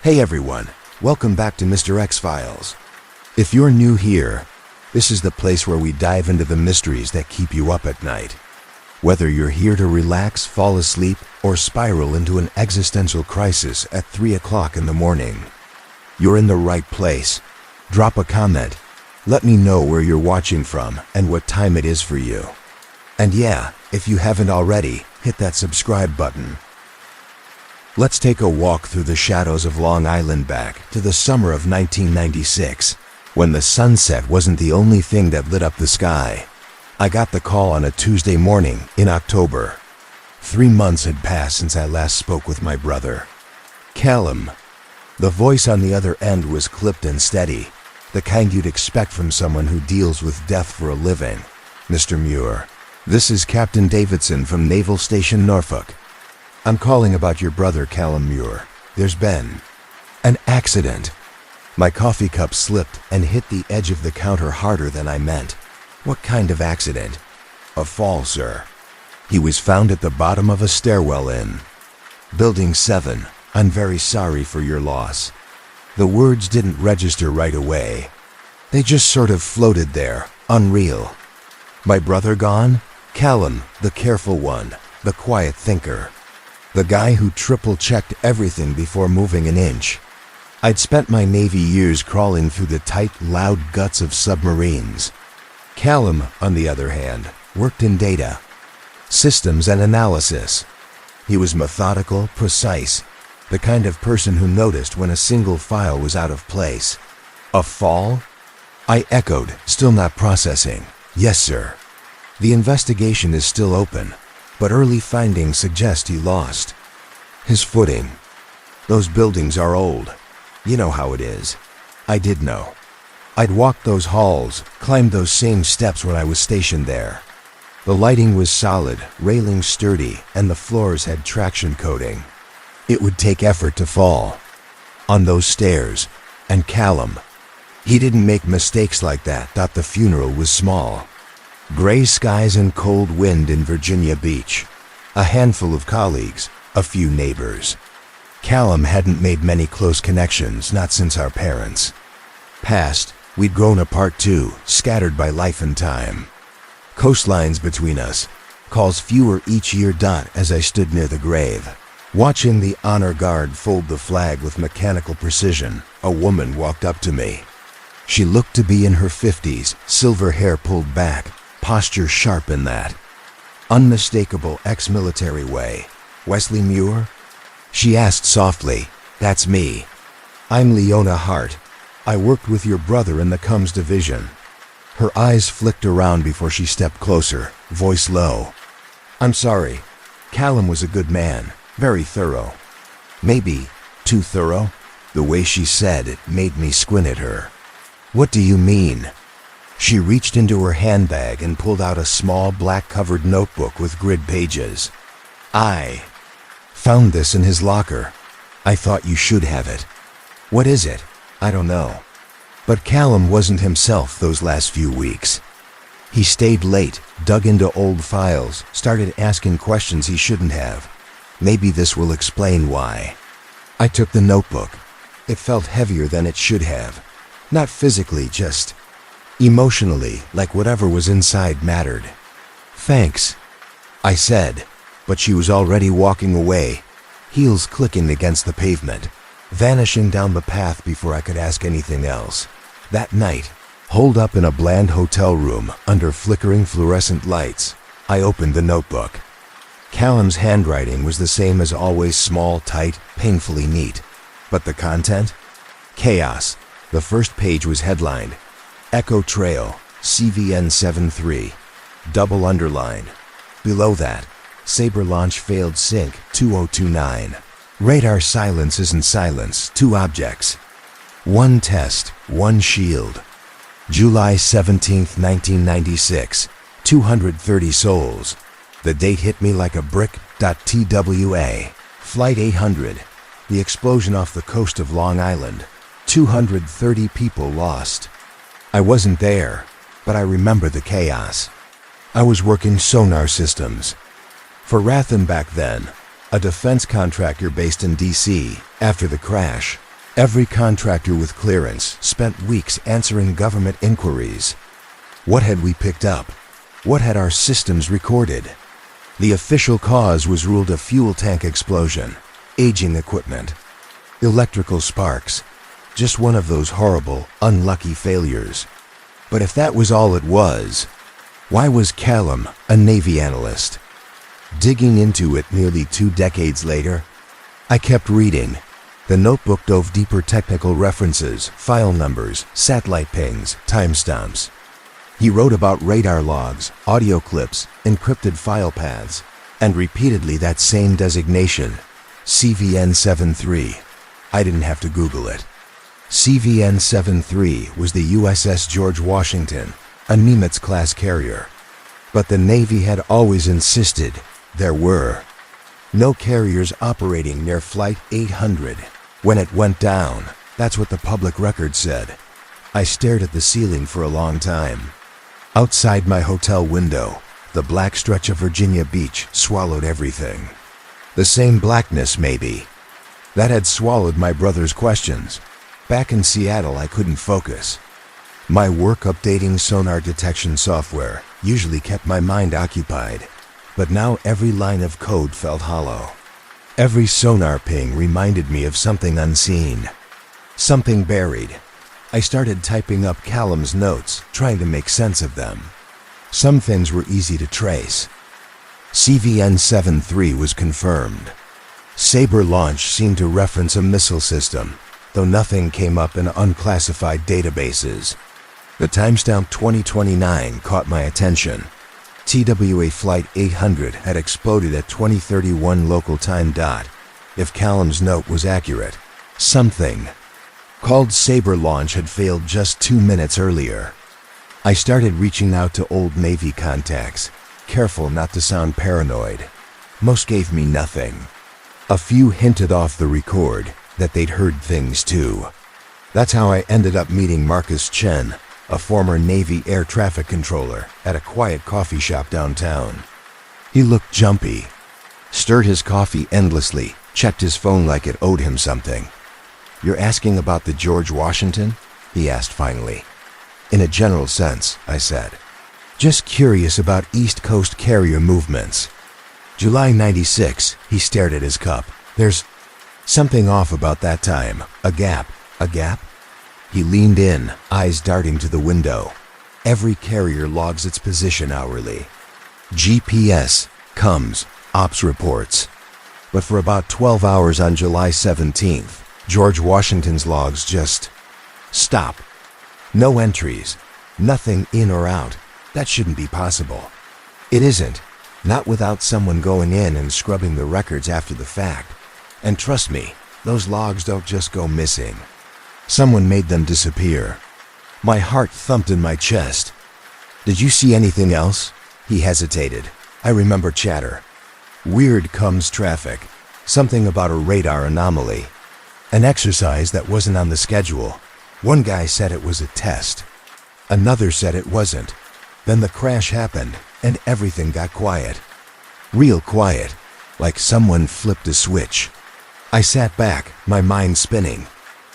Hey everyone, welcome back to Mr. X Files. If you're new here, this is the place where we dive into the mysteries that keep you up at night. Whether you're here to relax, fall asleep, or spiral into an existential crisis at 3 o'clock in the morning, you're in the right place. Drop a comment. Let me know where you're watching from and what time it is for you. And yeah, if you haven't already, hit that subscribe button. Let's take a walk through the shadows of Long Island back to the summer of 1996, when the sunset wasn't the only thing that lit up the sky. I got the call on a Tuesday morning in October. 3 months had passed since I last spoke with my brother, Callum. The voice on the other end was clipped and steady, the kind you'd expect from someone who deals with death for a living. Mr. Muir, this is Captain Davidson from Naval Station Norfolk. I'm calling about your brother, Callum Muir. There's been an accident. My coffee cup slipped and hit the edge of the counter harder than I meant. What kind of accident? A fall, sir. He was found at the bottom of a stairwell in Building 7. I'm very sorry for your loss. The words didn't register right away. They just sort of floated there, unreal. My brother gone? Callum, the careful one, the quiet thinker. The guy who triple-checked everything before moving an inch. I'd spent my Navy years crawling through the tight, loud guts of submarines. Callum, on the other hand, worked in data, systems and analysis. He was methodical, precise, the kind of person who noticed when a single file was out of place. A fall? I echoed, still not processing. Yes, sir. The investigation is still open, but early findings suggest he lost his footing. Those buildings are old. You know how it is. I did know. I'd walked those halls, climbed those same steps when I was stationed there. The lighting was solid, railings sturdy, and the floors had traction coating. It would take effort to fall on those stairs. And Callum, he didn't make mistakes like that. Thought the funeral was small. Gray skies and cold wind in Virginia Beach. A handful of colleagues, a few neighbors. Callum hadn't made many close connections, not since our parents passed. We'd grown apart too, scattered by life and time. Coastlines between us, calls fewer each year. As I stood near the grave, watching the honor guard fold the flag with mechanical precision, a woman walked up to me. She looked to be in her 50s, silver hair pulled back, posture sharp in that unmistakable ex-military way. Wesley Muir? She asked softly. That's me. I'm Leona Hart. I worked with your brother in the Combs Division. Her eyes flicked around before she stepped closer, voice low. I'm sorry. Callum was a good man, very thorough. Maybe too thorough? The way she said it made me squint at her. What do you mean? She reached into her handbag and pulled out a small black-covered notebook with grid pages. I found this in his locker. I thought you should have it. What is it? I don't know. But Callum wasn't himself those last few weeks. He stayed late, dug into old files, started asking questions he shouldn't have. Maybe this will explain why. I took the notebook. It felt heavier than it should have. Not physically, just emotionally, like whatever was inside mattered. Thanks, I said, but she was already walking away, heels clicking against the pavement, vanishing down the path before I could ask anything else. That night, holed up in a bland hotel room under flickering fluorescent lights, I opened the notebook. Callum's handwriting was the same as always, small, tight, painfully neat. But the content? Chaos. The first page was headlined, Echo Trail, CVN 73, double underlined. Below that, Sabre launch failed sink 2029. Radar silence isn't silence, 2 objects. 1 test, 1 shield. July 17, 1996, 230 souls. The date hit me like a brick. TWA Flight 800, the explosion off the coast of Long Island. 230 people lost. I wasn't there, but I remember the chaos. I was working sonar systems for Ratham back then, a defense contractor based in D.C. After the crash, Every contractor with clearance spent weeks answering government inquiries. What had we picked up? What had our systems recorded? The official cause was ruled a fuel tank explosion, aging equipment, electrical sparks, just one of those horrible, unlucky failures. But if that was all it was, why was Callum a Navy analyst? Digging into it nearly 2 decades later, I kept reading. The notebook dove deeper: technical references, file numbers, satellite pings, timestamps. He wrote about radar logs, audio clips, encrypted file paths, and repeatedly that same designation, CVN-73. I didn't have to Google it. CVN-73 was the USS George Washington, a Nimitz-class carrier. But the Navy had always insisted there were no carriers operating near Flight 800. When it went down, that's what the public record said. I stared at the ceiling for a long time. Outside my hotel window, the black stretch of Virginia Beach swallowed everything. The same blackness, maybe, that had swallowed my brother's questions. Back in Seattle, I couldn't focus. My work updating sonar detection software usually kept my mind occupied, but now every line of code felt hollow. Every sonar ping reminded me of something unseen, something buried. I started typing up Callum's notes, trying to make sense of them. Some things were easy to trace. CVN-73 was confirmed. Sabre launch seemed to reference a missile system, though nothing came up in unclassified databases. The timestamp 2029 caught my attention. TWA Flight 800 had exploded at 2031 local time dot. If Callum's note was accurate, something called Sabre launch had failed just 2 minutes earlier. I started reaching out to old Navy contacts, careful not to sound paranoid. Most gave me nothing. A few hinted off the record that they'd heard things too. That's how I ended up meeting Marcus Chen, a former Navy air traffic controller, at a quiet coffee shop downtown. He looked jumpy, stirred his coffee endlessly, checked his phone like it owed him something. "You're asking about the George Washington?" he asked finally. "In a general sense," I said. "Just curious about East Coast carrier movements." July 96, he stared at his cup. "There's something off about that time. A gap." "A gap?" He leaned in, eyes darting to the window. "Every carrier logs its position hourly. GPS, comes, ops reports. But for about 12 hours on July 17th, George Washington's logs just stop. No entries, nothing in or out. That shouldn't be possible." "It isn't. Not without someone going in and scrubbing the records after the fact. And trust me, those logs don't just go missing. Someone made them disappear." My heart thumped in my chest. "Did you see anything else?" He hesitated. I remember chatter. Weird comes traffic. Something about a radar anomaly. An exercise that wasn't on the schedule. One guy said it was a test. Another said it wasn't. Then the crash happened, and everything got quiet. Real quiet, like someone flipped a switch. I sat back, my mind spinning.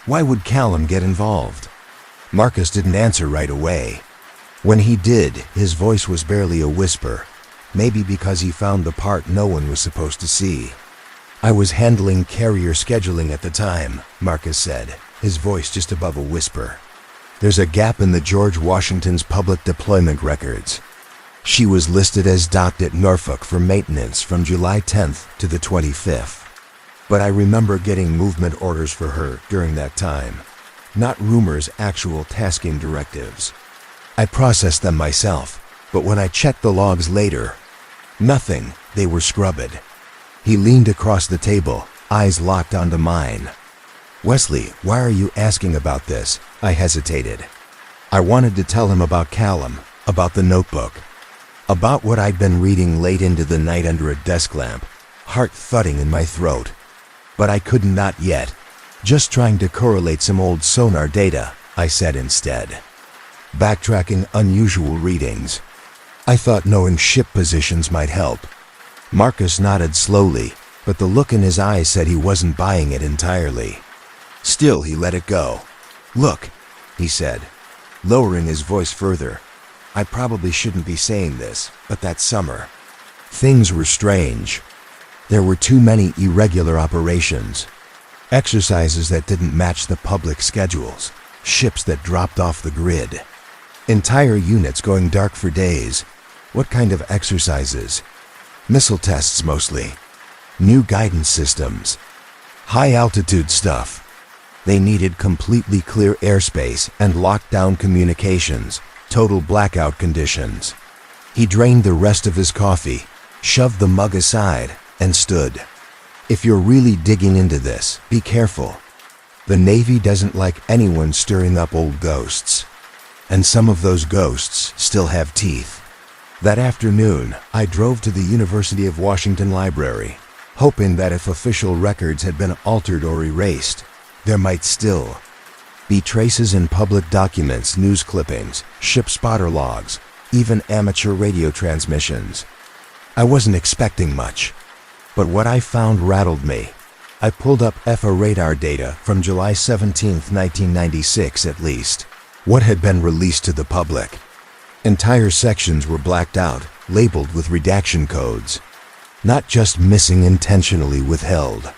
Why would Callum get involved? Marcus didn't answer right away. When he did, his voice was barely a whisper, maybe because he found the part no one was supposed to see. "I was handling carrier scheduling at the time," Marcus said, his voice just above a whisper. "There's a gap in the George Washington's public deployment records. She was listed as docked at Norfolk for maintenance from July 10th to the 25th. But I remember getting movement orders for her during that time. Not rumors, actual tasking directives. I processed them myself, but when I checked the logs later, nothing, they were scrubbed." He leaned across the table, eyes locked onto mine. "Wesley, why are you asking about this?" I hesitated. I wanted to tell him about Callum, about the notebook, about what I'd been reading late into the night under a desk lamp, heart thudding in my throat. But I could not yet. "Just trying to correlate some old sonar data," I said instead. "Backtracking unusual readings. I thought knowing ship positions might help." Marcus nodded slowly, but the look in his eyes said he wasn't buying it entirely. Still, he let it go. "Look," he said, lowering his voice further. "I probably shouldn't be saying this, but that summer, things were strange. There were too many irregular operations. Exercises that didn't match the public schedules. Ships that dropped off the grid. Entire units going dark for days. What kind of exercises? Missile tests mostly. New guidance systems. High-altitude stuff. They needed completely clear airspace and locked-down communications, total blackout conditions." He drained the rest of his coffee, shoved the mug aside, and stood. "If you're really digging into this, be careful. The Navy doesn't like anyone stirring up old ghosts. And some of those ghosts still have teeth." That afternoon, I drove to the University of Washington Library, hoping that if official records had been altered or erased, there might still be traces in public documents, news clippings, ship spotter logs, even amateur radio transmissions. I wasn't expecting much, but what I found rattled me. I pulled up FA radar data from July 17, 1996 at least, what had been released to the public. Entire sections were blacked out, labeled with redaction codes. Not just missing intentionally withheld,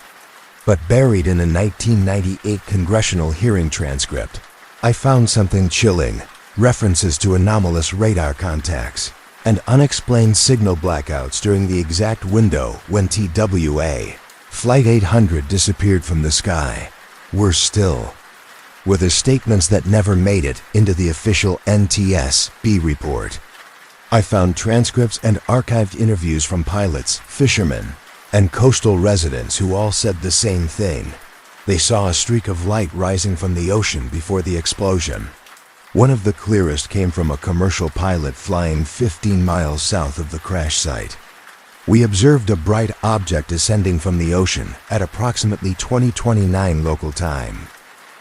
but buried in a 1998 congressional hearing transcript. I found something chilling: references to anomalous radar contacts and unexplained signal blackouts during the exact window when TWA Flight 800 disappeared from the sky. Worse still, were the statements that never made it into the official NTSB report. I found transcripts and archived interviews from pilots, fishermen, and coastal residents who all said the same thing. They saw a streak of light rising from the ocean before the explosion. One of the clearest came from a commercial pilot flying 15 miles south of the crash site. We observed a bright object descending from the ocean at approximately 20:29 local time.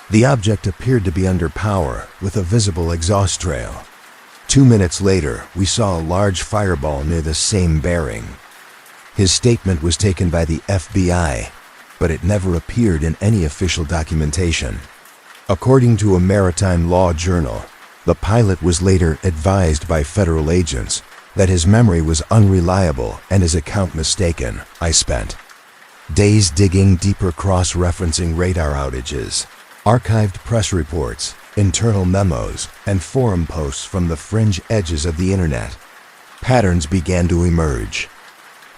The object appeared to be under power with a visible exhaust trail. 2 minutes later, we saw a large fireball near the same bearing. His statement was taken by the FBI, but it never appeared in any official documentation. According to a maritime law journal, the pilot was later advised by federal agents that his memory was unreliable and his account mistaken. I spent days digging deeper, cross-referencing radar outages, archived press reports, internal memos, and forum posts from the fringe edges of the internet. Patterns began to emerge.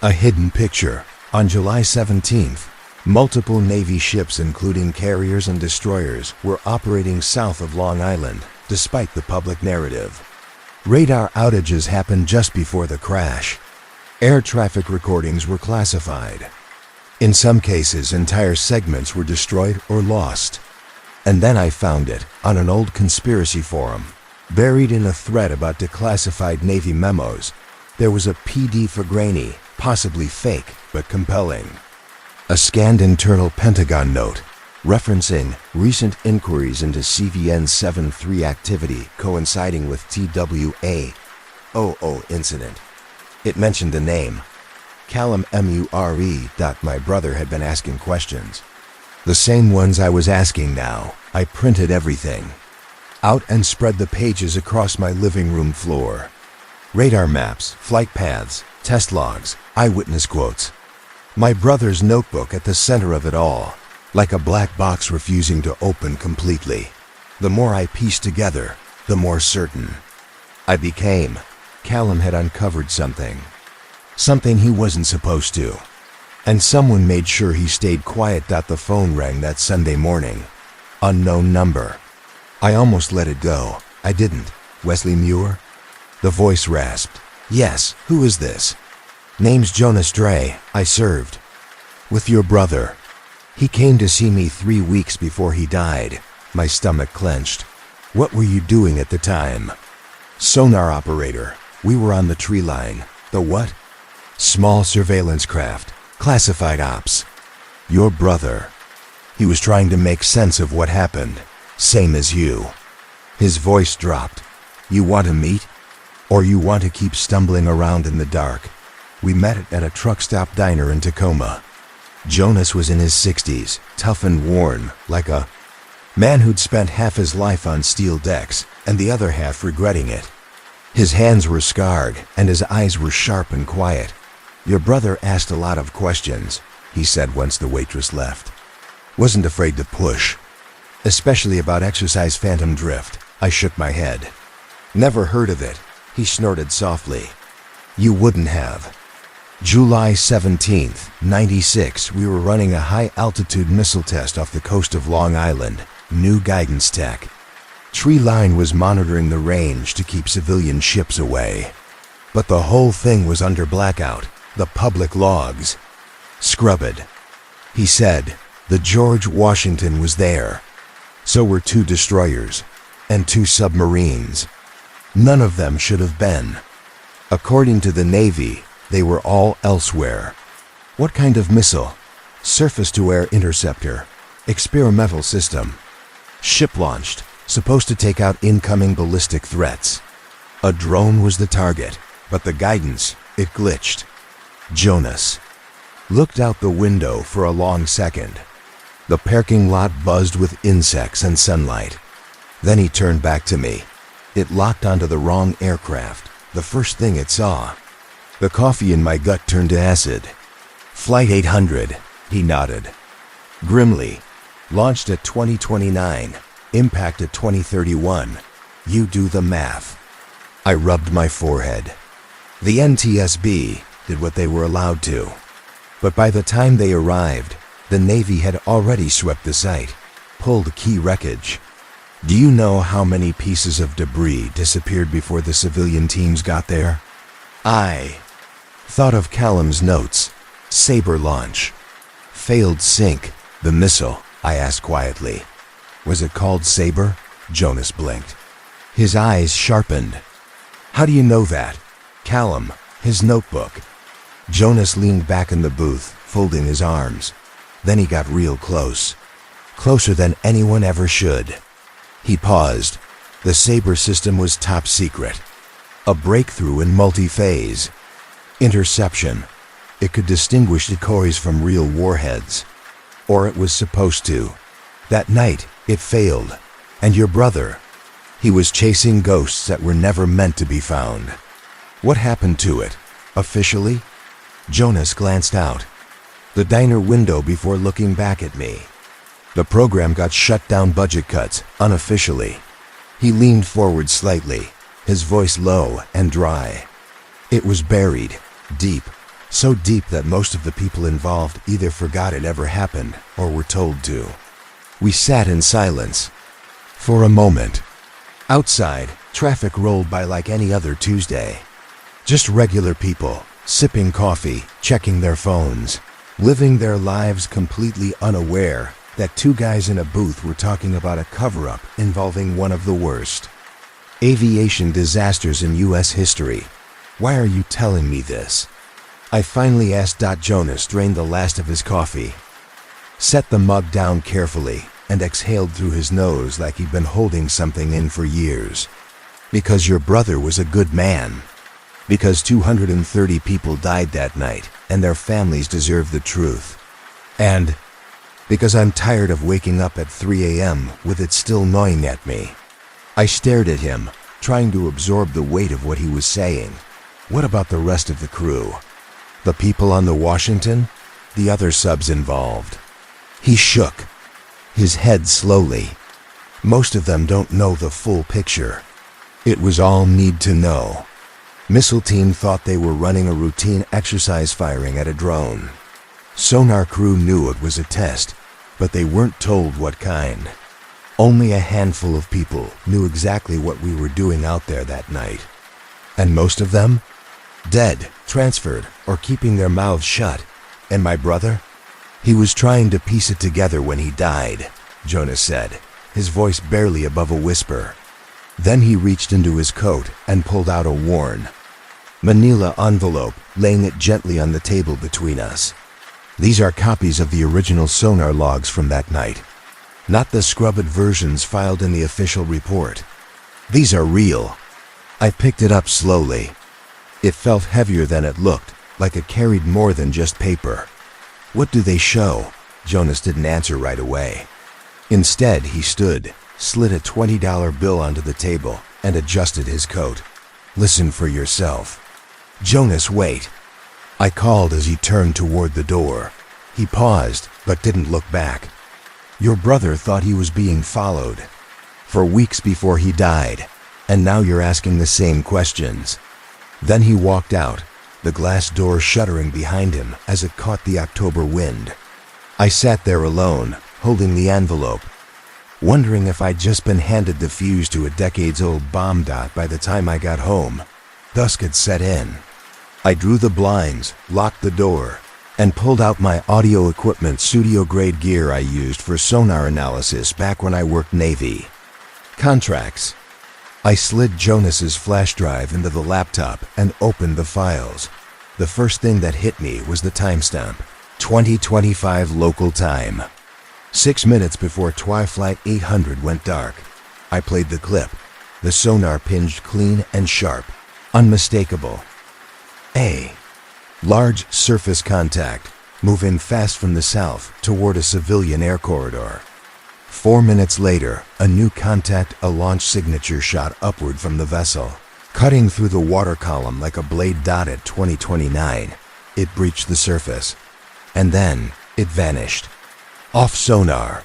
A hidden picture. On July 17th, multiple Navy ships, including carriers and destroyers, were operating south of Long Island, despite the public narrative. Radar outages happened just before the crash. Air traffic recordings were classified. In some cases, entire segments were destroyed or lost. And then I found it on an old conspiracy forum. Buried in a thread about declassified Navy memos, there was a PD for grainy, possibly fake, but compelling. A scanned internal Pentagon note referencing recent inquiries into CVN 73 activity coinciding with TWA incident. It mentioned the name, Callum Mure. My brother had been asking questions. The same ones I was asking now. I printed everything out and spread the pages across my living room floor. Radar maps, flight paths, test logs, eyewitness quotes. My brother's notebook at the center of it all, like a black box refusing to open completely. The more I pieced together, the more certain I became. Callum had uncovered something he wasn't supposed to. And someone made sure he stayed quiet. The phone rang that Sunday morning. Unknown number. I almost let it go. I didn't. Wesley Muir? The voice rasped. Yes, who is this? Name's Jonas Dre. I served with your brother. He came to see me 3 weeks before he died. My stomach clenched. What were you doing at the time? Sonar operator. We were on the tree line. The what? Small surveillance craft. Classified ops. Your brother. He was trying to make sense of what happened. Same as you. His voice dropped. You want to meet? Or you want to keep stumbling around in the dark? We met at a truck stop diner in Tacoma. Jonas was in his 60s, tough and worn, like a Man who'd spent half his life on steel decks and the other half regretting it. His hands were scarred and his eyes were sharp and quiet. Your brother asked a lot of questions, he said once the waitress left. Wasn't afraid to push. Especially about exercise phantom drift. I shook my head. Never heard of it, he snorted softly. You wouldn't have. July 17th, 96, we were running a high-altitude missile test off the coast of Long Island. New guidance tech. Tree Line was monitoring the range to keep civilian ships away. But the whole thing was under blackout, the public logs. Scrubbed. He said, the George Washington was there. So were 2 destroyers and 2 submarines. None of them should have been. According to the Navy, they were all elsewhere. What kind of missile? Surface-to-air interceptor. Experimental system. Ship-launched, supposed to take out incoming ballistic threats. A drone was the target, but the guidance, it glitched. Jonas looked out the window for a long second. The parking lot buzzed with insects and sunlight. Then he turned back to me. It locked onto the wrong aircraft, the first thing it saw. The coffee in my gut turned to acid. Flight 800, he nodded. Grimly. Launched at 2029, impact at 2031. You do the math. I rubbed my forehead. The NTSB did what they were allowed to. But by the time they arrived, the Navy had already swept the site, pulled key wreckage. Do you know how many pieces of debris disappeared before the civilian teams got there? I thought of Callum's notes. Sabre launch. Failed sink. The missile, I asked quietly. Was it called Sabre? Jonas blinked. His eyes sharpened. How do you know that? Callum, his notebook. Jonas leaned back in the booth, folding his arms. Then he got real close. Closer than anyone ever should. He paused. The Sabre system was top secret. A breakthrough in multi-phase. Interception. It could distinguish decoys from real warheads. Or it was supposed to. That night, it failed. And your brother, he was chasing ghosts that were never meant to be found. What happened to it? Officially? Jonas glanced out the diner window before looking back at me. The program got shut down, budget cuts, unofficially. He leaned forward slightly, his voice low and dry. It was buried, deep. So deep that most of the people involved either forgot it ever happened or were told to. We sat in silence. For a moment. Outside, traffic rolled by like any other Tuesday. Just regular people, sipping coffee, checking their phones, living their lives completely unaware that 2 guys in a booth were talking about a cover-up involving one of the worst aviation disasters in U.S. history. Why are you telling me this? I finally asked. Jonas drained the last of his coffee, set the mug down carefully, and exhaled through his nose like he'd been holding something in for years. Because your brother was a good man. Because 230 people died that night, and their families deserve the truth. And because I'm tired of waking up at 3 a.m. with it still gnawing at me. I stared at him, trying to absorb the weight of what he was saying. What about the rest of the crew? The people on the Washington? The other subs involved? He shook his head slowly. Most of them don't know the full picture. It was all need to know. Missile team thought they were running a routine exercise firing at a drone. Sonar crew knew it was a test, but they weren't told what kind. Only a handful of people knew exactly what we were doing out there that night. And most of them? Dead, transferred, or keeping their mouths shut. And my brother? He was trying to piece it together when he died, Jonas said, his voice barely above a whisper. Then he reached into his coat and pulled out a worn manila envelope, laying it gently on the table between us. These are copies of the original sonar logs from that night, not the scrubbed versions filed in the official report. These are real. I picked it up slowly. It felt heavier than it looked, like it carried more than just paper. What do they show? Jonas didn't answer right away. Instead, he stood, slid a $20 bill onto the table, and adjusted his coat. "Listen for yourself." "Jonas, wait." I called as he turned toward the door. He paused, but didn't look back. "Your brother thought he was being followed for weeks before he died, and now you're asking the same questions." Then he walked out, the glass door shuddering behind him as it caught the October wind. I sat there alone, holding the envelope, wondering if I'd just been handed the fuse to a decades-old bomb dot by the time I got home. Dusk had set in. I drew the blinds, locked the door, and pulled out my audio equipment, studio-grade gear I used for sonar analysis back when I worked Navy. Contracts. I slid Jonas's flash drive into the laptop and opened the files. The first thing that hit me was the timestamp, 2025 local time. 6 minutes before TWA Flight 800 went dark. I played the clip. The sonar pinged clean and sharp, unmistakable. A large surface contact, moving fast from the south toward a civilian air corridor. 4 minutes later, a new contact, a launch signature shot upward from the vessel, cutting through the water column like a blade dot at 2029. It breached the surface, and then it vanished. Off sonar.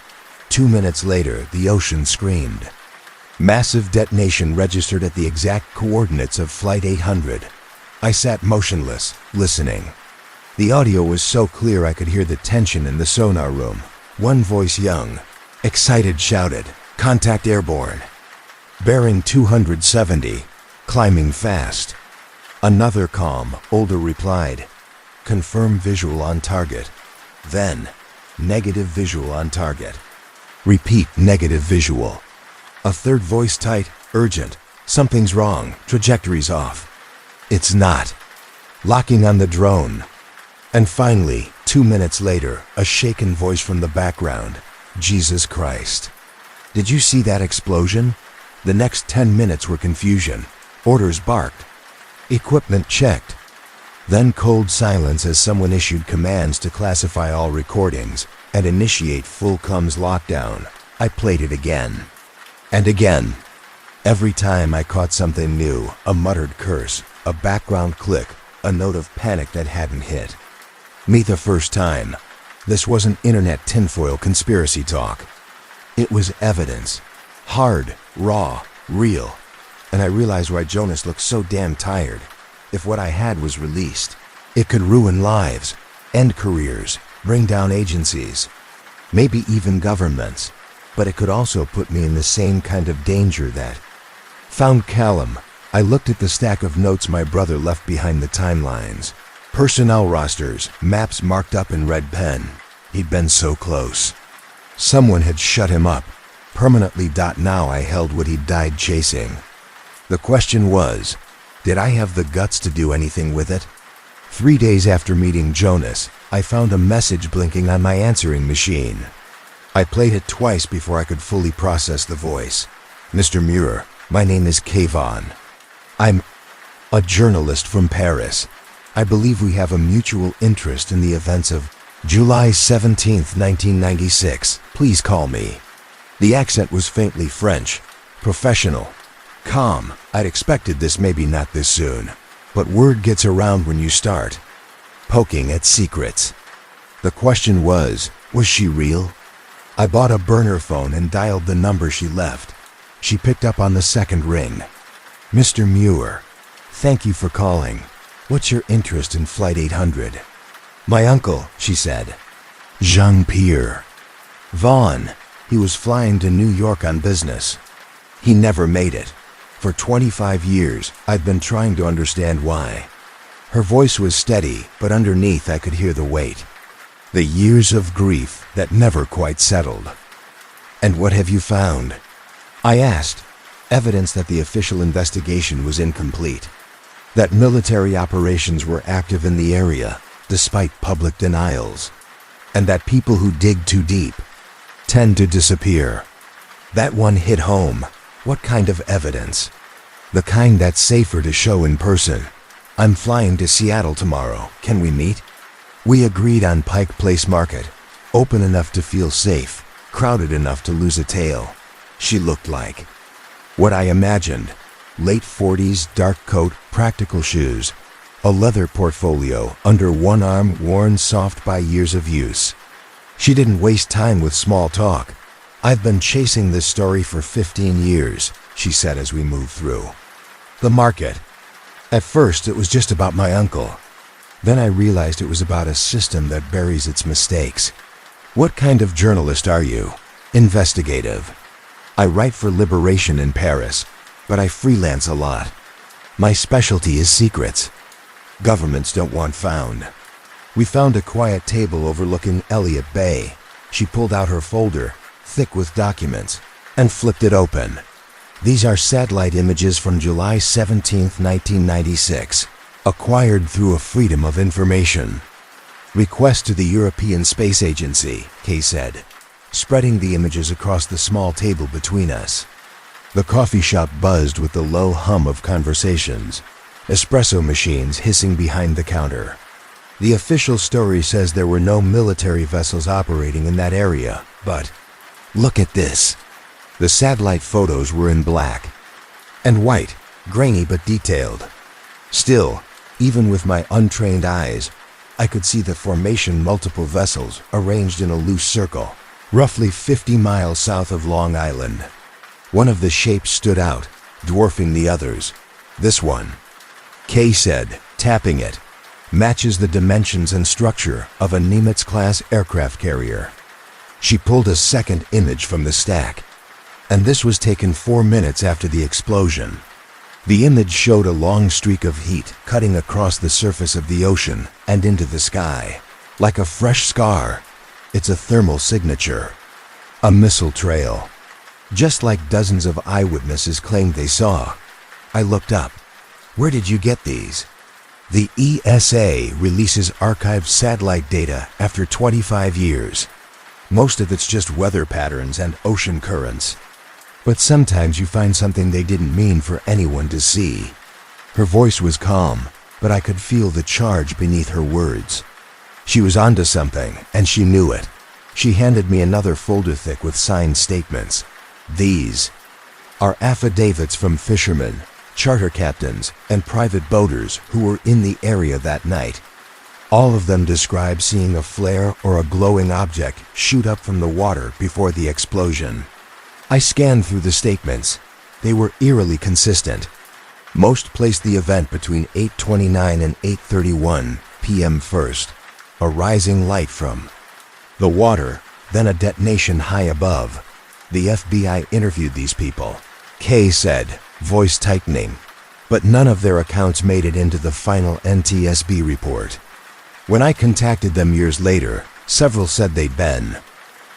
2 minutes later, the ocean screamed. Massive detonation registered at the exact coordinates of Flight 800. I sat motionless, listening. The audio was so clear I could hear the tension in the sonar room. One voice, young, excited, shouted, "Contact airborne. Bearing 270, climbing fast." Another calm, older replied, "Confirm visual on target." Then, negative visual on target. Repeat, negative visual. A third voice, tight, urgent, "Something's wrong, trajectory's off." "It's not." Locking on the drone. And finally, 2 minutes later, a shaken voice from the background, "Jesus Christ." Did you see that explosion? The next 10 minutes were confusion. Orders barked. Equipment checked. Then cold silence as someone issued commands to classify all recordings and initiate full comms lockdown. I played it again. And again. Every time I caught something new, a muttered curse, a background click, a note of panic that hadn't hit me the first time. This wasn't internet tinfoil conspiracy talk. It was evidence. Hard, raw, real. And I realized why Jonas looked so damn tired. If what I had was released, it could ruin lives, end careers, bring down agencies, maybe even governments. But it could also put me in the same kind of danger that found Callum. I looked at the stack of notes my brother left behind the timelines. Personnel rosters, maps marked up in red pen. He'd been so close. Someone had shut him up, permanently. Now I held what he'd died chasing. The question was, did I have the guts to do anything with it? 3 days after meeting Jonas, I found a message blinking on my answering machine. I played it twice before I could fully process the voice. "Mr. Muir, my name is Kayvon. I'm a journalist from Paris. I believe we have a mutual interest in the events of July 17th, 1996. Please call me." The accent was faintly French, professional, calm. I'd expected this, maybe not this soon. But word gets around when you start poking at secrets. The question was she real? I bought a burner phone and dialed the number she left. She picked up on the second ring. "Mr. Muir, thank you for calling. What's your interest in Flight 800? "My uncle," she said. "Jean-Pierre Vaughn. He was flying to New York on business. He never made it. For 25 years, I've been trying to understand why." Her voice was steady, but underneath I could hear the weight. The years of grief that never quite settled. "And what have you found?" I asked. Evidence that the official investigation was incomplete. That military operations were active in the area, despite public denials. And that people who dig too deep tend to disappear. That one hit home. What kind of evidence? The kind that's safer to show in person. "I'm flying to Seattle tomorrow. Can we meet?" We agreed on Pike Place Market, open enough to feel safe, crowded enough to lose a tail. She looked like what I imagined. Late 40s, dark coat, practical shoes, a leather portfolio under one arm worn soft by years of use. She didn't waste time with small talk. "I've been chasing this story for 15 years, she said as we moved through the market. At first, it was just about my uncle. Then I realized it was about a system that buries its mistakes. "What kind of journalist are you?" "Investigative. I write for Liberation in Paris, but I freelance a lot. My specialty is secrets. Governments don't want found." We found a quiet table overlooking Elliott Bay. She pulled out her folder, thick with documents, and flipped it open. "These are satellite images from July 17, 1996, acquired through a Freedom of Information request to the European Space Agency," Kay said, spreading the images across the small table between us. The coffee shop buzzed with the low hum of conversations, espresso machines hissing behind the counter. "The official story says there were no military vessels operating in that area, but look at this." The satellite photos were in black and white, grainy but detailed. Still, even with my untrained eyes, I could see the formation multiple vessels arranged in a loose circle, roughly 50 miles south of Long Island. One of the shapes stood out, dwarfing the others. "This one," Kay said, tapping it, "matches the dimensions and structure of a Nimitz-class aircraft carrier." She pulled a second image from the stack, and this was taken 4 minutes after the explosion. The image showed a long streak of heat cutting across the surface of the ocean and into the sky. Like a fresh scar, it's a thermal signature. A missile trail. Just like dozens of eyewitnesses claimed they saw. I looked up. "Where did you get these?" "The ESA releases archived satellite data after 25 years. Most of it's just weather patterns and ocean currents. But sometimes you find something they didn't mean for anyone to see." Her voice was calm, but I could feel the charge beneath her words. She was onto something, and she knew it. She handed me another folder thick with signed statements. "These are affidavits from fishermen, charter captains, and private boaters who were in the area that night. All of them describe seeing a flare or a glowing object shoot up from the water before the explosion." I scanned through the statements. They were eerily consistent. Most placed the event between 8:29 and 8:31 p.m. first, a rising light from the water, then a detonation high above. "The FBI interviewed these people," Kay said, voice tightening, "but none of their accounts made it into the final NTSB report. When I contacted them years later, several said they'd been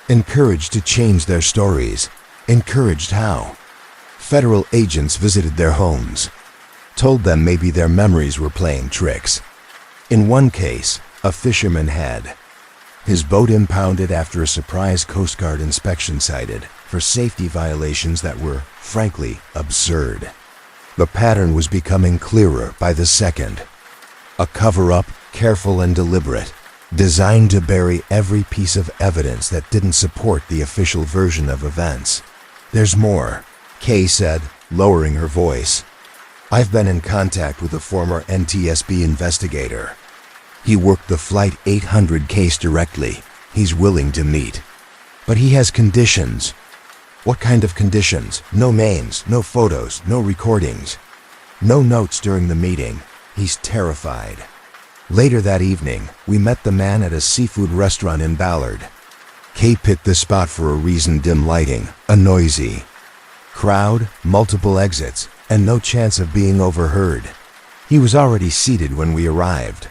encouraged to change their stories." "Encouraged how?" "Federal agents visited their homes, told them maybe their memories were playing tricks. In one case, a fisherman had his boat impounded after a surprise Coast Guard inspection cited for safety violations that were, frankly, absurd. The pattern was becoming clearer by the second. A cover-up, careful and deliberate, designed to bury every piece of evidence that didn't support the official version of events." "There's more," Kay said, lowering her voice. "I've been in contact with a former NTSB investigator. He worked the Flight 800 case directly. He's willing to meet. But he has conditions." "What kind of conditions?" "No names, no photos, no recordings, no notes during the meeting. He's terrified." Later that evening, we met the man at a seafood restaurant in Ballard. Kay picked the spot for a reason: dim lighting, a noisy crowd, multiple exits, and no chance of being overheard. He was already seated when we arrived.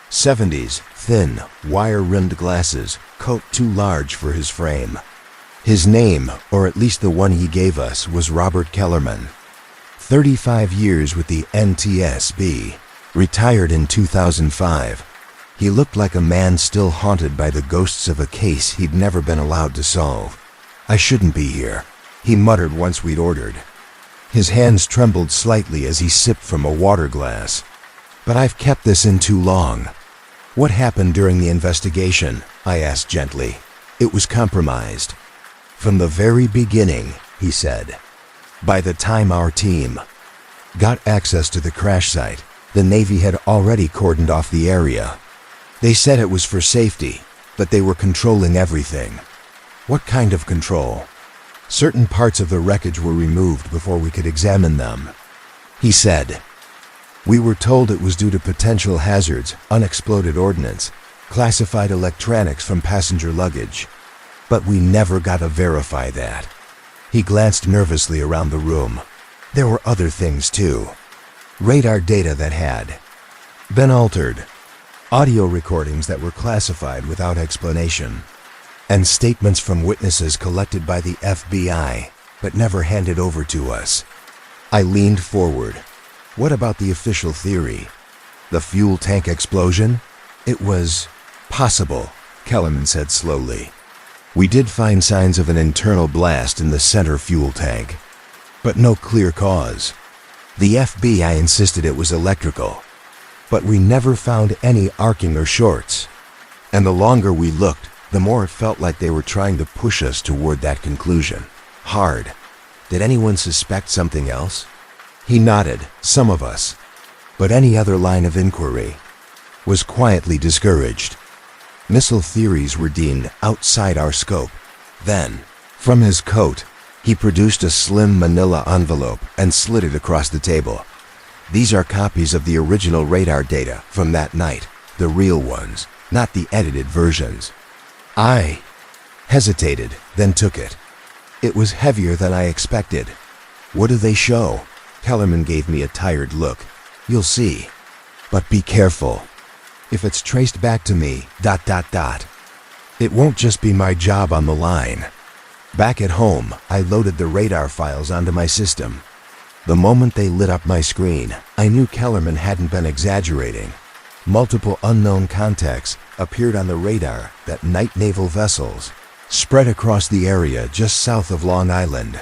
70s, thin, wire-rimmed glasses, coat too large for his frame. His name, or at least the one he gave us, was Robert Kellerman. 35 years with the NTSB, retired in 2005. He looked like a man still haunted by the ghosts of a case he'd never been allowed to solve. "I shouldn't be here," he muttered once we'd ordered. His hands trembled slightly as he sipped from a water glass. "But I've kept this in too long." "What happened during the investigation?" I asked gently. "It was compromised." From the very beginning, he said. By the time our team got access to the crash site, the Navy had already cordoned off the area. They said it was for safety, but they were controlling everything. What kind of control? Certain parts of the wreckage were removed before we could examine them. He said, we were told it was due to potential hazards, unexploded ordnance, classified electronics from passenger luggage. But we never got to verify that. He glanced nervously around the room. There were other things too. Radar data that had been altered, audio recordings that were classified without explanation, and statements from witnesses collected by the FBI but never handed over to us. I leaned forward. What about the official theory? The fuel tank explosion? It was possible, Kellerman said slowly. We did find signs of an internal blast in the center fuel tank, but no clear cause. The FBI insisted it was electrical, but we never found any arcing or shorts. And the longer we looked, the more it felt like they were trying to push us toward that conclusion. Hard. Did anyone suspect something else? He nodded, some of us. But any other line of inquiry was quietly discouraged. Missile theories were deemed outside our scope. Then, from his coat, he produced a slim manila envelope and slid it across the table. These are copies of the original radar data from that night, the real ones, not the edited versions. I hesitated, then took it. It was heavier than I expected. What do they show? Kellerman gave me a tired look. You'll see. But be careful. If it's traced back to me, ... It won't just be my job on the line. Back at home, I loaded the radar files onto my system. The moment they lit up my screen, I knew Kellerman hadn't been exaggerating. Multiple unknown contacts appeared on the radar that night naval vessels spread across the area just south of Long Island.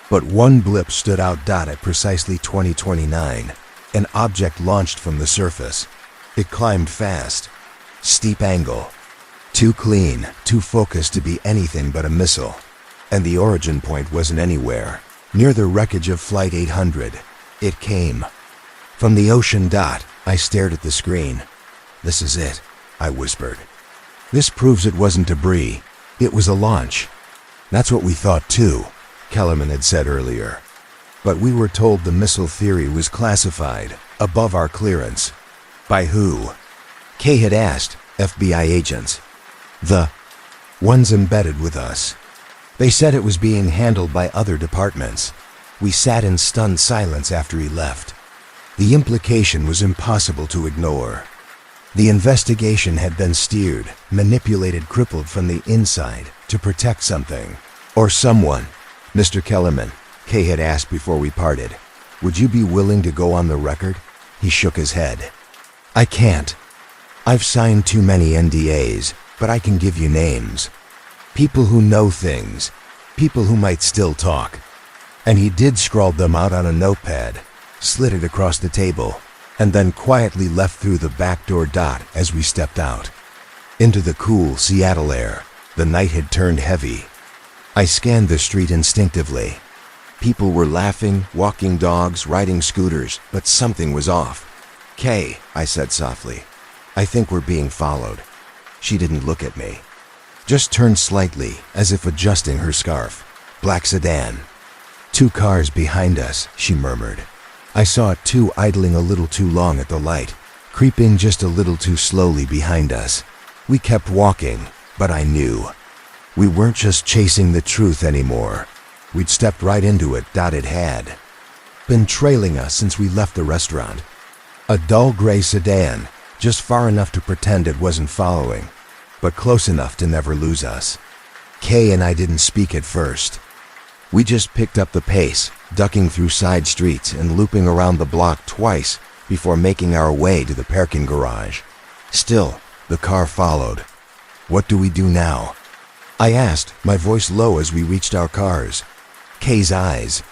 But one blip stood out at precisely 2029, an object launched from the surface. It climbed fast, steep angle, too clean, too focused to be anything but a missile. And the origin point wasn't anywhere. Near the wreckage of Flight 800, it came. From the ocean. I stared at the screen. This is it, I whispered. This proves it wasn't debris. It was a launch. That's what we thought too, Kellerman had said earlier. But we were told the missile theory was classified, above our clearance. By who? Kay had asked. FBI agents. The ones embedded with us. They said it was being handled by other departments. We sat in stunned silence after he left. The implication was impossible to ignore. The investigation had been steered, manipulated, crippled from the inside to protect something. Or someone. Mr. Kellerman, Kay had asked before we parted, would you be willing to go on the record? He shook his head. I can't. I've signed too many NDAs, but I can give you names. People who know things. People who might still talk. And he did scrawl them out on a notepad, slid it across the table, and then quietly left through the back door. As we stepped out into the cool Seattle air, the night had turned heavy. I scanned the street instinctively. People were laughing, walking dogs, riding scooters, but something was off. Kay, I said softly, I think we're being followed. She didn't look at me. Just turned slightly, as if adjusting her scarf. Black sedan. 2 cars behind us, she murmured. I saw it too, idling a little too long at the light, creeping just a little too slowly behind us. We kept walking, but I knew. We weren't just chasing the truth anymore. We'd stepped right into it. It had been trailing us since we left the restaurant. A dull gray sedan, just far enough to pretend it wasn't following, but close enough to never lose us. Kay and I didn't speak at first. We just picked up the pace, ducking through side streets and looping around the block twice before making our way to the parking garage. Still, the car followed. What do we do now? I asked, my voice low as we reached our cars. Kay's eyes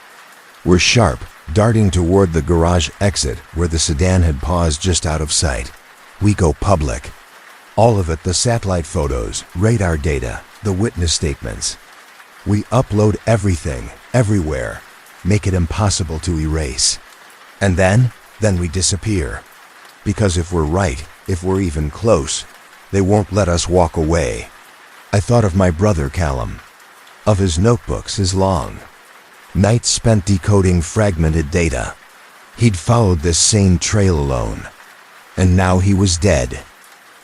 were sharp, darting toward the garage exit where the sedan had paused just out of sight. We go public. All of it, the satellite photos, radar data, the witness statements. We upload everything, everywhere, make it impossible to erase. And then we disappear. Because if we're right, if we're even close, they won't let us walk away. I thought of my brother Callum, of his notebooks, his long nights spent decoding fragmented data. He'd followed this same trail alone, and now he was dead.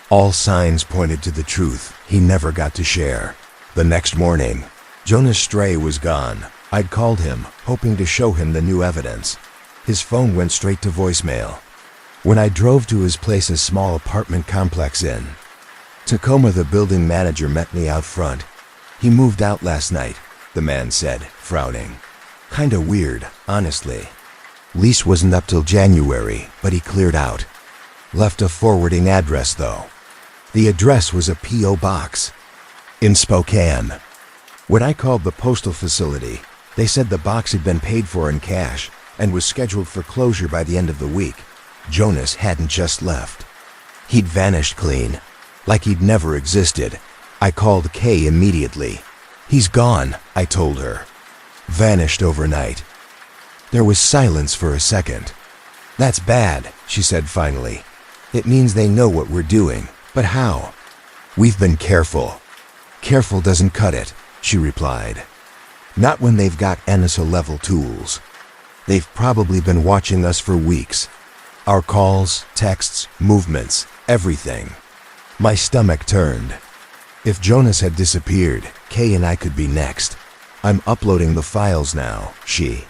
All signs pointed to the truth he never got to share. The next morning, Jonas Stray was gone. I'd called him, hoping to show him the new evidence. His phone went straight to voicemail. When I drove to his place, a small apartment complex in Tacoma, the building manager met me out front. He moved out last night, the man said, frowning. Kinda weird, honestly. Lease wasn't up till January, but he cleared out. Left a forwarding address though. The address was a P.O. box in Spokane. When I called the postal facility, they said the box had been paid for in cash and was scheduled for closure by the end of the week. Jonas hadn't just left. He'd vanished clean, like he'd never existed. I called Kay immediately. He's gone, I told her. Vanished overnight. There was silence for a second. That's bad, she said finally. It means they know what we're doing, but how? We've been careful. Careful doesn't cut it, she replied. Not when they've got NSA-level tools. They've probably been watching us for weeks. Our calls, texts, movements, everything. My stomach turned. If Jonas had disappeared, Kay and I could be next. I'm uploading the files now, she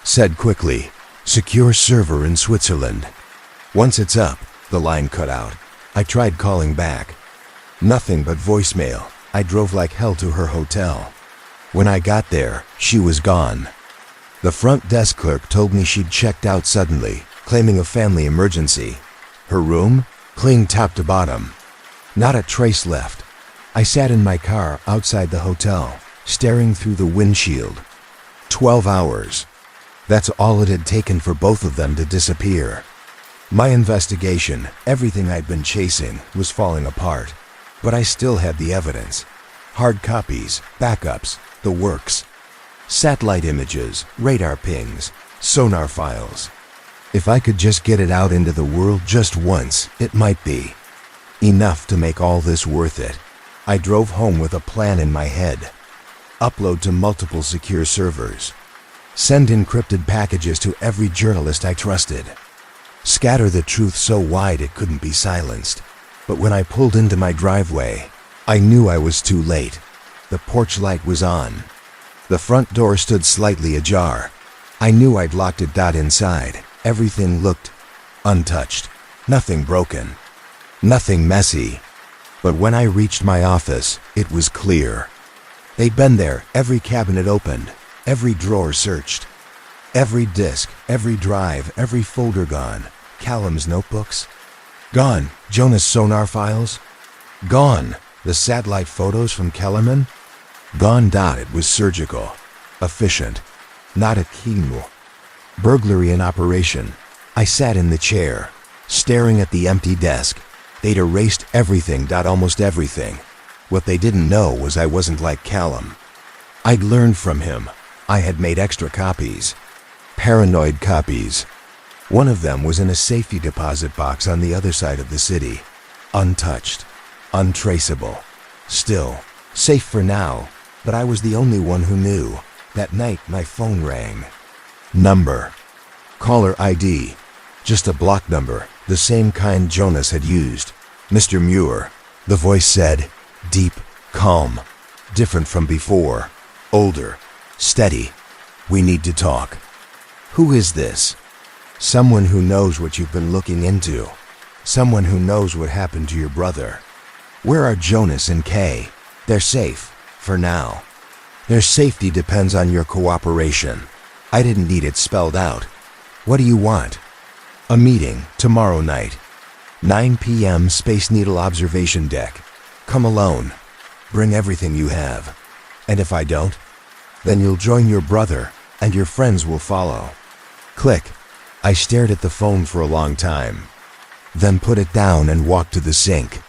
said quickly. Secure server in Switzerland. Once it's up, the line cut out. I tried calling back. Nothing but voicemail. I drove like hell to her hotel. When I got there, she was gone. The front desk clerk told me she'd checked out suddenly, claiming a family emergency. Her room? Clean top to bottom. Not a trace left. I sat in my car outside the hotel, staring through the windshield. 12 hours. That's all it had taken for both of them to disappear. My investigation, everything I'd been chasing, was falling apart. But I still had the evidence. Hard copies, backups, the works. Satellite images, radar pings, sonar files. If I could just get it out into the world just once, it might be enough to make all this worth it. I drove home with a plan in my head. Upload to multiple secure servers. Send encrypted packages to every journalist I trusted. Scatter the truth so wide it couldn't be silenced. But when I pulled into my driveway, I knew I was too late. The porch light was on. The front door stood slightly ajar. I knew I'd locked it inside. Everything looked untouched. Nothing broken. Nothing messy. But when I reached my office, it was clear. They'd been there, every cabinet opened, every drawer searched. Every disk, every drive, every folder gone. Callum's notebooks? Gone. Jonas' sonar files? Gone. The satellite photos from Kellerman? Gone. It was surgical. Efficient. Not a chemo. Burglary in operation. I sat in the chair, staring at the empty desk. They'd erased everything. Almost everything. What they didn't know was I wasn't like Callum. I'd learned from him. I had made extra copies. Paranoid copies. One of them was in a safety deposit box on the other side of the city. Untouched. Untraceable. Still, safe for now, but I was the only one who knew. That night, my phone rang. Number. Caller ID. Just a block number, the same kind Jonas had used. Mr. Muir. The voice said, deep, calm, different from before, older, steady. We need to talk. Who is this? Someone who knows what you've been looking into. Someone who knows what happened to your brother. Where are Jonas and Kay? They're safe, for now. Their safety depends on your cooperation. I didn't need it spelled out. What do you want? A meeting, tomorrow night. 9 p.m. Space Needle Observation Deck. Come alone. Bring everything you have. And if I don't, then you'll join your brother, and your friends will follow. Click. I stared at the phone for a long time, then put it down and walked to the sink.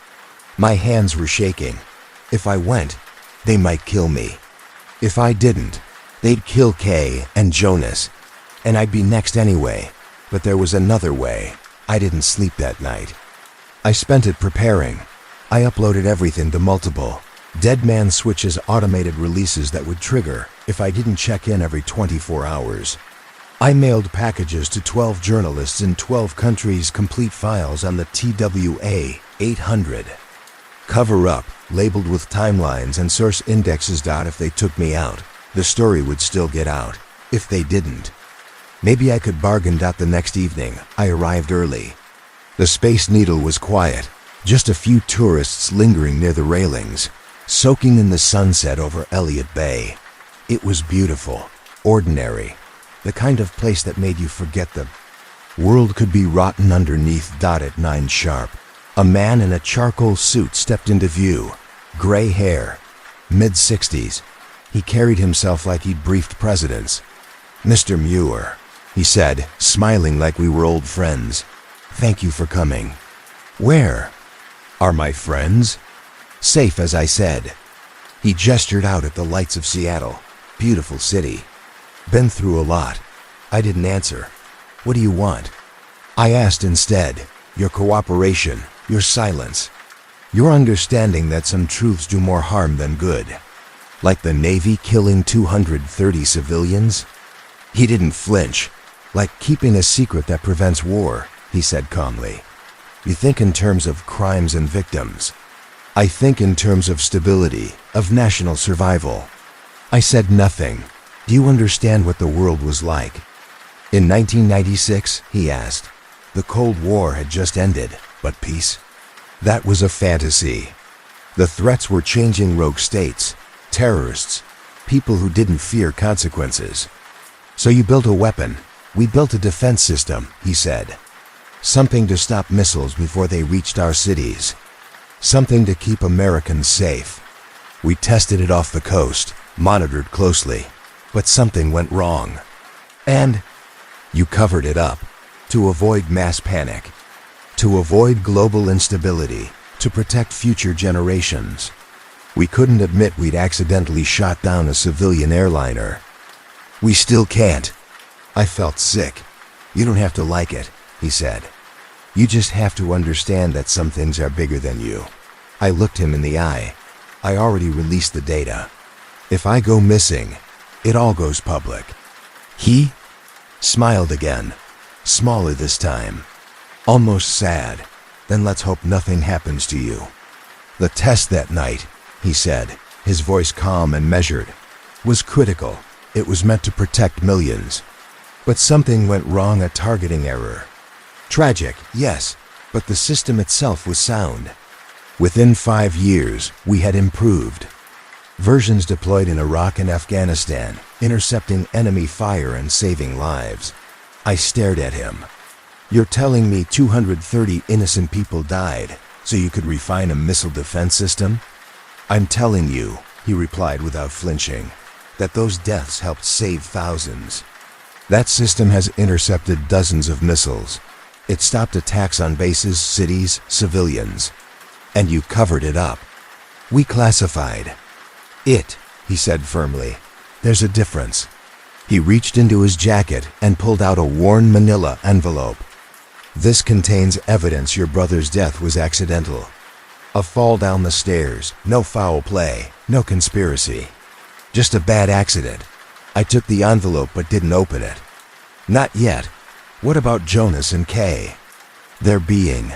My hands were shaking. If I went, they might kill me. If I didn't, they'd kill Kay and Jonas, and I'd be next anyway. But there was another way. I didn't sleep that night. I spent it preparing. I uploaded everything to multiple Dead Man Switch's automated releases that would trigger if I didn't check in every 24 hours. I mailed packages to 12 journalists in 12 countries, complete files on the TWA 800. Cover up, labeled with timelines and source indexes. If they took me out, the story would still get out. If they didn't, maybe I could bargain. The next evening, I arrived early. The Space Needle was quiet, just a few tourists lingering near the railings, soaking in the sunset over Elliott Bay. It was beautiful, ordinary, the kind of place that made you forget the world could be rotten underneath. At 9 sharp, a man in a charcoal suit stepped into view. Gray hair, mid-60s. He carried himself like he'd briefed presidents. "Mr. Muir," he said, smiling like we were old friends. "Thank you for coming." "Where are my friends?" "Safe, as I said." He gestured out at the lights of Seattle. Beautiful city. "Been through a lot." I didn't answer. "What do you want?" I asked instead. "Your cooperation, your silence, your understanding that some truths do more harm than good. Like the Navy killing 230 civilians?" He didn't flinch. "Like keeping a secret that prevents war," he said calmly. "You think in terms of crimes and victims. I think in terms of stability, of national survival." I said nothing. "Do you understand what the world was like in 1996, he asked. "The Cold War had just ended, but peace? That was a fantasy. The threats were changing. Rogue states, terrorists, people who didn't fear consequences. So you built a weapon. We built a defense system," he said. "Something to stop missiles before they reached our cities. Something to keep Americans safe. We tested it off the coast, monitored closely, but something went wrong. And you covered it up to avoid mass panic, to avoid global instability, to protect future generations. We couldn't admit we'd accidentally shot down a civilian airliner. We still can't." I felt sick. "You don't have to like it," he said. "You just have to understand that some things are bigger than you." I looked him in the eye. "I already released the data. If I go missing, it all goes public." He smiled again, smaller this time, almost sad. "Then let's hope nothing happens to you." "The test that night," he said, his voice calm and measured, "was critical. It was meant to protect millions. But something went wrong, a targeting error. Tragic, yes, but the system itself was sound. Within 5 years, we had improved. Versions deployed in Iraq and Afghanistan, intercepting enemy fire and saving lives." I stared at him. "You're telling me 230 innocent people died so you could refine a missile defense system?" "I'm telling you," he replied without flinching, "that those deaths helped save thousands. That system has intercepted dozens of missiles. It stopped attacks on bases, cities, civilians. And you covered it up. We classified it," he said firmly. "There's a difference." He reached into his jacket and pulled out a worn manila envelope. "This contains evidence your brother's death was accidental. A fall down the stairs, no foul play, no conspiracy. Just a bad accident. I took the envelope but didn't open it." "Not yet. What about Jonas and Kay?" "They're being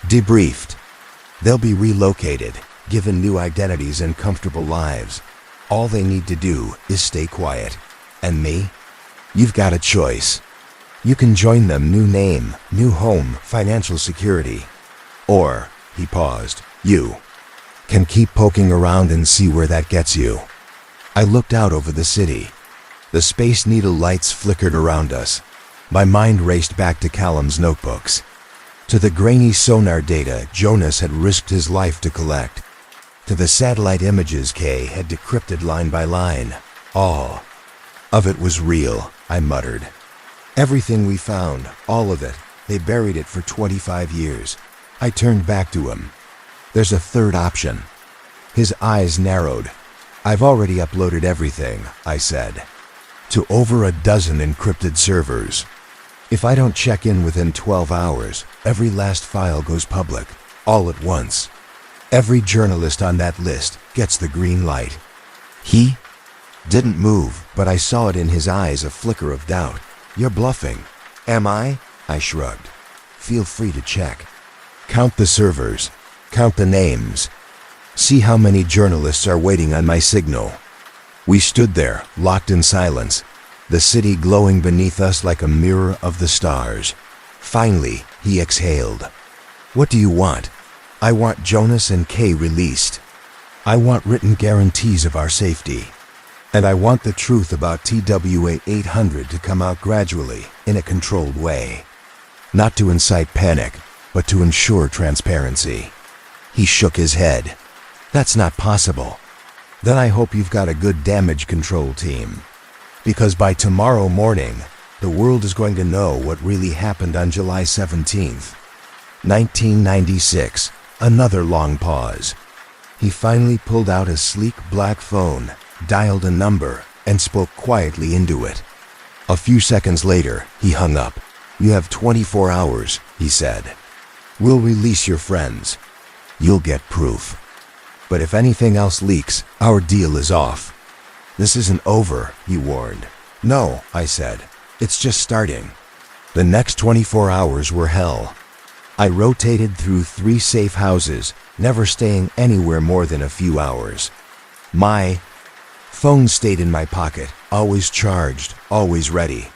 debriefed. They'll be relocated, given new identities and comfortable lives. All they need to do is stay quiet. And me? You've got a choice. You can join them, new name, new home, financial security. Or," he paused, "you can keep poking around and see where that gets you." I looked out over the city. The Space Needle lights flickered around us. My mind raced back to Callum's notebooks, to the grainy sonar data Jonas had risked his life to collect, to the satellite images Kay had decrypted line by line. All of it was real, I muttered. "Everything we found, all of it, they buried it for 25 years. I turned back to him. "There's a third option." His eyes narrowed. I've already uploaded everything, I said, to over a dozen encrypted servers. If I don't check in within 12 hours, every last file goes public, all at once. Every journalist on that list gets the green light. He didn't move, but I saw it in his eyes, a flicker of doubt. You're bluffing. Am I? I shrugged. Feel free to check. Count the servers. Count the names. See how many journalists are waiting on my signal. We stood there, locked in silence, the city glowing beneath us like a mirror of the stars. Finally, he exhaled. What do you want? I want Jonas and Kay released. I want written guarantees of our safety. And I want the truth about TWA 800 to come out gradually, in a controlled way. Not to incite panic, but to ensure transparency. He shook his head. That's not possible. Then I hope you've got a good damage control team. Because by tomorrow morning, the world is going to know what really happened on July 17th. 1996, another long pause. He finally pulled out a sleek black phone, dialed a number, and spoke quietly into it. A few seconds later, he hung up. You have 24 hours, he said. We'll release your friends. You'll get proof. But if anything else leaks, our deal is off. This isn't over, he warned. No, I said. It's just starting. The next 24 hours were hell. I rotated through 3 safe houses, never staying anywhere more than a few hours. My phone stayed in my pocket, always charged, always ready.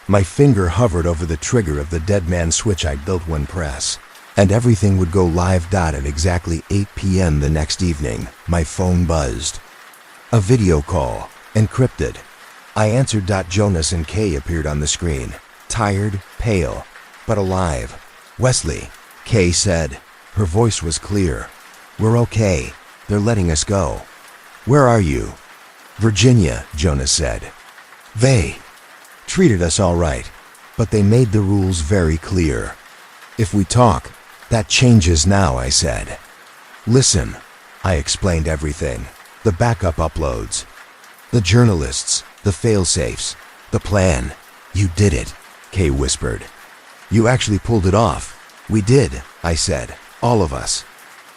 My finger hovered over the trigger of the dead man switch I'd built one press, and everything would go live. At exactly 8 p.m. the next evening, my phone buzzed. A video call, encrypted. I answered. Jonas and Kay appeared on the screen, tired, pale, but alive. Wesley, Kay said. Her voice was clear. We're okay. They're letting us go. Where are you? Virginia, Jonas said. They treated us all right, but they made the rules very clear. If we talk, that changes now, I said. Listen, I explained everything. The backup uploads, the journalists, the fail-safes, the plan. You did it, Kay whispered. You actually pulled it off. We did, I said, all of us.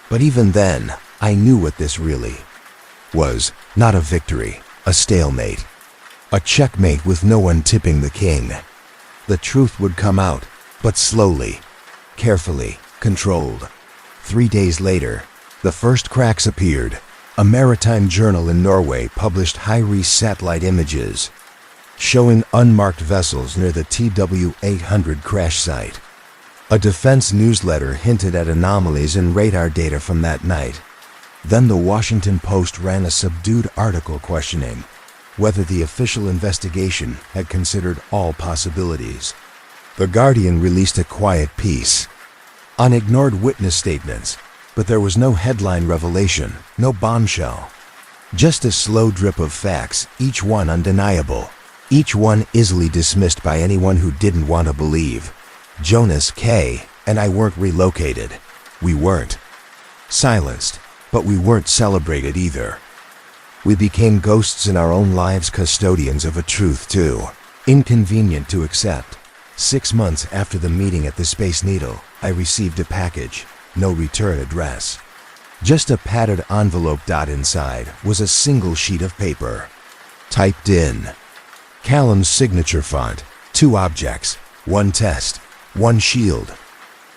But even then, I knew what this really was. Not a victory, a stalemate. A checkmate with no one tipping the king. The truth would come out, but slowly, carefully, controlled. 3 days later, the first cracks appeared. A maritime journal in Norway published high-res satellite images showing unmarked vessels near the TWA 800 crash site. A defense newsletter hinted at anomalies in radar data from that night. Then the Washington Post ran a subdued article questioning whether the official investigation had considered all possibilities. The Guardian released a quiet piece on ignored witness statements, but there was no headline revelation, no bombshell. Just a slow drip of facts, each one undeniable, each one easily dismissed by anyone who didn't want to believe. Jonas, Kay, and I weren't relocated. We weren't silenced, but we weren't celebrated either. We became ghosts in our own lives, custodians of a truth too inconvenient to accept. 6 months after the meeting at the Space Needle, I received a package. No return address. Just a padded envelope. Inside was a single sheet of paper. Typed in Callum's signature font, 2 objects, 1 test, 1 shield.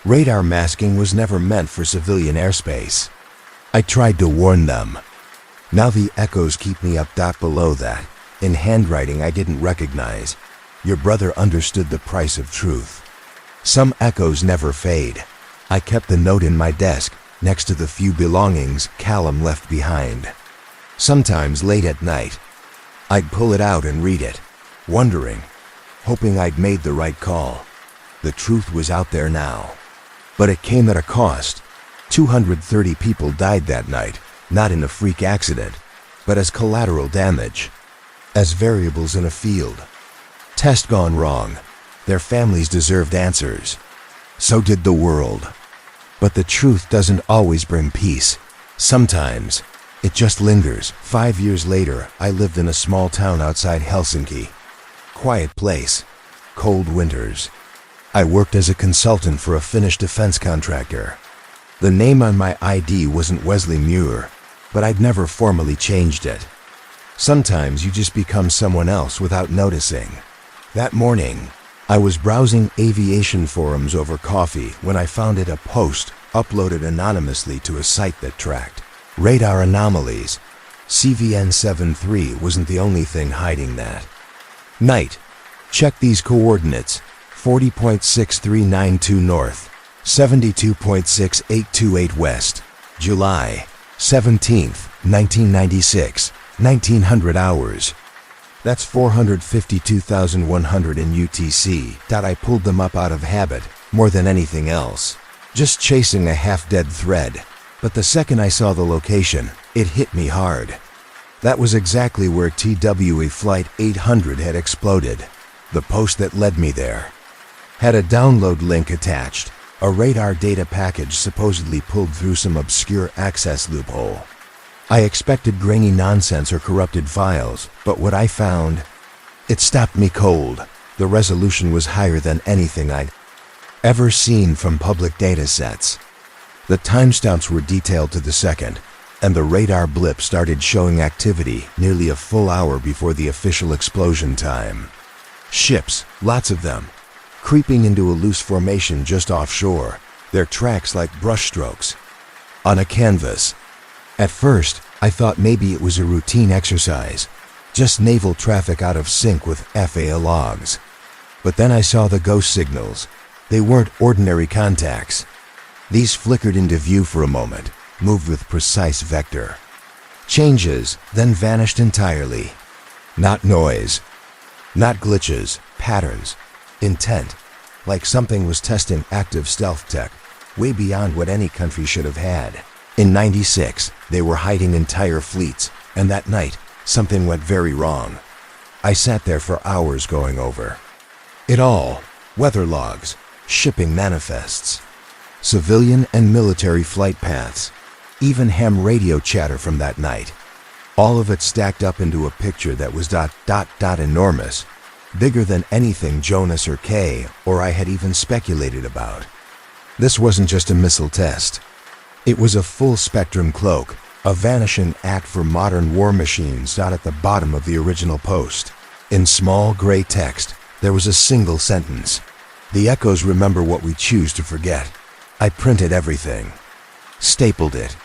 Radar masking was never meant for civilian airspace. I tried to warn them. Now the echoes keep me up. Below that, in handwriting I didn't recognize, your brother understood the price of truth. Some echoes never fade. I kept the note in my desk, next to the few belongings Callum left behind. Sometimes late at night, I'd pull it out and read it, wondering, hoping I'd made the right call. The truth was out there now. But it came at a cost. 230 people died that night, not in a freak accident, but as collateral damage, as variables in a field. Test gone wrong. Their families deserved answers. So did the world. But the truth doesn't always bring peace. Sometimes, It just lingers. 5 years later, I lived in a small town outside Helsinki. Quiet place, cold winters. I worked as a consultant for a Finnish defense contractor. The name on my ID wasn't Wesley Muir, but I'd never formally changed it. Sometimes you just become someone else without noticing. That morning, I was browsing aviation forums over coffee when I found a post uploaded anonymously to a site that tracked radar anomalies. CVN-73 wasn't the only thing hiding that. Night. Check these coordinates. 40.6392 north, 72.6828 west. July 17th, 1996, 1900 hours. That's 452,100 in UTC. I pulled them up out of habit, more than anything else. Just chasing a half-dead thread. But the second I saw the location, it hit me hard. That was exactly where TWA Flight 800 had exploded. The post that led me there had a download link attached, a radar data package supposedly pulled through some obscure access loophole. I expected grainy nonsense or corrupted files, but what I found, it stopped me cold. The resolution was higher than anything I'd ever seen from public data sets. The timestamps were detailed to the second, and the radar blip started showing activity nearly a full hour before the official explosion time. Ships, lots of them, creeping into a loose formation just offshore, their tracks like brushstrokes on a canvas. At first, I thought maybe it was a routine exercise, just naval traffic out of sync with FAA logs. But then I saw the ghost signals. They weren't ordinary contacts. These flickered into view for a moment, moved with precise vector. Changes, then vanished entirely. Not noise, not glitches, patterns, intent, like something was testing active stealth tech, way beyond what any country should have had. In '96, they were hiding entire fleets, and that night, something went very wrong. I sat there for hours going over it all: weather logs, shipping manifests, civilian and military flight paths, even ham radio chatter from that night. All of it stacked up into a picture that was enormous, bigger than anything Jonas or Kay or I had even speculated about. This wasn't just a missile test. It was a full-spectrum cloak, a vanishing act for modern war machines. At the bottom of the original post, in small gray text, there was a single sentence: "The echoes remember what we choose to forget." I printed everything, stapled it,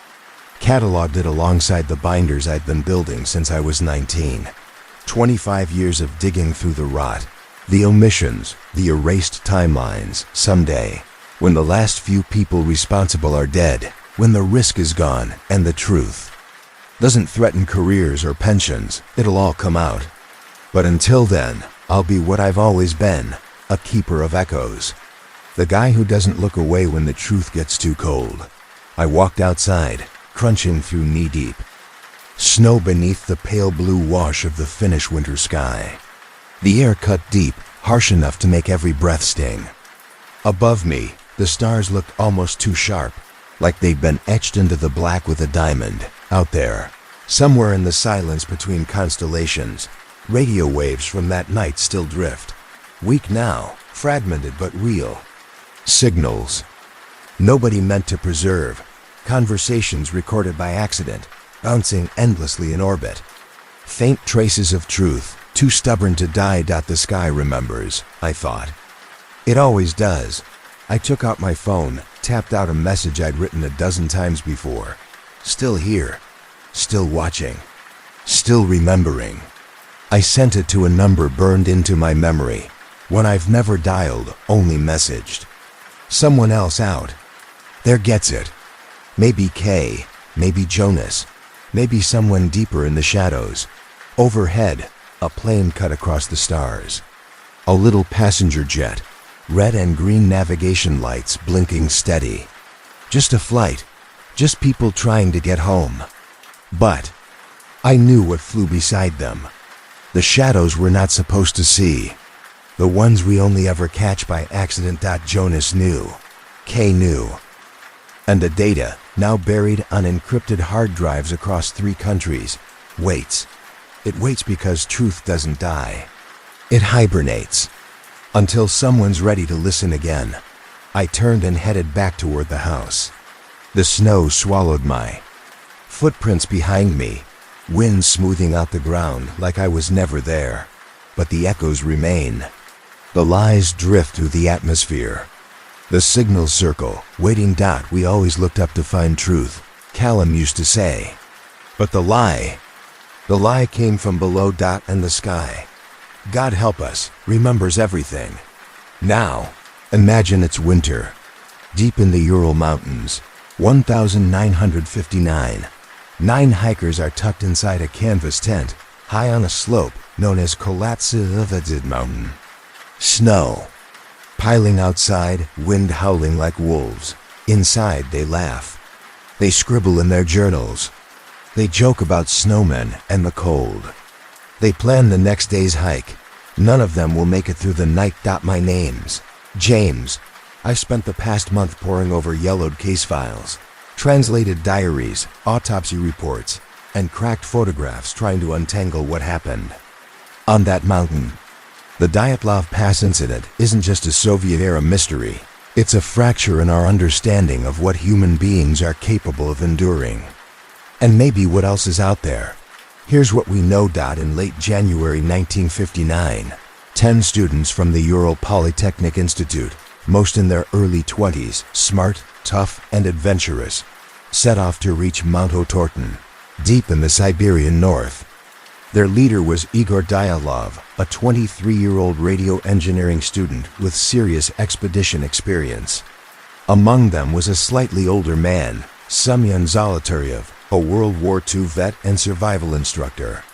cataloged it alongside the binders I'd been building since I was 19. 25 years of digging through the rot, the omissions, the erased timelines. Someday, when the last few people responsible are dead, when the risk is gone and the truth doesn't threaten careers or pensions, it'll all come out. But until then, I'll be what I've always been, a keeper of echoes. The guy who doesn't look away when the truth gets too cold. I walked outside, crunching through knee-deep snow beneath the pale blue wash of the Finnish winter sky. The air cut deep, harsh enough to make every breath sting. Above me, the stars looked almost too sharp, like they'd been etched into the black with a diamond. Out there, somewhere in the silence between constellations, radio waves from that night still drift. Weak now, fragmented but real. Signals nobody meant to preserve. Conversations recorded by accident, bouncing endlessly in orbit. Faint traces of truth, too stubborn to die. The sky remembers, I thought. It always does. I took out my phone, tapped out a message I'd written a dozen times before. Still here, still watching, still remembering. I sent it to a number burned into my memory, one I've never dialed, only messaged. Someone else out there gets it. Maybe Kay, maybe Jonas, maybe someone deeper in the shadows. Overhead, a plane cut across the stars. A little passenger jet, red and green navigation lights blinking steady. Just a flight, just people trying to get home. But I knew what flew beside them. The shadows we're not supposed to see. The ones we only ever catch by accident. Jonas knew. Kay knew. And the data, now buried on encrypted hard drives across 3 countries, waits. It waits because truth doesn't die. It hibernates. Until someone's ready to listen again. I turned and headed back toward the house. The snow swallowed my footprints behind me, wind smoothing out the ground like I was never there. But the echoes remain. The lies drift through the atmosphere. The signal circle, waiting. We always looked up to find truth, Callum used to say. But the lie came from below. And the sky, God help us, remembers everything. Now, imagine it's winter. Deep in the Ural Mountains, 1,959. 9 hikers are tucked inside a canvas tent, high on a slope known as Kolatsa Mountain. Snow piling outside, wind howling like wolves. Inside they laugh. They scribble in their journals. They joke about snowmen and the cold. They plan the next day's hike. None of them will make it through the night. My name's James. I spent the past month poring over yellowed case files, translated diaries, autopsy reports, and cracked photographs trying to untangle what happened. On that mountain, the Dyatlov Pass incident isn't just a Soviet-era mystery. It's a fracture in our understanding of what human beings are capable of enduring. And maybe what else is out there. Here's what we know. In late January 1959, 10 students from the Ural Polytechnic Institute, most in their early 20s, smart, tough, and adventurous, set off to reach Mount Otorten, deep in the Siberian north. Their leader was Igor Dyatlov, a 23-year-old radio engineering student with serious expedition experience. Among them was a slightly older man, Semyon Zolotaryev, a World War II vet and survival instructor.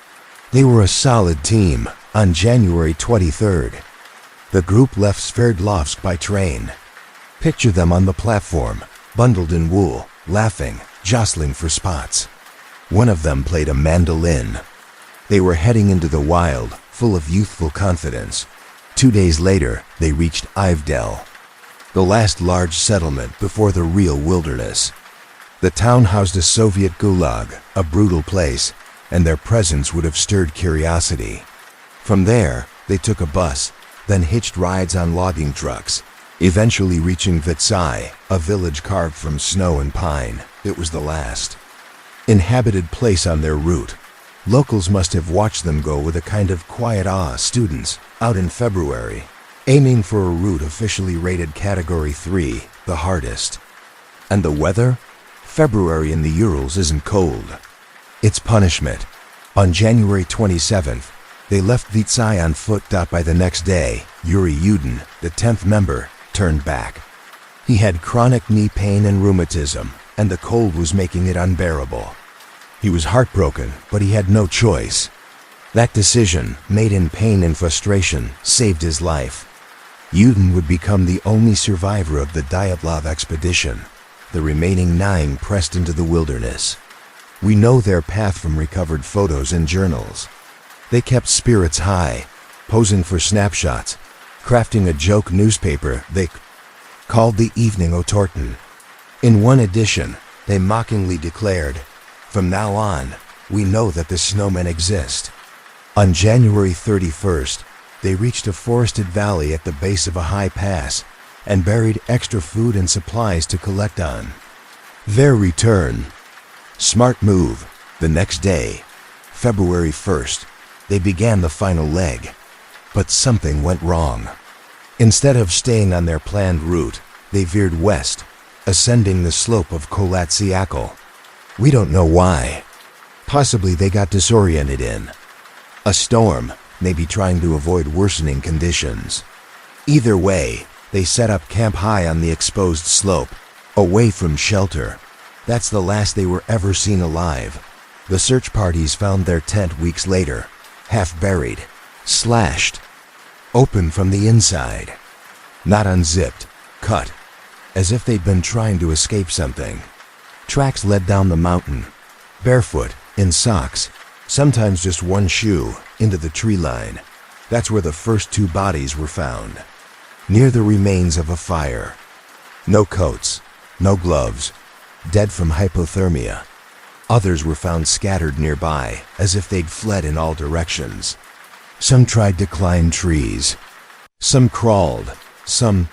They were a solid team. On January 23rd, the group left Sverdlovsk by train. Picture them on the platform, bundled in wool, laughing, jostling for spots. One of them played a mandolin. They were heading into the wild, full of youthful confidence. 2 days later, they reached Ivdel, the last large settlement before the real wilderness. The town housed a Soviet gulag, a brutal place, and their presence would have stirred curiosity. From there, they took a bus, then hitched rides on logging trucks, eventually reaching Vitsai, a village carved from snow and pine. It was the last inhabited place on their route. Locals must have watched them go with a kind of quiet awe. Students, out in February, aiming for a route officially rated Category 3, the hardest. And the weather? February in the Urals isn't cold. It's punishment. On January 27th, they left Vitsai on foot. By the next day, Yuri Yudin, the 10th member, turned back. He had chronic knee pain and rheumatism, and the cold was making it unbearable. He was heartbroken, but he had no choice. That decision, made in pain and frustration, saved his life. Yudin would become the only survivor of the Dyatlov expedition. The remaining 9 pressed into the wilderness. We know their path from recovered photos and journals. They kept spirits high, posing for snapshots, crafting a joke newspaper they called the Evening Otorten. In one edition, they mockingly declared, "From now on, we know that the snowmen exist." On January 31st, they reached a forested valley at the base of a high pass and buried extra food and supplies to collect on their return. Smart move. The next day, February 1st, they began the final leg. But something went wrong. Instead of staying on their planned route, they veered west, ascending the slope of Kolatsiakal. We don't know why. Possibly they got disoriented in a storm, maybe trying to avoid worsening conditions. Either way, they set up camp high on the exposed slope, away from shelter. That's the last they were ever seen alive. The search parties found their tent weeks later, half buried, slashed, open from the inside. Not unzipped, cut, as if they'd been trying to escape something. Tracks led down the mountain, barefoot, in socks, sometimes just one shoe, into the tree line. That's where the first 2 bodies were found, near the remains of a fire. No coats, no gloves, dead from hypothermia. Others were found scattered nearby, as if they'd fled in all directions. Some tried to climb trees. Some crawled. Some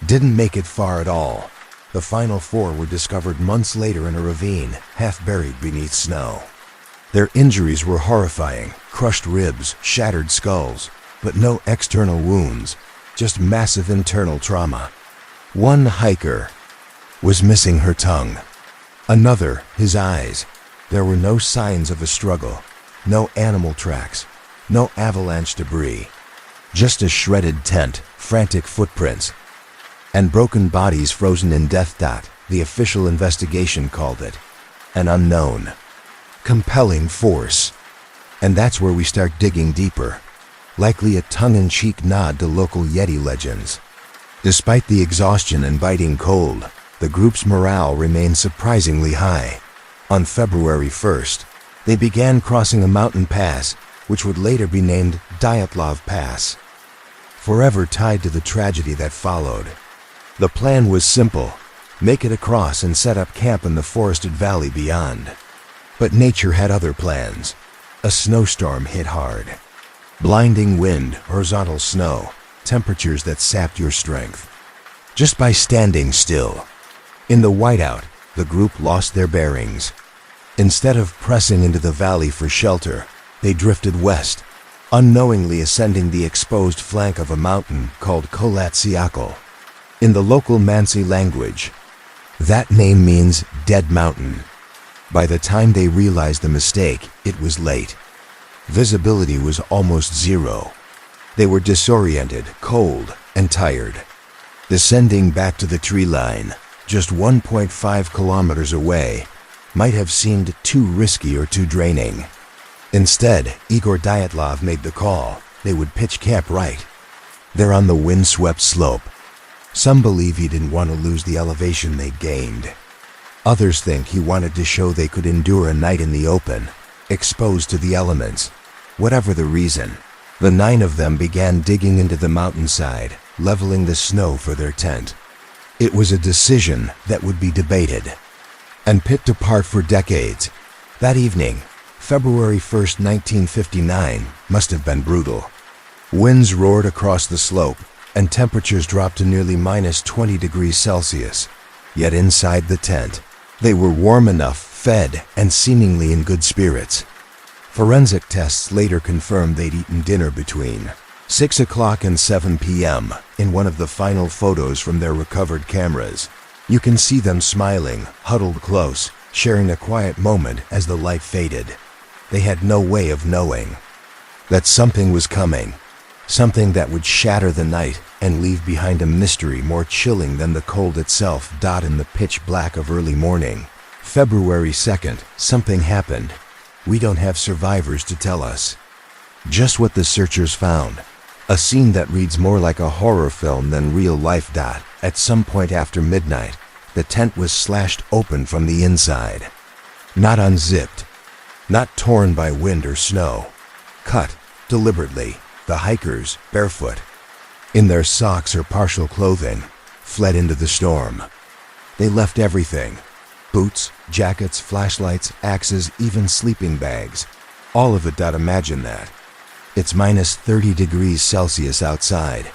didn't make it far at all. The final 4 were discovered months later in a ravine, half buried beneath snow. Their injuries were horrifying: crushed ribs, shattered skulls, but no external wounds, just massive internal trauma. One hiker was missing her tongue. Another, his eyes. There were no signs of a struggle, no animal tracks, no avalanche debris. Just a shredded tent, frantic footprints, and broken bodies frozen in death. The official investigation called it an unknown, compelling force. And that's where we start digging deeper, likely a tongue-in-cheek nod to local Yeti legends. Despite the exhaustion and biting cold, the group's morale remained surprisingly high. On February 1st, they began crossing a mountain pass, which would later be named Dyatlov Pass, forever tied to the tragedy that followed. The plan was simple: make it across and set up camp in the forested valley beyond. But nature had other plans. A snowstorm hit hard. Blinding wind, horizontal snow, temperatures that sapped your strength just by standing still. In the whiteout, the group lost their bearings. Instead of pressing into the valley for shelter, they drifted west, unknowingly ascending the exposed flank of a mountain called Kolatsiakal. In the local Mansi language, that name means dead mountain. By the time they realized the mistake, it was late. Visibility was almost zero. They were disoriented, cold, and tired. Descending back to the tree line, just 1.5 kilometers away, might have seemed too risky or too draining. Instead, Igor Dyatlov made the call. They would pitch camp right there on the wind-swept slope. Some believe he didn't want to lose the elevation they'd gained. Others think he wanted to show they could endure a night in the open, exposed to the elements. Whatever the reason, the 9 of them began digging into the mountainside, leveling the snow for their tent. It was a decision that would be debated and picked apart for decades. That evening, February 1st, 1959, must have been brutal. Winds roared across the slope, and temperatures dropped to nearly minus 20 degrees Celsius. Yet inside the tent, they were warm enough, fed, and seemingly in good spirits. Forensic tests later confirmed they'd eaten dinner between 6 o'clock and 7 p.m. In one of the final photos from their recovered cameras, you can see them smiling, huddled close, sharing a quiet moment as the light faded. They had no way of knowing that something was coming, something that would shatter the night and leave behind a mystery more chilling than the cold itself. In the pitch black of early morning, February 2nd, something happened. We don't have survivors to tell us just what the searchers found. A scene that reads more like a horror film than real life. At some point after midnight, the tent was slashed open from the inside. Not unzipped, not torn by wind or snow. Cut, deliberately. The hikers, barefoot, in their socks or partial clothing, fled into the storm. They left everything: boots, jackets, flashlights, axes, even sleeping bags. All of it. Imagine that. It's minus 30 degrees Celsius outside,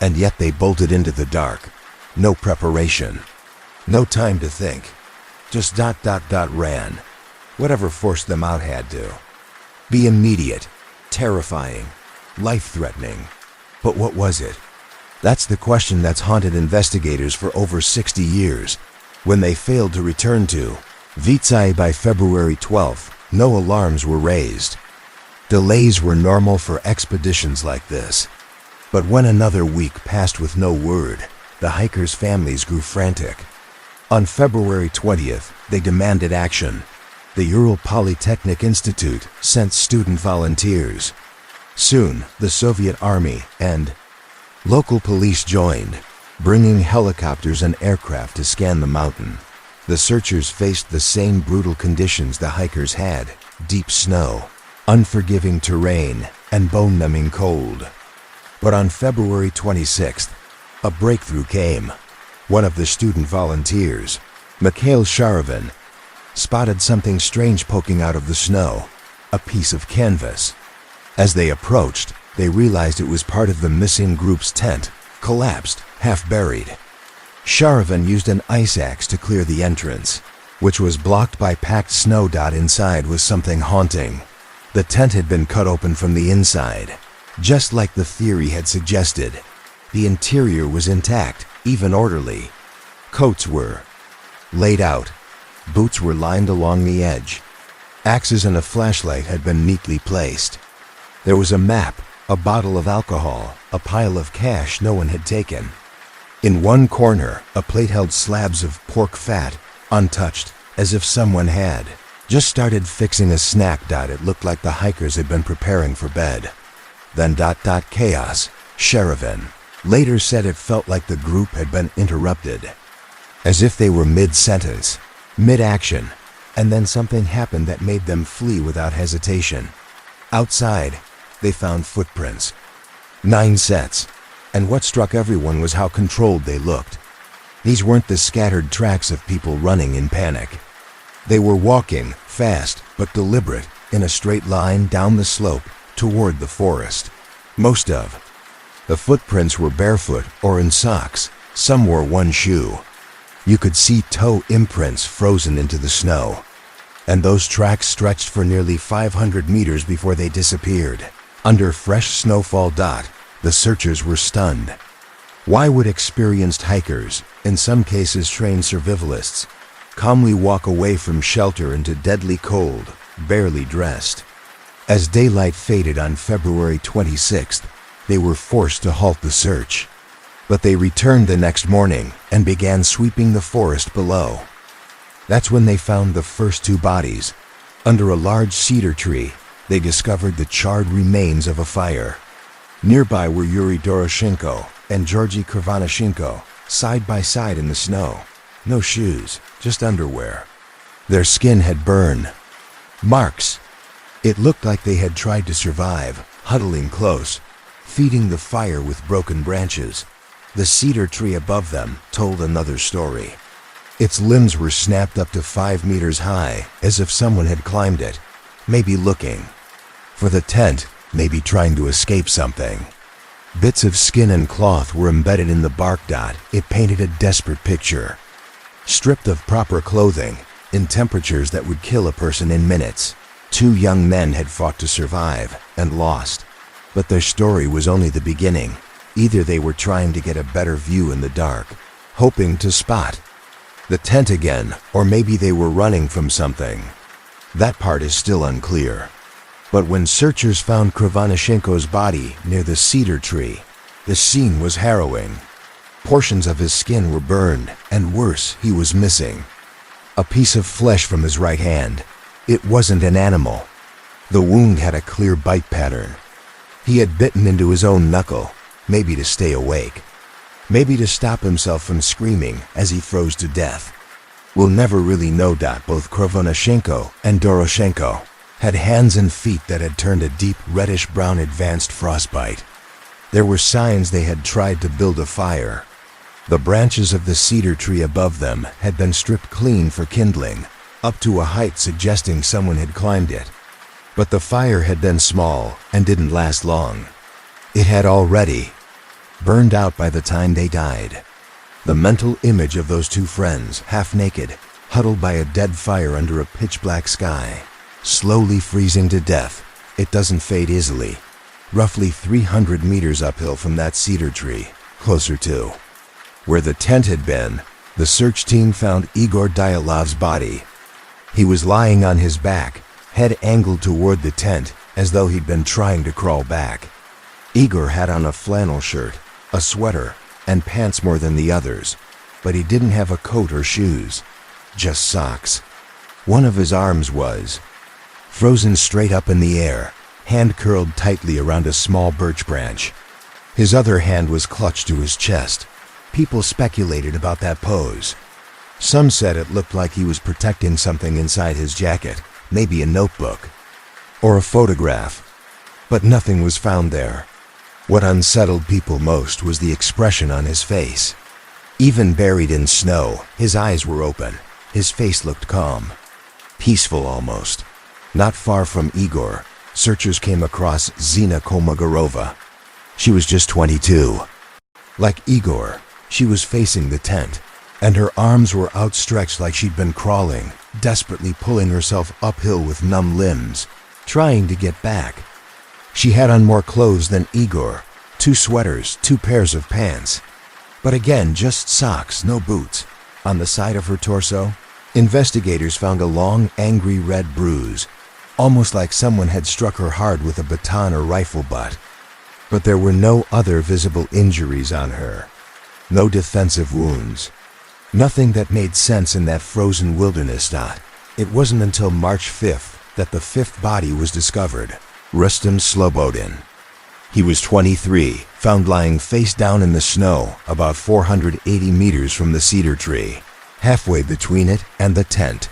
and yet they bolted into the dark. No preparation, no time to think. Just ran. Whatever forced them out had to be immediate, terrifying, life-threatening. But what was it? That's the question that's haunted investigators for over 60 years. When they failed to return to Vitsai by February 12th, no alarms were raised. Delays were normal for expeditions like this. But when another week passed with no word, the hikers' families grew frantic. On February 20th, they demanded action. The Ural Polytechnic Institute sent student volunteers. Soon, the Soviet Army and local police joined, bringing helicopters and aircraft to scan the mountain. The searchers faced the same brutal conditions the hikers had: deep snow, unforgiving terrain, and bone-numbing cold. But on February 26th, a breakthrough came. One of the student volunteers, Mikhail Sharavin spotted something strange poking out of the snow, a piece of canvas. As they approached, they realized it was part of the missing group's tent, collapsed, half buried. Sharavin used an ice axe to clear the entrance, which was blocked by packed snow. Inside was something haunting. The tent had been cut open from the inside, just like the theory had suggested. The interior was intact, even orderly. Coats were laid out. Boots were lined along the edge. Axes and a flashlight had been neatly placed. There was a map, a bottle of alcohol, a pile of cash no one had taken. In one corner, a plate held slabs of pork fat, untouched, as if someone had just started fixing a snack. It looked like the hikers had been preparing for bed. Then chaos. Sharavin later said it felt like the group had been interrupted, as if they were mid-sentence, mid-action, and then something happened that made them flee without hesitation. Outside, they found footprints. 9 sets, and what struck everyone was how controlled they looked. These weren't the scattered tracks of people running in panic. They were walking, fast but deliberate, in a straight line down the slope toward the forest. Most of the footprints were barefoot or in socks. Some wore one shoe. You could see toe imprints frozen into the snow, and those tracks stretched for nearly 500 meters before they disappeared. Under fresh snowfall. The searchers were stunned. Why would experienced hikers, in some cases trained survivalists, calmly walk away from shelter into deadly cold, barely dressed? As daylight faded on February 26th, they were forced to halt the search. But they returned the next morning and began sweeping the forest below. That's when they found the first 2 bodies. Under a large cedar tree, they discovered the charred remains of a fire. Nearby were Yuri Doroshenko and Georgy Krivonashenko, side by side in the snow. No shoes, just underwear. Their skin had burned marks. It looked like they had tried to survive, huddling close, feeding the fire with broken branches. The cedar tree above them told another story. Its limbs were snapped up to 5 meters high, as if someone had climbed it, maybe looking for the tent, maybe trying to escape something. Bits of skin and cloth were embedded in the bark. It painted a desperate picture. Stripped of proper clothing, in temperatures that would kill a person in minutes, 2 young men had fought to survive and lost. But their story was only the beginning. Either they were trying to get a better view in the dark, hoping to spot the tent again, or maybe they were running from something. That part is still unclear. But when searchers found Krivonashenko's body near the cedar tree, the scene was harrowing. Portions of his skin were burned, and worse, he was missing a piece of flesh from his right hand. It wasn't an animal. The wound had a clear bite pattern. He had bitten into his own knuckle, maybe to stay awake, maybe to stop himself from screaming as he froze to death. We'll never really know. Both Krivonashenko and Doroshenko had hands and feet that had turned a deep reddish-brown advanced frostbite. There were signs they had tried to build a fire. The branches of the cedar tree above them had been stripped clean for kindling, up to a height suggesting someone had climbed it. But the fire had been small and didn't last long. It had already burned out by the time they died. The mental image of those 2 friends, half naked, huddled by a dead fire under a pitch-black sky, slowly freezing to death. It doesn't fade easily. Roughly 300 meters uphill from that cedar tree, closer to where the tent had been, the search team found Igor Dyalov's body. He was lying on his back, head angled toward the tent, as though he'd been trying to crawl back. Igor had on a flannel shirt, a sweater, and pants more than the others, but he didn't have a coat or shoes, just socks. One of his arms was frozen straight up in the air, hand curled tightly around a small birch branch. His other hand was clutched to his chest. People speculated about that pose. Some said it looked like he was protecting something inside his jacket, maybe a notebook or a photograph, but nothing was found there. What unsettled people most was the expression on his face. Even buried in snow, his eyes were open. His face looked calm. Peaceful almost. Not far from Igor, searchers came across Zina Kolmogorova. She was just 22. Like Igor, she was facing the tent, and her arms were outstretched like she'd been crawling, desperately pulling herself uphill with numb limbs, trying to get back. She had on more clothes than Igor, 2 sweaters, 2 pairs of pants. But again, just socks, no boots. On the side of her torso, investigators found a long, angry red bruise, almost like someone had struck her hard with a baton or rifle butt. But there were no other visible injuries on her. No defensive wounds. Nothing that made sense in that frozen wilderness. It wasn't until March 5th that the 5th body was discovered. Rustem Slobodin. He was 23, found lying face down in the snow about 480 meters from the cedar tree, halfway between it and the tent.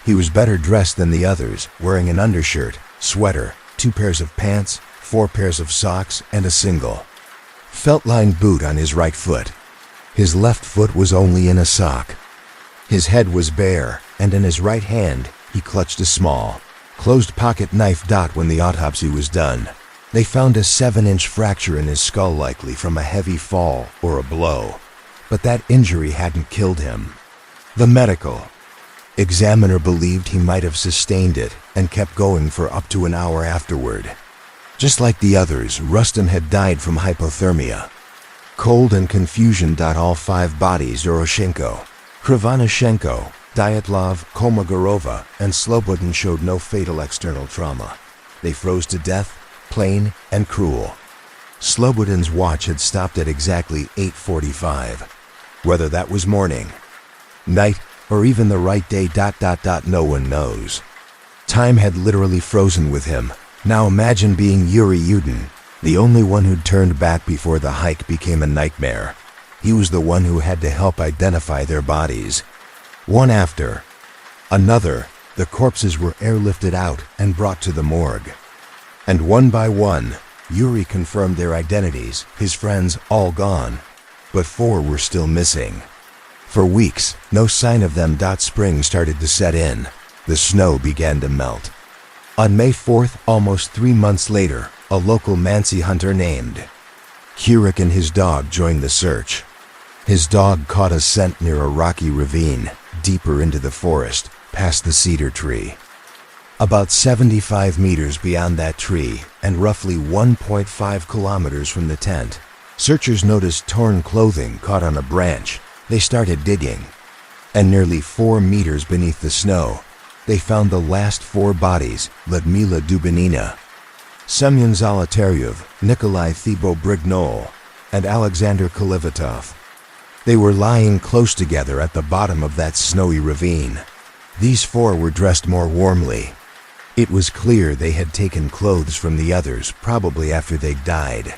He was better dressed than the others, wearing an undershirt, sweater, 2 pairs of pants, 4 pairs of socks, and a single felt-lined boot on his right foot. His left foot was only in a sock. His head was bare, and in his right hand he clutched a small, closed pocket knife. When the autopsy was done, they found a 7-inch fracture in his skull, likely from a heavy fall or a blow. But that injury hadn't killed him. The medical examiner believed he might have sustained it and kept going for up to an hour afterward. Just like the others, Rustem had died from hypothermia. Cold and confusion. All 5 bodies, Doroshenko, Krivonishenko, Dyatlov, Kolmogorova, and Slobodin, showed no fatal external trauma. They froze to death, plain and cruel. Slobodin's watch had stopped at exactly 8:45. Whether that was morning, night, or even the right day. No one knows. Time had literally frozen with him. Now imagine being Yuri Yudin, the only one who'd turned back before the hike became a nightmare. He was the one who had to help identify their bodies. One after another, the corpses were airlifted out and brought to the morgue. And one by one, Yuri confirmed their identities, his friends all gone. But 4 were still missing. For weeks, no sign of them. Spring started to set in. The snow began to melt. On May 4th, almost 3 months later, a local Mansi hunter named Kurik and his dog joined the search. His dog caught a scent near a rocky ravine, deeper into the forest, past the cedar tree. About 75 meters beyond that tree, and roughly 1.5 kilometers from the tent, searchers noticed torn clothing caught on a branch. They started digging, and nearly 4 meters beneath the snow, they found the last 4 bodies: Ludmila Dubinina, Semyon Zolotaryov, Nikolai Thibault-Brignol, and Alexander Kolevatov. They were lying close together at the bottom of that snowy ravine. These 4 were dressed more warmly. It was clear they had taken clothes from the others, probably after they died.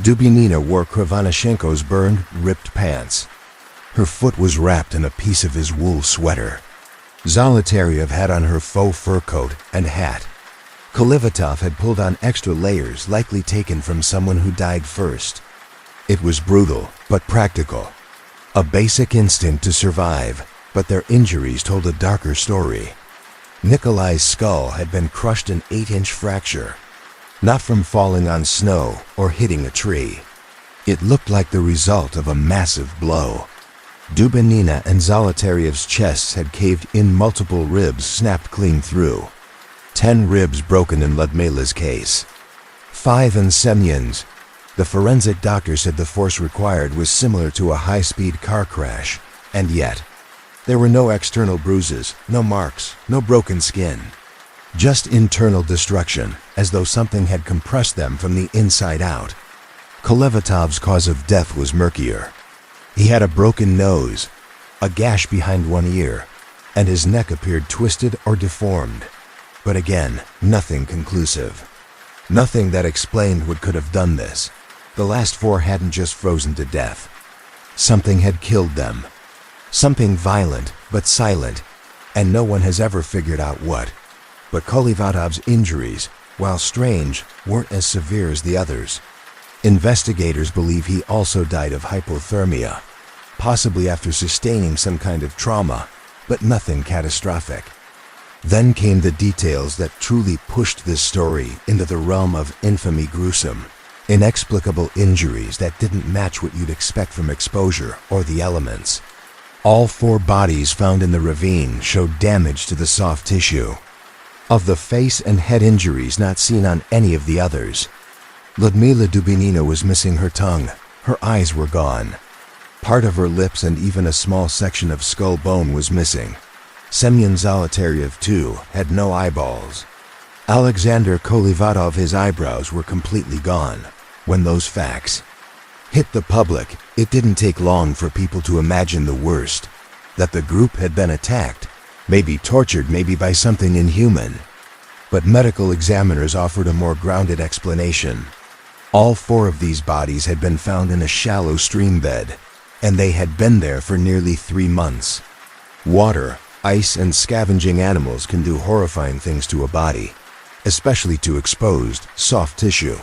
Dubinina wore Krivonishenko's burned, ripped pants. Her foot was wrapped in a piece of his wool sweater. Zolotaryov had on her faux fur coat and hat. Kolevatov had pulled on extra layers, likely taken from someone who died first. It was brutal, but practical. A basic instinct to survive, but their injuries told a darker story. Nikolai's skull had been crushed, an 8-inch fracture, not from falling on snow or hitting a tree. It looked like the result of a massive blow. Dubinina and Zolotaryov's chests had caved in, multiple ribs snapped clean through. 10 ribs broken in Ludmila's case. 5 in Semyon's. The forensic doctor said the force required was similar to a high-speed car crash, and yet there were no external bruises, no marks, no broken skin. Just internal destruction, as though something had compressed them from the inside out. Kolevatov's cause of death was murkier. He had a broken nose, a gash behind one ear, and his neck appeared twisted or deformed. But again, nothing conclusive. Nothing that explained what could have done this. The last 4 hadn't just frozen to death. Something had killed them. Something violent, but silent, and no one has ever figured out what. But Kolevatov's injuries, while strange, weren't as severe as the others. Investigators believe he also died of hypothermia. possibly after sustaining some kind of trauma, but nothing catastrophic. Then came the details that truly pushed this story into the realm of infamy. Gruesome, inexplicable injuries that didn't match what you'd expect from exposure or the elements. All 4 bodies found in the ravine showed damage to the soft tissue. Of the face and head injuries not seen on any of the others, Ludmila Dubinina was missing her tongue, her eyes were gone. Part of her lips and even a small section of skull bone was missing. Semyon Zolotaryev, too, had no eyeballs. Alexander Kolevatov, his eyebrows were completely gone. When those facts hit the public, it didn't take long for people to imagine the worst. That the group had been attacked, maybe tortured, maybe by something inhuman. But medical examiners offered a more grounded explanation. All 4 of these bodies had been found in a shallow stream bed, and they had been there for nearly 3 months. Water, ice, and scavenging animals can do horrifying things to a body, especially to exposed, soft tissue.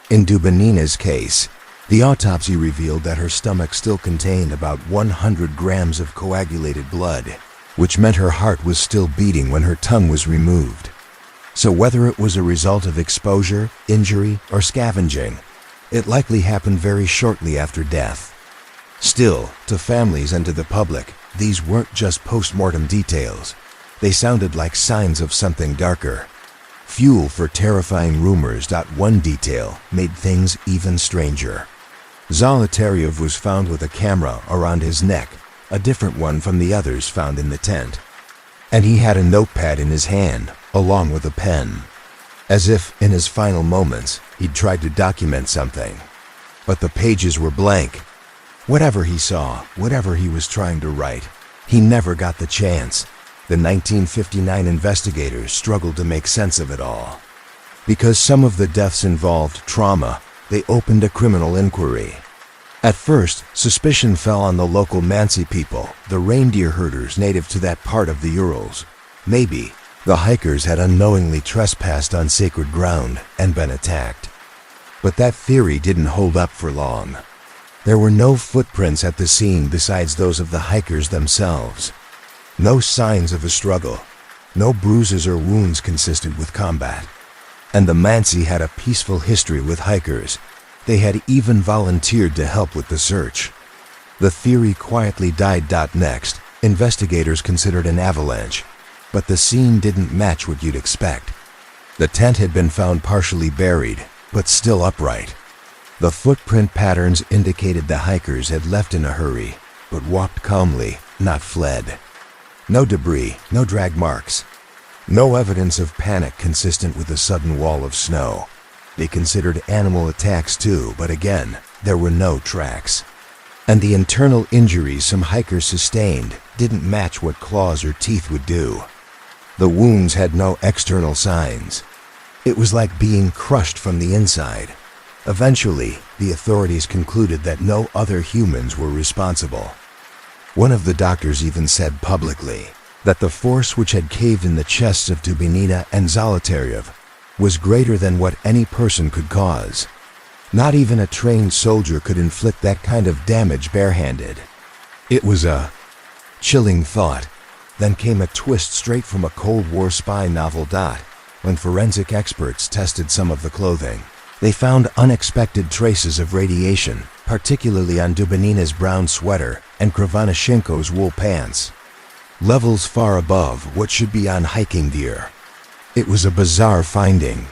In Dubinina's case, the autopsy revealed that her stomach still contained about 100 grams of coagulated blood, which meant her heart was still beating when her tongue was removed. So whether it was a result of exposure, injury, or scavenging, it likely happened very shortly after death. Still, to families and to the public, these weren't just post-mortem details. They sounded like signs of something darker. Fuel for terrifying rumors. One detail made things even stranger. Zolotaryev was found with a camera around his neck, a different one from the others found in the tent. And he had a notepad in his hand, along with a pen. As if, in his final moments, he'd tried to document something. But the pages were blank. Whatever he saw, whatever he was trying to write, he never got the chance. The 1959 investigators struggled to make sense of it all. Because some of the deaths involved trauma, they opened a criminal inquiry. At first, suspicion fell on the local Mansi people, the reindeer herders native to that part of the Urals. Maybe the hikers had unknowingly trespassed on sacred ground and been attacked. But that theory didn't hold up for long. There were no footprints at the scene besides those of the hikers themselves. No signs of a struggle, no bruises or wounds consistent with combat. And the Mansi had a peaceful history with hikers. They had even volunteered to help with the search. The theory quietly died. Next, investigators considered an avalanche, but the scene didn't match what you'd expect. The tent had been found partially buried, but still upright. The footprint patterns indicated the hikers had left in a hurry, but walked calmly, not fled. No debris, no drag marks. No evidence of panic consistent with a sudden wall of snow. They considered animal attacks too, but again, there were no tracks. And the internal injuries some hikers sustained didn't match what claws or teeth would do. The wounds had no external signs. It was like being crushed from the inside. Eventually, the authorities concluded that no other humans were responsible. One of the doctors even said publicly that the force which had caved in the chests of Dubinina and Zolotaryev was greater than what any person could cause. Not even a trained soldier could inflict that kind of damage barehanded. It was a chilling thought. Then came a twist straight from a Cold War spy novel. When forensic experts tested some of the clothing, they found unexpected traces of radiation, particularly on Dubinina's brown sweater and Krivonashenko's wool pants. Levels far above what should be on hiking gear. It was a bizarre finding.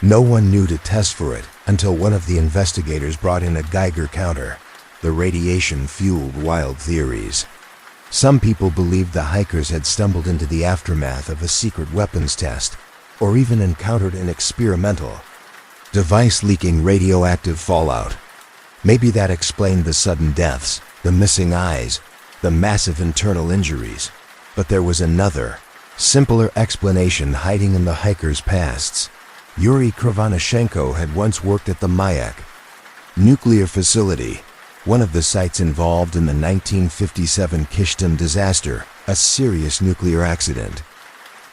No one knew to test for it until one of the investigators brought in a Geiger counter. The radiation fueled wild theories. Some people believed the hikers had stumbled into the aftermath of a secret weapons test, or even encountered an experimental device leaking radioactive fallout. Maybe that explained the sudden deaths, the missing eyes, the massive internal injuries. But there was another, simpler explanation hiding in the hikers' pasts. Yuri Krivonashenko had once worked at the Mayak nuclear facility, one of the sites involved in the 1957 Kishtim disaster, a serious nuclear accident.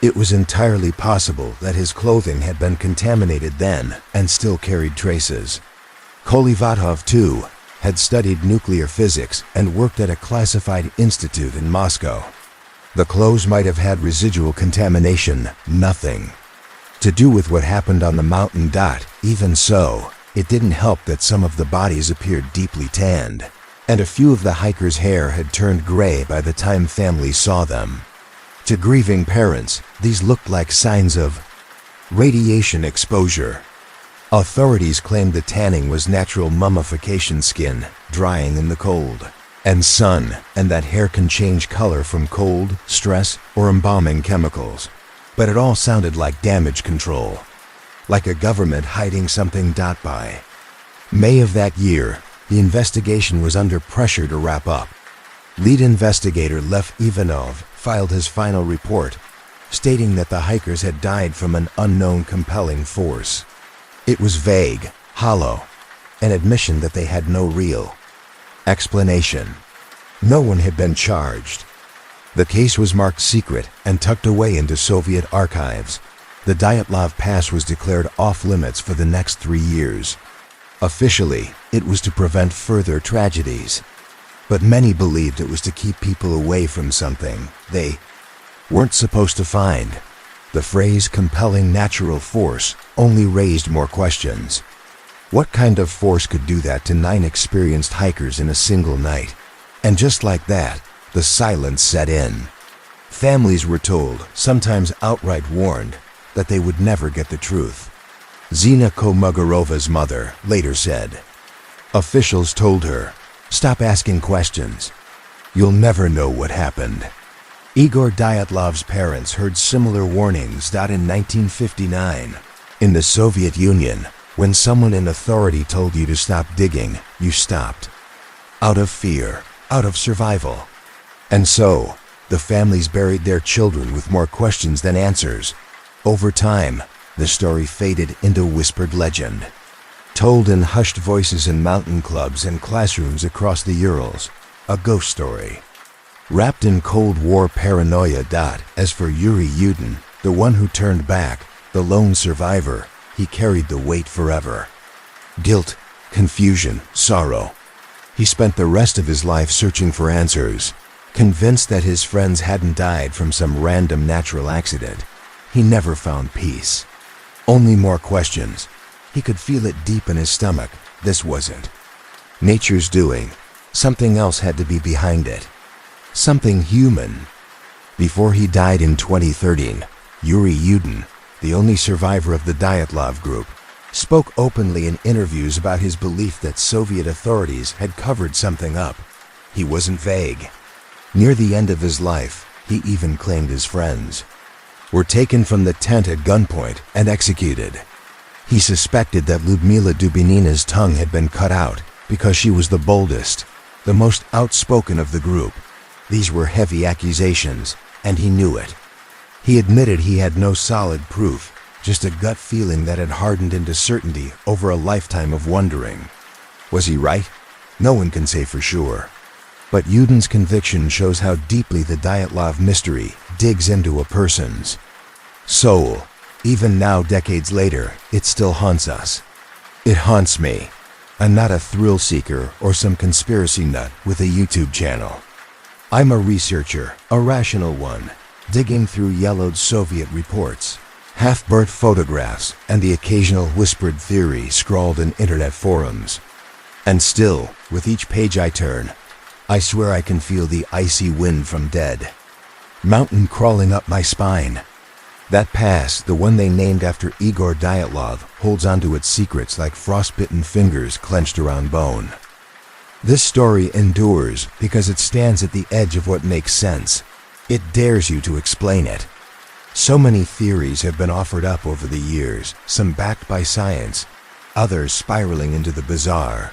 It was entirely possible that his clothing had been contaminated then and still carried traces. Kolevatov, too, had studied nuclear physics and worked at a classified institute in Moscow. The clothes might have had residual contamination, nothing to do with what happened on the mountain. Even so, it didn't help that some of the bodies appeared deeply tanned, and a few of the hikers' hair had turned gray by the time families saw them. To grieving parents, these looked like signs of radiation exposure. Authorities claimed the tanning was natural mummification, skin drying in the cold and sun, and that hair can change color from cold, stress, or embalming chemicals. But it all sounded like damage control, like a government hiding something. By May of that year, the investigation was under pressure to wrap up. Lead investigator Lev Ivanov filed his final report, stating that the hikers had died from an unknown compelling force. It was vague, hollow, an admission that they had no real explanation. No one had been charged. The case was marked secret and tucked away into Soviet archives. The Dyatlov Pass was declared off-limits for the next 3 years. Officially, it was to prevent further tragedies. But many believed it was to keep people away from something they weren't supposed to find. The phrase compelling natural force only raised more questions. What kind of force could do that to 9 experienced hikers in a single night? And just like that, the silence set in. Families were told, sometimes outright warned, that they would never get the truth. Zina Komugarova's mother later said, "Officials told her, stop asking questions. You'll never know what happened." Igor Dyatlov's parents heard similar warnings. In 1959, in the Soviet Union, when someone in authority told you to stop digging, you stopped. Out of fear, out of survival. And so, the families buried their children with more questions than answers. Over time, the story faded into whispered legend, told in hushed voices in mountain clubs and classrooms across the Urals, a ghost story, wrapped in Cold War paranoia. As for Yuri Yudin, the one who turned back, the lone survivor, he carried the weight forever. Guilt, confusion, sorrow. He spent the rest of his life searching for answers, convinced that his friends hadn't died from some random natural accident. He never found peace. Only more questions. He could feel it deep in his stomach. This wasn't nature's doing. Something else had to be behind it. Something human. Before he died in 2013, Yuri Yudin, the only survivor of the Dyatlov group, spoke openly in interviews about his belief that Soviet authorities had covered something up. He wasn't vague. Near the end of his life, he even claimed his friends were taken from the tent at gunpoint and executed. He suspected that Lyudmila Dubinina's tongue had been cut out because she was the boldest, the most outspoken of the group. These were heavy accusations, and he knew it. He admitted he had no solid proof, just a gut feeling that had hardened into certainty over a lifetime of wondering. Was he right? No one can say for sure. But Yudin's conviction shows how deeply the Dyatlov mystery digs into a person's soul. Even now, decades later, it still haunts us. It haunts me. I'm not a thrill seeker or some conspiracy nut with a YouTube channel. I'm a researcher, a rational one, digging through yellowed Soviet reports, half-burnt photographs, and the occasional whispered theory scrawled in internet forums. And still, with each page I turn, I swear I can feel the icy wind from dead mountain crawling up my spine. That pass, the one they named after Igor Dyatlov, holds onto its secrets like frostbitten fingers clenched around bone. This story endures because it stands at the edge of what makes sense. It dares you to explain it. So many theories have been offered up over the years, some backed by science, others spiraling into the bizarre,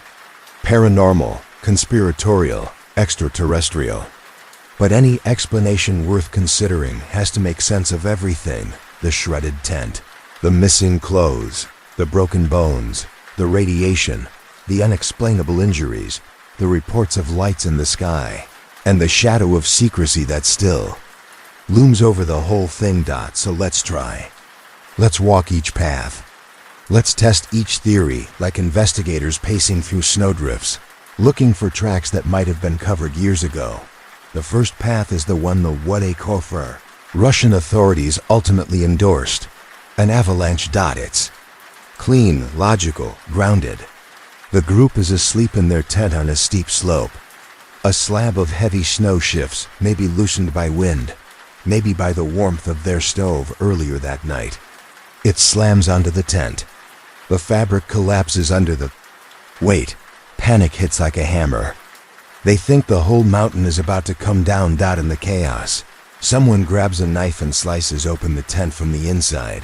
paranormal, conspiratorial, extraterrestrial. But any explanation worth considering has to make sense of everything: the shredded tent, the missing clothes, the broken bones, the radiation, the unexplainable injuries, the reports of lights in the sky, and the shadow of secrecy that still looms over the whole thing. So let's try. Let's walk each path. Let's test each theory like investigators pacing through snowdrifts. looking for tracks that might have been covered years ago. The first path is the one the TWA Russian authorities ultimately endorsed. An avalanche. It's clean, logical, grounded. The group is asleep in their tent on a steep slope. A slab of heavy snow shifts, maybe loosened by wind, maybe by the warmth of their stove earlier that night. It slams onto the tent. The fabric collapses under the weight. Panic hits like a hammer. They think the whole mountain is about to come down. In the chaos, someone grabs a knife and slices open the tent from the inside.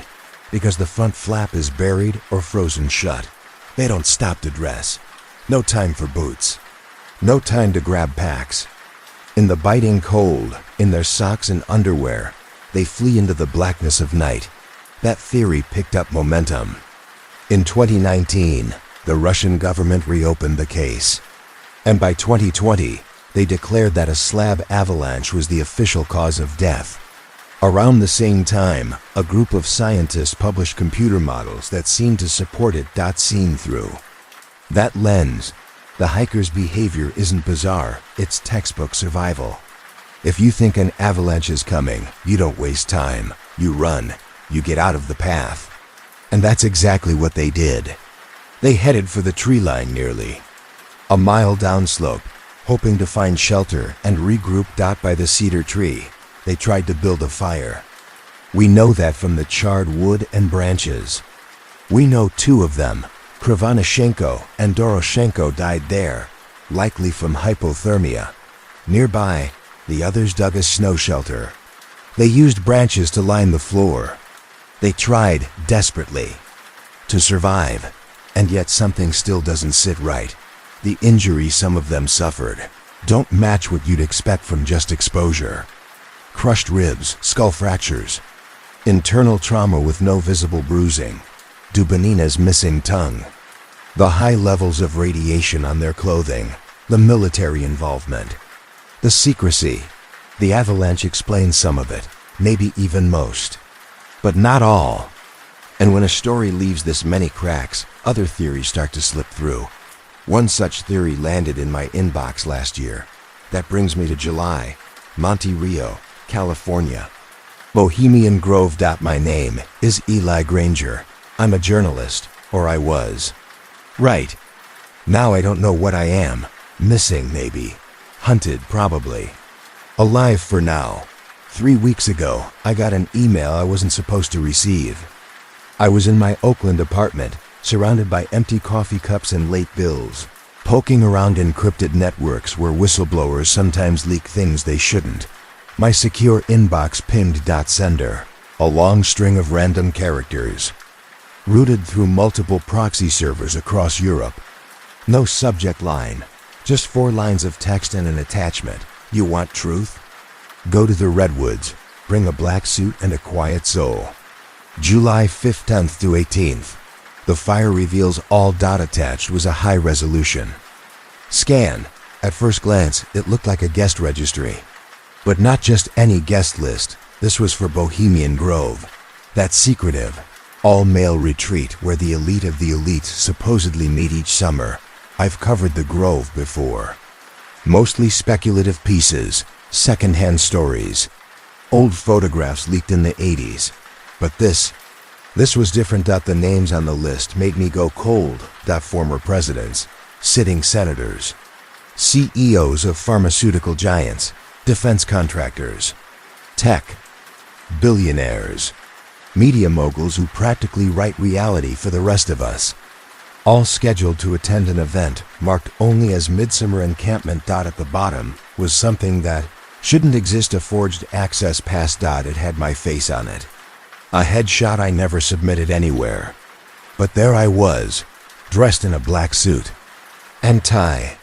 Because the front flap is buried or frozen shut, they don't stop to dress. No time for boots. No time to grab packs. In the biting cold, in their socks and underwear, they flee into the blackness of night. That theory picked up momentum. In 2019, the Russian government reopened the case. And by 2020, they declared that a slab avalanche was the official cause of death. Around the same time, a group of scientists published computer models that seemed to support it. Seen through that lens, the hiker's behavior isn't bizarre, it's textbook survival. If you think an avalanche is coming, you don't waste time. You run. You get out of the path. And that's exactly what they did. They headed for the tree line nearly a mile downslope, hoping to find shelter and regroup. By the cedar tree, they tried to build a fire. We know that from the charred wood and branches. We know two of them, Krivonashenko and Doroshenko, died there, likely from hypothermia. Nearby, the others dug a snow shelter. They used branches to line the floor. They tried desperately to survive, and yet something still doesn't sit right. The injuries some of them suffered don't match what you'd expect from just exposure. Crushed ribs, skull fractures, internal trauma with no visible bruising, Dubinina's missing tongue, the high levels of radiation on their clothing, the military involvement, the secrecy. The avalanche explains some of it, maybe even most, but not all. And when a story leaves this many cracks, other theories start to slip through. One such theory landed in my inbox last year. That brings me to July, Monte Rio, California. Bohemian Grove. My name is Eli Granger. I'm a journalist, or I was. Right. Now I don't know what I am. Missing, maybe. Hunted, probably. Alive for now. 3 weeks ago, I got an email I wasn't supposed to receive. I was in my Oakland apartment, surrounded by empty coffee cups and late bills, poking around encrypted networks where whistleblowers sometimes leak things they shouldn't. My secure inbox pinned .sender, a long string of random characters, routed through multiple proxy servers across Europe. No subject line, just 4 lines of text and an attachment. You want truth? Go to the Redwoods, bring a black suit and a quiet soul. July 15th to 18th. The fire reveals all. Attached was a high resolution scan. At first glance, it looked like a guest registry. But not just any guest list. This was for Bohemian Grove, that secretive, all-male retreat where the elite of the elite supposedly meet each summer. I've covered the Grove before. Mostly speculative pieces, second-hand stories, old photographs leaked in the 80s. But this was different. The names on the list made me go cold. Former presidents, sitting senators, CEOs of pharmaceutical giants, defense contractors, tech, billionaires, media moguls who practically write reality for the rest of us, all scheduled to attend an event marked only as Midsummer Encampment. At the bottom was something that shouldn't exist, a forged access pass. It had my face on it. A headshot I never submitted anywhere. But there I was, dressed in a black suit and tie.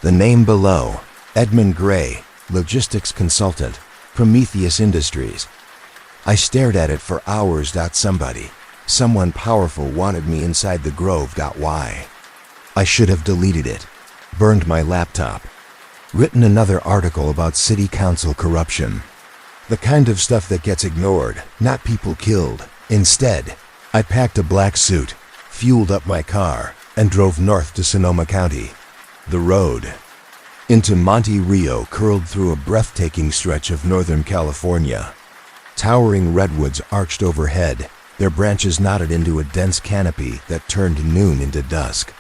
The name below, Edmund Gray, logistics consultant, Prometheus Industries. I stared at it for hours. Someone powerful wanted me inside the Grove. Why? I should have deleted it, burned my laptop, written another article about city council corruption. The kind of stuff that gets ignored, not people killed. Instead, I packed a black suit, fueled up my car, and drove north to Sonoma County. The road into Monte Rio curled through a breathtaking stretch of Northern California. Towering redwoods arched overhead, their branches knotted into a dense canopy that turned noon into dusk.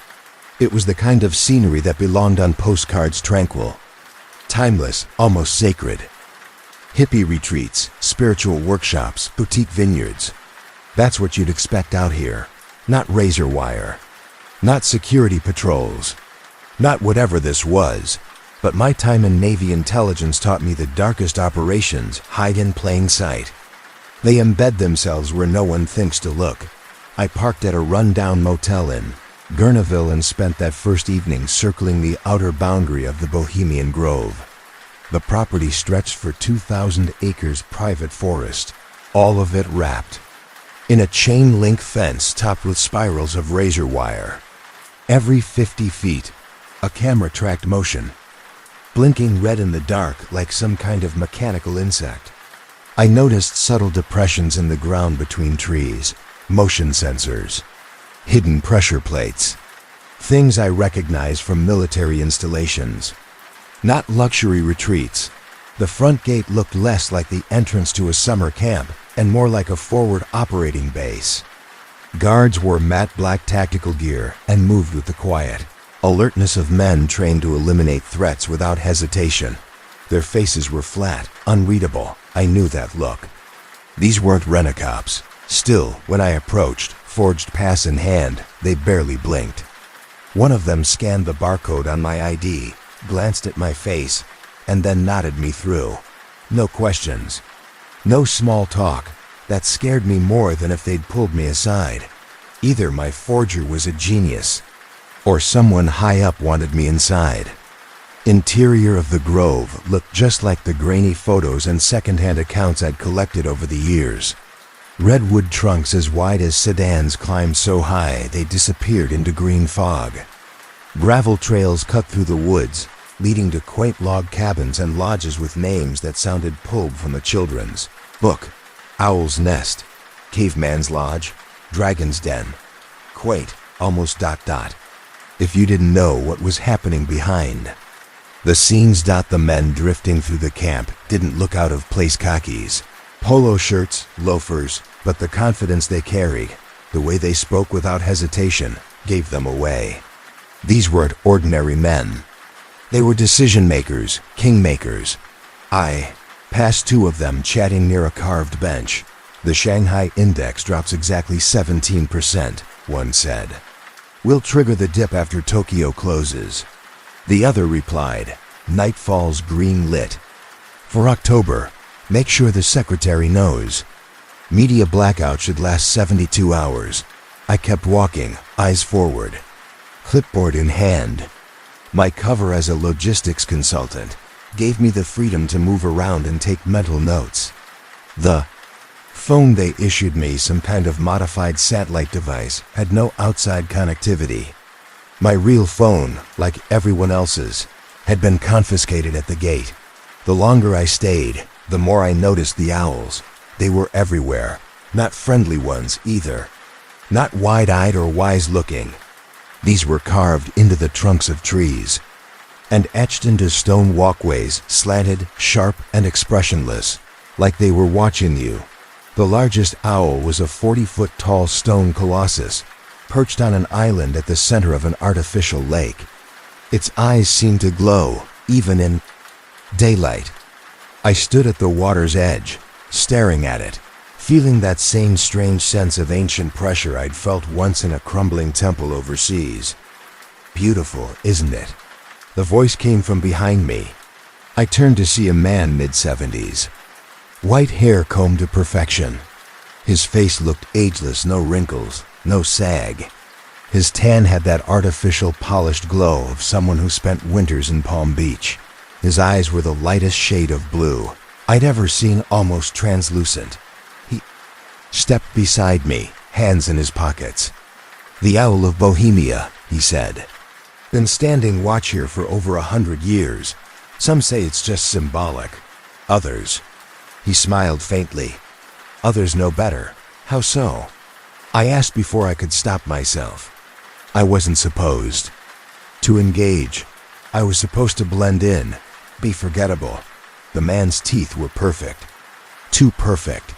It was the kind of scenery that belonged on postcards, tranquil, timeless, almost sacred. Hippie retreats, spiritual workshops, boutique vineyards. That's what you'd expect out here. Not razor wire. Not security patrols. Not whatever this was. But my time in Navy intelligence taught me the darkest operations hide in plain sight. They embed themselves where no one thinks to look. I parked at a run-down motel in Gurneville and spent that first evening circling the outer boundary of the Bohemian Grove. The property stretched for 2,000 acres private forest, all of it wrapped in a chain-link fence topped with spirals of razor wire. Every 50 feet, a camera tracked motion, blinking red in the dark like some kind of mechanical insect. I noticed subtle depressions in the ground between trees, motion sensors, hidden pressure plates, things I recognized from military installations. Not luxury retreats. The front gate looked less like the entrance to a summer camp and more like a forward operating base. Guards wore matte black tactical gear and moved with the quiet alertness of men trained to eliminate threats without hesitation. Their faces were flat, unreadable. I knew that look. These weren't rent-a-cops. Still, when I approached, forged pass in hand, they barely blinked. One of them scanned the barcode on my ID, glanced at my face, and then nodded me through. No questions. No small talk. That scared me more than if they'd pulled me aside. Either my forger was a genius, or someone high up wanted me inside. Interior of the Grove looked just like the grainy photos and second-hand accounts I'd collected over the years. Redwood trunks as wide as sedans climbed so high they disappeared into green fog. Gravel trails cut through the woods, leading to quaint log cabins and lodges with names that sounded pulled from a children's book. Owl's Nest, Caveman's Lodge, Dragon's Den. Quaint, almost ... If you didn't know what was happening behind. The scenes. The men drifting through the camp didn't look out of place. Khakis, polo shirts, loafers, but the confidence they carried, the way they spoke without hesitation, gave them away. These weren't ordinary men. They were decision makers, kingmakers. I passed two of them chatting near a carved bench. The Shanghai index drops exactly 17%, one said. We'll trigger the dip after Tokyo closes. The other replied, Nightfall's green lit. For October, make sure the secretary knows. Media blackout should last 72 hours. I kept walking, eyes forward, clipboard in hand. My cover as a logistics consultant gave me the freedom to move around and take mental notes. The phone they issued me, some kind of modified satellite device, had no outside connectivity. My real phone, like everyone else's, had been confiscated at the gate. The longer I stayed, the more I noticed the owls. They were everywhere, not friendly ones either. Not wide-eyed or wise-looking. These were carved into the trunks of trees and etched into stone walkways, slanted, sharp, and expressionless, like they were watching you. The largest owl was a 40-foot tall stone colossus, perched on an island at the center of an artificial lake. Its eyes seemed to glow, even in daylight. I stood at the water's edge, staring at it, feeling that same strange sense of ancient pressure I'd felt once in a crumbling temple overseas. Beautiful, isn't it? The voice came from behind me. I turned to see a man mid-70s. White hair combed to perfection. His face looked ageless, no wrinkles, no sag. His tan had that artificial polished glow of someone who spent winters in Palm Beach. His eyes were the lightest shade of blue I'd ever seen, almost translucent. He stepped beside me, hands in his pockets. The Owl of Bohemia, he said. Been standing watch here for over 100 years. Some say it's just symbolic. Others. He smiled faintly. Others know better. How so? I asked before I could stop myself. I wasn't supposed to engage. I was supposed to blend in, be forgettable. The man's teeth were perfect. Too perfect.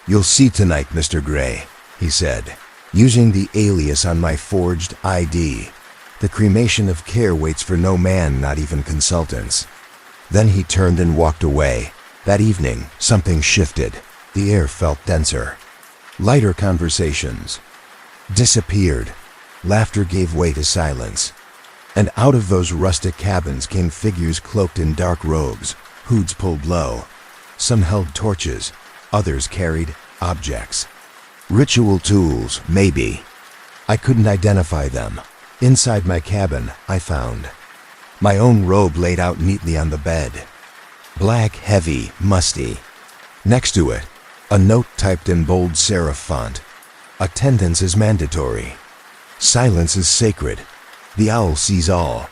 "You'll see tonight, Mr. Gray," he said, using the alias on my forged ID. "The cremation of care waits for no man, not even consultants." Then he turned and walked away. That evening, something shifted. The air felt denser. Lighter conversations disappeared. Laughter gave way to silence. And out of those rustic cabins came figures cloaked in dark robes, hoods pulled low. Some held torches, others carried objects. Ritual tools, maybe. I couldn't identify them. Inside my cabin, I found my own robe laid out neatly on the bed. Black, heavy, musty. Next to it, a note typed in bold serif font. "Attendance is mandatory. Silence is sacred. The owl sees all."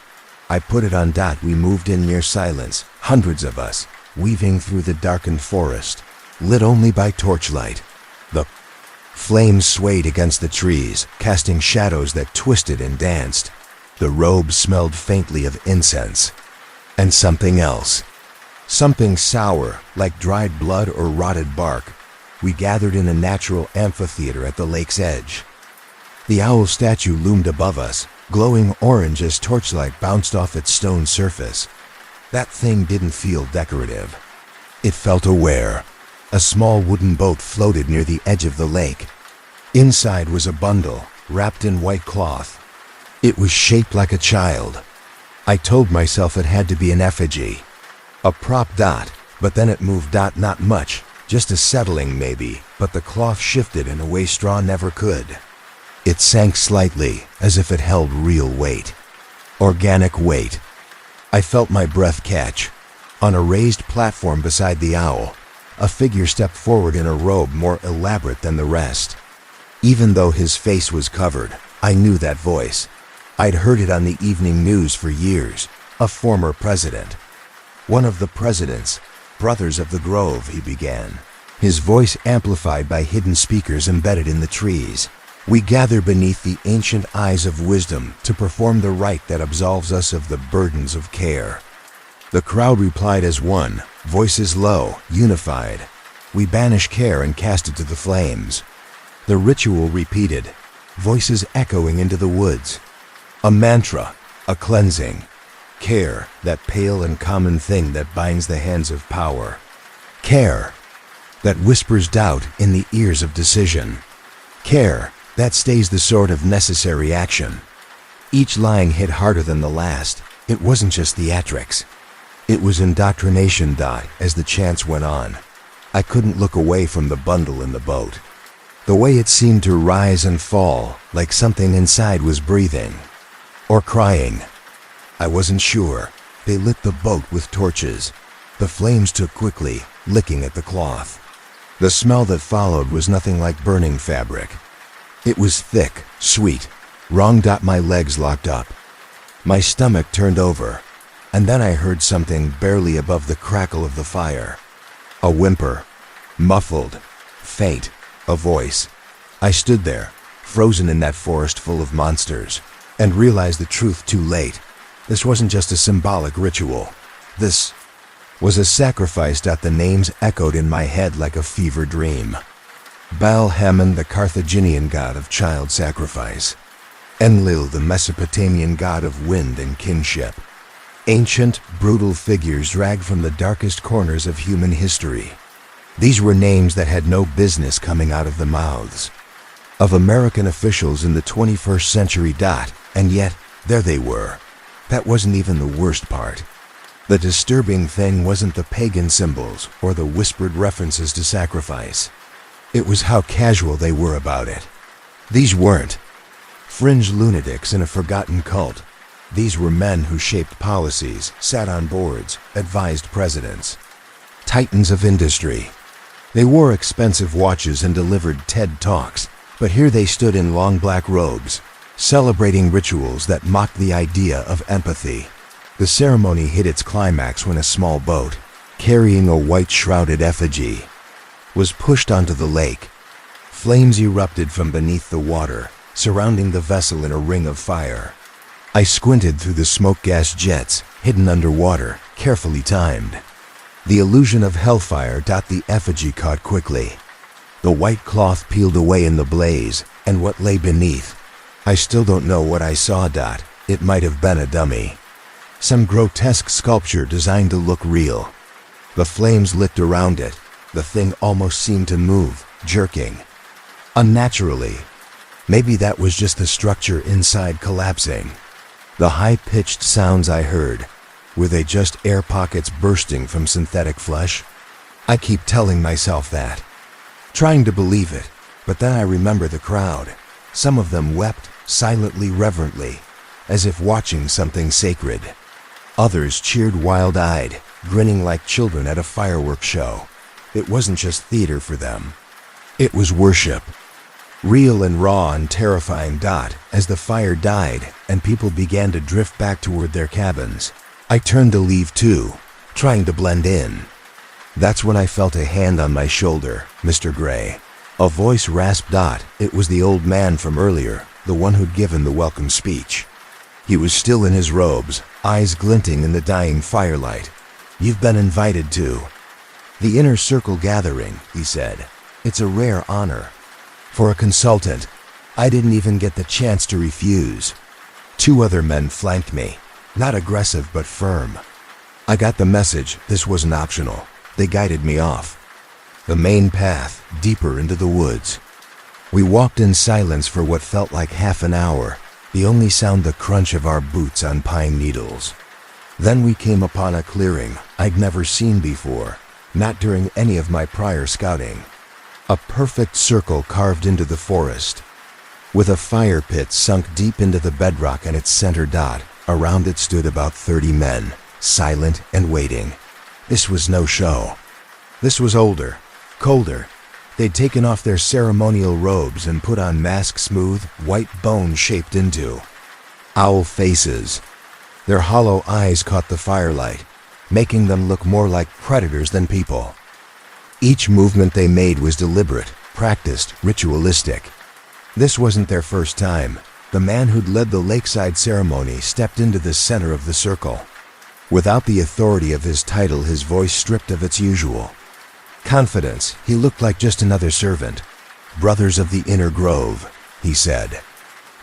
I put it on. We moved in near silence, hundreds of us, weaving through the darkened forest, lit only by torchlight. The flames swayed against the trees, casting shadows that twisted and danced. The robe smelled faintly of incense. And something else. Something sour, like dried blood or rotted bark. We gathered in a natural amphitheater at the lake's edge. The owl statue loomed above us, glowing orange as torchlight bounced off its stone surface. That thing didn't feel decorative. It felt aware. A small wooden boat floated near the edge of the lake. Inside was a bundle, wrapped in white cloth. It was shaped like a child. I told myself it had to be an effigy. A prop. But then it moved. Not much, just a settling maybe, but the cloth shifted in a way straw never could. It sank slightly, as if it held real weight. Organic weight. I felt my breath catch. On a raised platform beside the owl, a figure stepped forward in a robe more elaborate than the rest. Even though his face was covered, I knew that voice. I'd heard it on the evening news for years. A former president. "One of the presidents, brothers of the Grove," he began, his voice amplified by hidden speakers embedded in the trees. "We gather beneath the ancient eyes of wisdom to perform the rite that absolves us of the burdens of care." The crowd replied as one, voices low, unified. "We banish care and cast it to the flames." The ritual repeated, voices echoing into the woods. A mantra, a cleansing. Care, that pale and common thing that binds the hands of power. Care, that whispers doubt in the ears of decision. Care, that stays the sword of necessary action. Each line hit harder than the last. It wasn't just theatrics. It was indoctrination. As the chants went on, I couldn't look away from the bundle in the boat. The way it seemed to rise and fall, like something inside was breathing. Or crying. I wasn't sure. They lit the boat with torches. The flames took quickly, licking at the cloth. The smell that followed was nothing like burning fabric. It was thick, sweet. Wrong. My legs locked up. My stomach turned over. And then I heard something barely above the crackle of the fire. A whimper. Muffled. Faint. A voice. I stood there, frozen in that forest full of monsters, and realized the truth too late. This wasn't just a symbolic ritual. This was a sacrifice. The names echoed in my head like a fever dream. Baal Hammon, the Carthaginian god of child sacrifice. Enlil, the Mesopotamian god of wind and kinship. Ancient, brutal figures dragged from the darkest corners of human history. These were names that had no business coming out of the mouths of American officials in the 21st century. And yet, there they were. That wasn't even the worst part. The disturbing thing wasn't the pagan symbols or the whispered references to sacrifice. It was how casual they were about it. These weren't fringe lunatics in a forgotten cult. These were men who shaped policies, sat on boards, advised presidents. Titans of industry. They wore expensive watches and delivered TED Talks, but here they stood in long black robes, celebrating rituals that mocked the idea of empathy. The ceremony hit its climax when a small boat, carrying a white-shrouded effigy, was pushed onto the lake. Flames erupted from beneath the water, surrounding the vessel in a ring of fire. I squinted through the smoke gas jets, hidden underwater, carefully timed. The illusion of hellfire. The effigy caught quickly. The white cloth peeled away in the blaze, and what lay beneath. I still don't know what I saw. It might have been a dummy. Some grotesque sculpture designed to look real. The flames licked around it. The thing almost seemed to move, jerking. Unnaturally. Maybe that was just the structure inside collapsing. The high-pitched sounds I heard, were they just air pockets bursting from synthetic flesh? I keep telling myself that, trying to believe it, but then I remember the crowd. Some of them wept, silently, reverently, as if watching something sacred. Others cheered wild-eyed, grinning like children at a fireworks show. It wasn't just theater for them. It was worship. Real and raw and terrifying. As the fire died and people began to drift back toward their cabins, I turned to leave too, trying to blend in. That's when I felt a hand on my shoulder. Mr. Gray. A voice rasped. It was the old man from earlier, the one who'd given the welcome speech. He was still in his robes, eyes glinting in the dying firelight. "You've been invited to the inner circle gathering," he said. "It's a rare honor. For a consultant, I didn't even get the chance to refuse." 2 other men flanked me, not aggressive but firm. I got the message. This wasn't optional. They guided me off the main path, deeper into the woods. We walked in silence for what felt like half an hour, the only sound the crunch of our boots on pine needles. Then we came upon a clearing I'd never seen before, not during any of my prior scouting. A perfect circle carved into the forest, with a fire pit sunk deep into the bedrock in its center. Around it stood about 30 men, silent and waiting. This was no show. This was older, colder. They'd taken off their ceremonial robes and put on masks smooth, white bone shaped into owl faces. Their hollow eyes caught the firelight, making them look more like predators than people. Each movement they made was deliberate, practiced, ritualistic. This wasn't their first time. The man who'd led the lakeside ceremony stepped into the center of the circle. Without the authority of his title, his voice stripped of its usual confidence, he looked like just another servant. "Brothers of the Inner Grove," he said,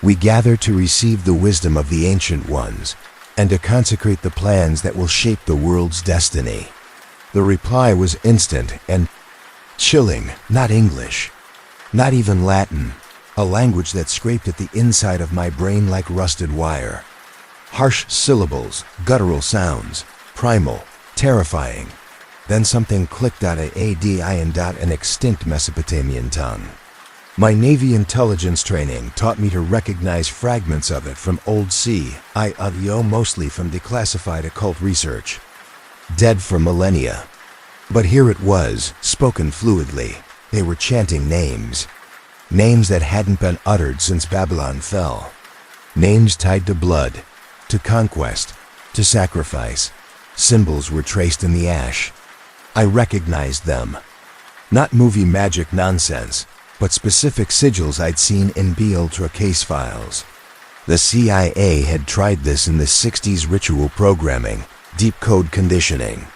"we gather to receive the wisdom of the Ancient Ones and to consecrate the plans that will shape the world's destiny." The reply was instant and chilling. Not English, not even Latin, a language that scraped at the inside of my brain like rusted wire. Harsh syllables, guttural sounds, primal, terrifying. Then something clicked out of an extinct Mesopotamian tongue. My Navy intelligence training taught me to recognize fragments of it from old audio, mostly from declassified occult research, dead for millennia. But here it was, spoken fluidly. They were chanting names. Names that hadn't been uttered since Babylon fell. Names tied to blood, to conquest, to sacrifice. Symbols were traced in the ash. I recognized them. Not movie magic nonsense, but specific sigils I'd seen in B-Ultra case files. The CIA had tried this in the 60s, ritual programming, deep code conditioning.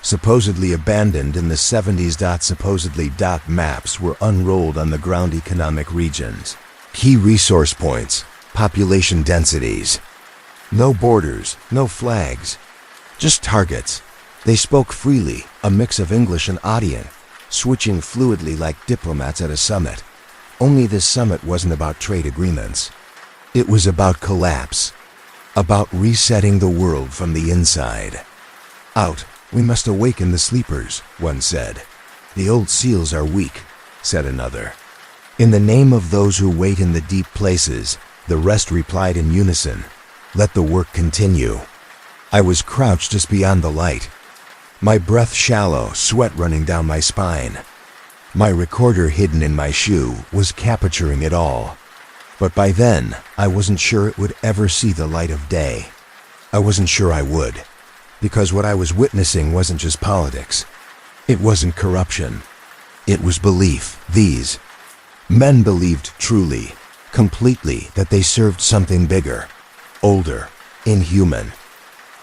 Supposedly abandoned in the 70s. Supposedly. Maps were unrolled on the ground economic regions. Key resource points, population densities. No borders, no flags, just targets. They spoke freely, a mix of English and Adian, switching fluidly like diplomats at a summit. Only this summit wasn't about trade agreements. It was about collapse, about resetting the world from the inside. "Out, we must awaken the sleepers," one said. "The old seals are weak," said another. "In the name of those who wait in the deep places," the rest replied in unison. "Let the work continue." I was crouched just beyond the light, my breath shallow, sweat running down my spine. My recorder hidden in my shoe was capturing it all. But by then, I wasn't sure it would ever see the light of day. I wasn't sure I would, because what I was witnessing wasn't just politics. It wasn't corruption. It was belief. These men believed truly, completely, that they served something bigger, older, inhuman.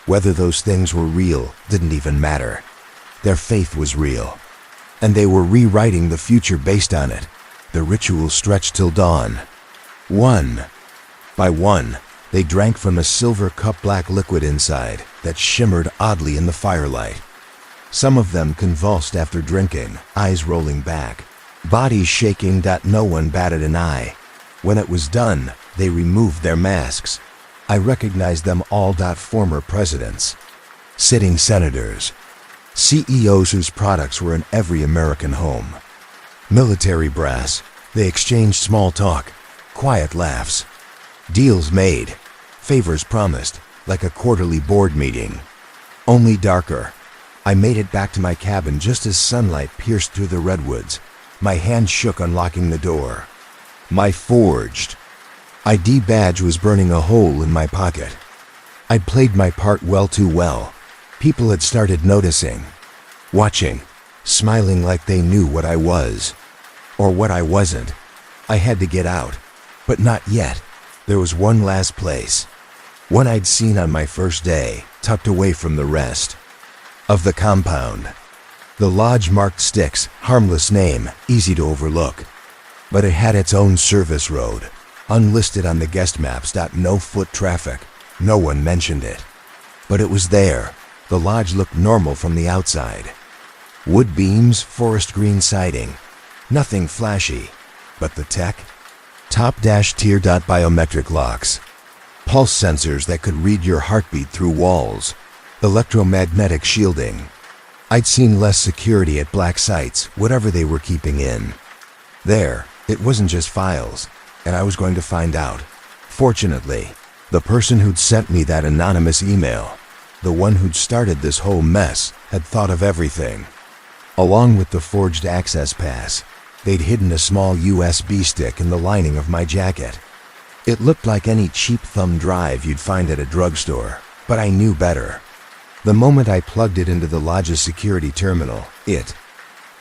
Whether those things were real didn't even matter. Their faith was real, and they were rewriting the future based on it. The ritual stretched till dawn. One by one, they drank from a silver cup black liquid inside that shimmered oddly in the firelight. Some of them convulsed after drinking, eyes rolling back, bodies shaking. No one batted an eye. When it was done, they removed their masks. I recognized them all. Former presidents, sitting senators, CEOs whose products were in every American home, military brass. They exchanged small talk, quiet laughs, deals made, favors promised, like a quarterly board meeting, only darker. I made it back to my cabin just as sunlight pierced through the redwoods. My hand shook unlocking the door. My forged ID badge was burning a hole in my pocket. I'd played my part well too well. People had started noticing, watching, smiling like they knew what I was, or what I wasn't. I had to get out, but not yet. There was one last place, one I'd seen on my first day, tucked away from the rest of the compound. The lodge marked Styx, harmless name, easy to overlook. But it had its own service road, unlisted on the guest maps. No foot traffic, no one mentioned it. But it was there. The lodge looked normal from the outside. Wood beams, forest green siding, nothing flashy. But the tech? Top-tier. Biometric locks, pulse sensors that could read your heartbeat through walls, electromagnetic shielding. I'd seen less security at black sites, whatever they were keeping in. There, it wasn't just files, and I was going to find out. Fortunately, the person who'd sent me that anonymous email, the one who'd started this whole mess, had thought of everything. Along with the forged access pass, they'd hidden a small USB stick in the lining of my jacket. It looked like any cheap thumb drive you'd find at a drugstore, but I knew better. The moment I plugged it into the lodge's security terminal, it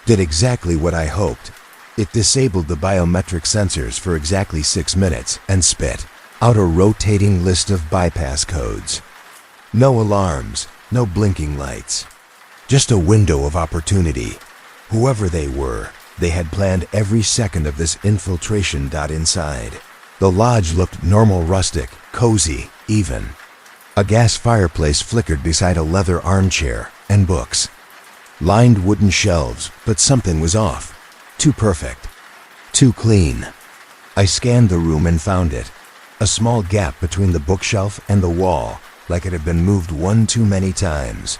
did exactly what I hoped. It disabled the biometric sensors for exactly 6 minutes and spit out a rotating list of bypass codes. No alarms, no blinking lights. Just a window of opportunity. Whoever they were, they had planned every second of this infiltration. Inside, the lodge looked normal, rustic, cozy, even. A gas fireplace flickered beside a leather armchair and books. Lined wooden shelves, but something was off. Too perfect. Too clean. I scanned the room and found it. A small gap between the bookshelf and the wall, like it had been moved one too many times.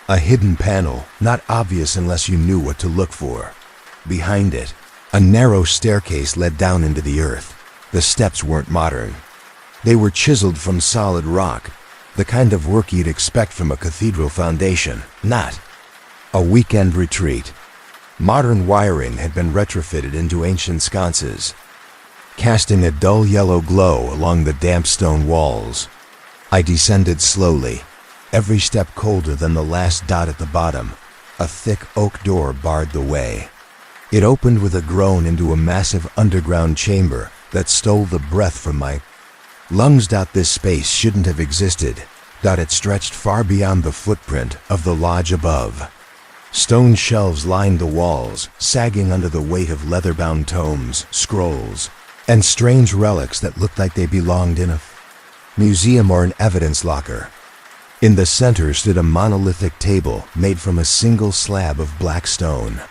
A hidden panel, not obvious unless you knew what to look for. Behind it, a narrow staircase led down into the earth. The steps weren't modern. They were chiseled from solid rock, the kind of work you'd expect from a cathedral foundation, not a weekend retreat. Modern wiring had been retrofitted into ancient sconces, casting a dull yellow glow along the damp stone walls. I descended slowly, every step colder than the last dot at the bottom. A thick oak door barred the way. It opened with a groan into a massive underground chamber that stole the breath from my lungs. This space shouldn't have existed. It stretched far beyond the footprint of the lodge above. Stone shelves lined the walls, sagging under the weight of leather-bound tomes, scrolls, and strange relics that looked like they belonged in a museum or an evidence locker. In the center stood a monolithic table made from a single slab of black stone.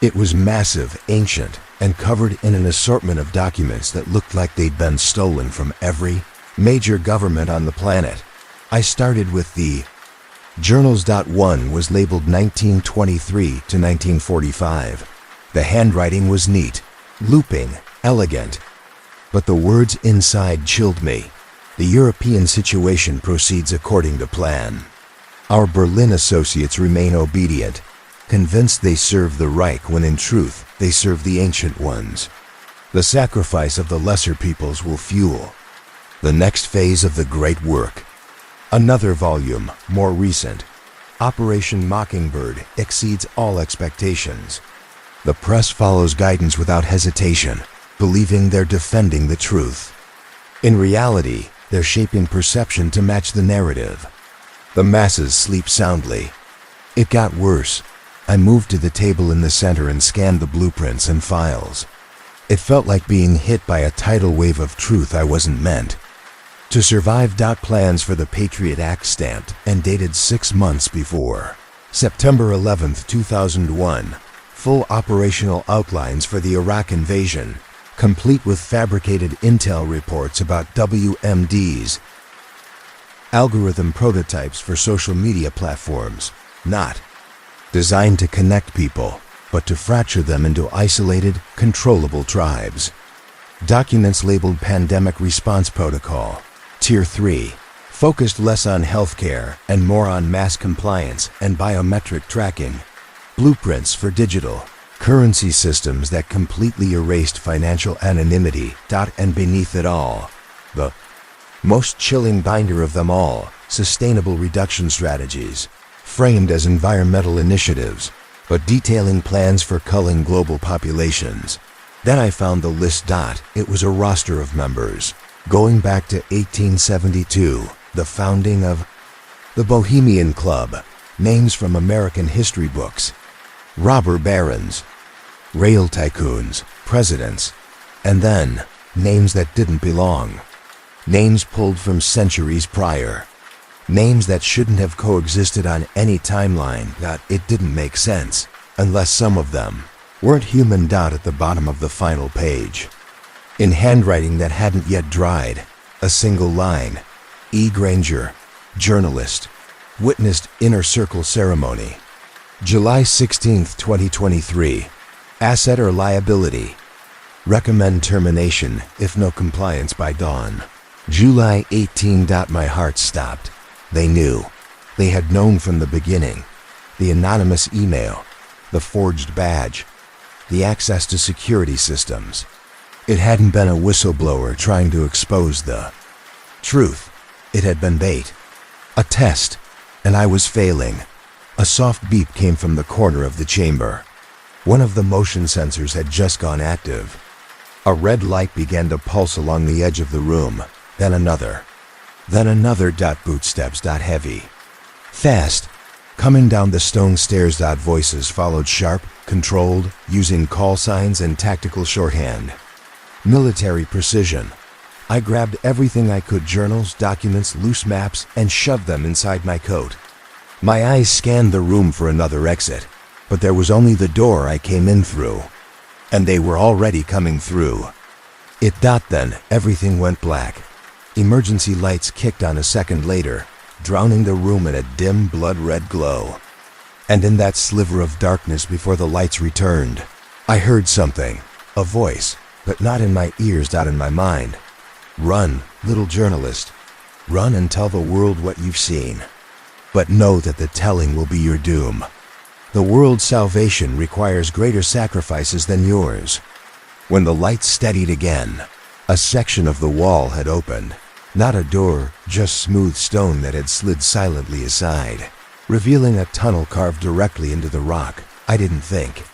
It was massive, ancient, and covered in an assortment of documents that looked like they'd been stolen from every major government on the planet. I started with the journals. One was labeled 1923 to 1945. The handwriting was neat, looping, elegant, but the words inside chilled me. The European situation proceeds according to plan. Our Berlin associates remain obedient, convinced they serve the Reich when in truth they serve the ancient ones. The sacrifice of the lesser peoples will fuel the next phase of the great work. Another volume, more recent, Operation Mockingbird, exceeds all expectations. The press follows guidance without hesitation, believing they're defending the truth. In reality, They're shaping perception to match the narrative. The masses sleep soundly. It got worse. I moved to the table in the center and scanned the blueprints and files. It felt like being hit by a tidal wave of truth I wasn't meant to survive. Plans for the Patriot Act stamped and dated 6 months before. September 11, 2001. Full operational outlines for the Iraq invasion, complete with fabricated intel reports about WMDs. Algorithm prototypes for social media platforms, not designed to connect people, but to fracture them into isolated, controllable tribes. Documents labeled Pandemic Response Protocol, Tier 3, focused less on healthcare and more on mass compliance and biometric tracking. Blueprints for digital currency systems that completely erased financial anonymity. And beneath it all, the most chilling binder of them all, sustainable reduction strategies, framed as environmental initiatives, but detailing plans for culling global populations. Then I found the list. It was a roster of members, going back to 1872, the founding of the Bohemian Club, names from American history books, robber barons, rail tycoons, presidents, and then names that didn't belong. Names pulled from centuries prior. Names that shouldn't have coexisted on any timeline. It didn't make sense, unless some of them weren't human. At the bottom of the final page, in handwriting that hadn't yet dried, a single line: E. Granger, journalist, witnessed Inner Circle ceremony. July 16, 2023. Asset or liability. Recommend termination if no compliance by dawn. July 18. My heart stopped. They knew. They had known from the beginning. The anonymous email, the forged badge, the access to security systems. It hadn't been a whistleblower trying to expose the truth. It had been bait. A test, and I was failing. A soft beep came from the corner of the chamber. One of the motion sensors had just gone active. A red light began to pulse along the edge of the room, then another. Then another. Bootsteps. Heavy. Fast. Coming down the stone stairs. Voices followed, sharp, controlled, using call signs and tactical shorthand. Military precision. I grabbed everything I could: journals, documents, loose maps, and shoved them inside my coat. My eyes scanned the room for another exit, but there was only the door I came in through. And they were already coming through. Then everything went black. Emergency lights kicked on a second later, drowning the room in a dim blood-red glow. And in that sliver of darkness before the lights returned, I heard something, a voice, but not in my ears. In my mind. Run, little journalist. Run and tell the world what you've seen. But know that the telling will be your doom. The world's salvation requires greater sacrifices than yours. When the lights steadied again, a section of the wall had opened. Not a door, just smooth stone that had slid silently aside, revealing a tunnel carved directly into the rock. I didn't think.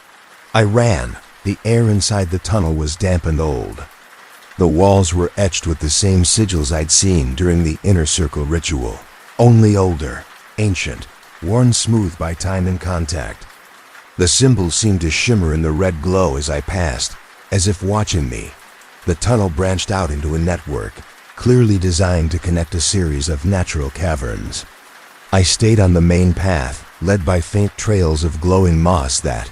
I ran. The air inside the tunnel was damp and old. The walls were etched with the same sigils I'd seen during the Inner Circle ritual, only older, ancient, worn smooth by time and contact. The symbols seemed to shimmer in the red glow as I passed, as if watching me. The tunnel branched out into a network, clearly designed to connect a series of natural caverns. I stayed on the main path, led by faint trails of glowing moss that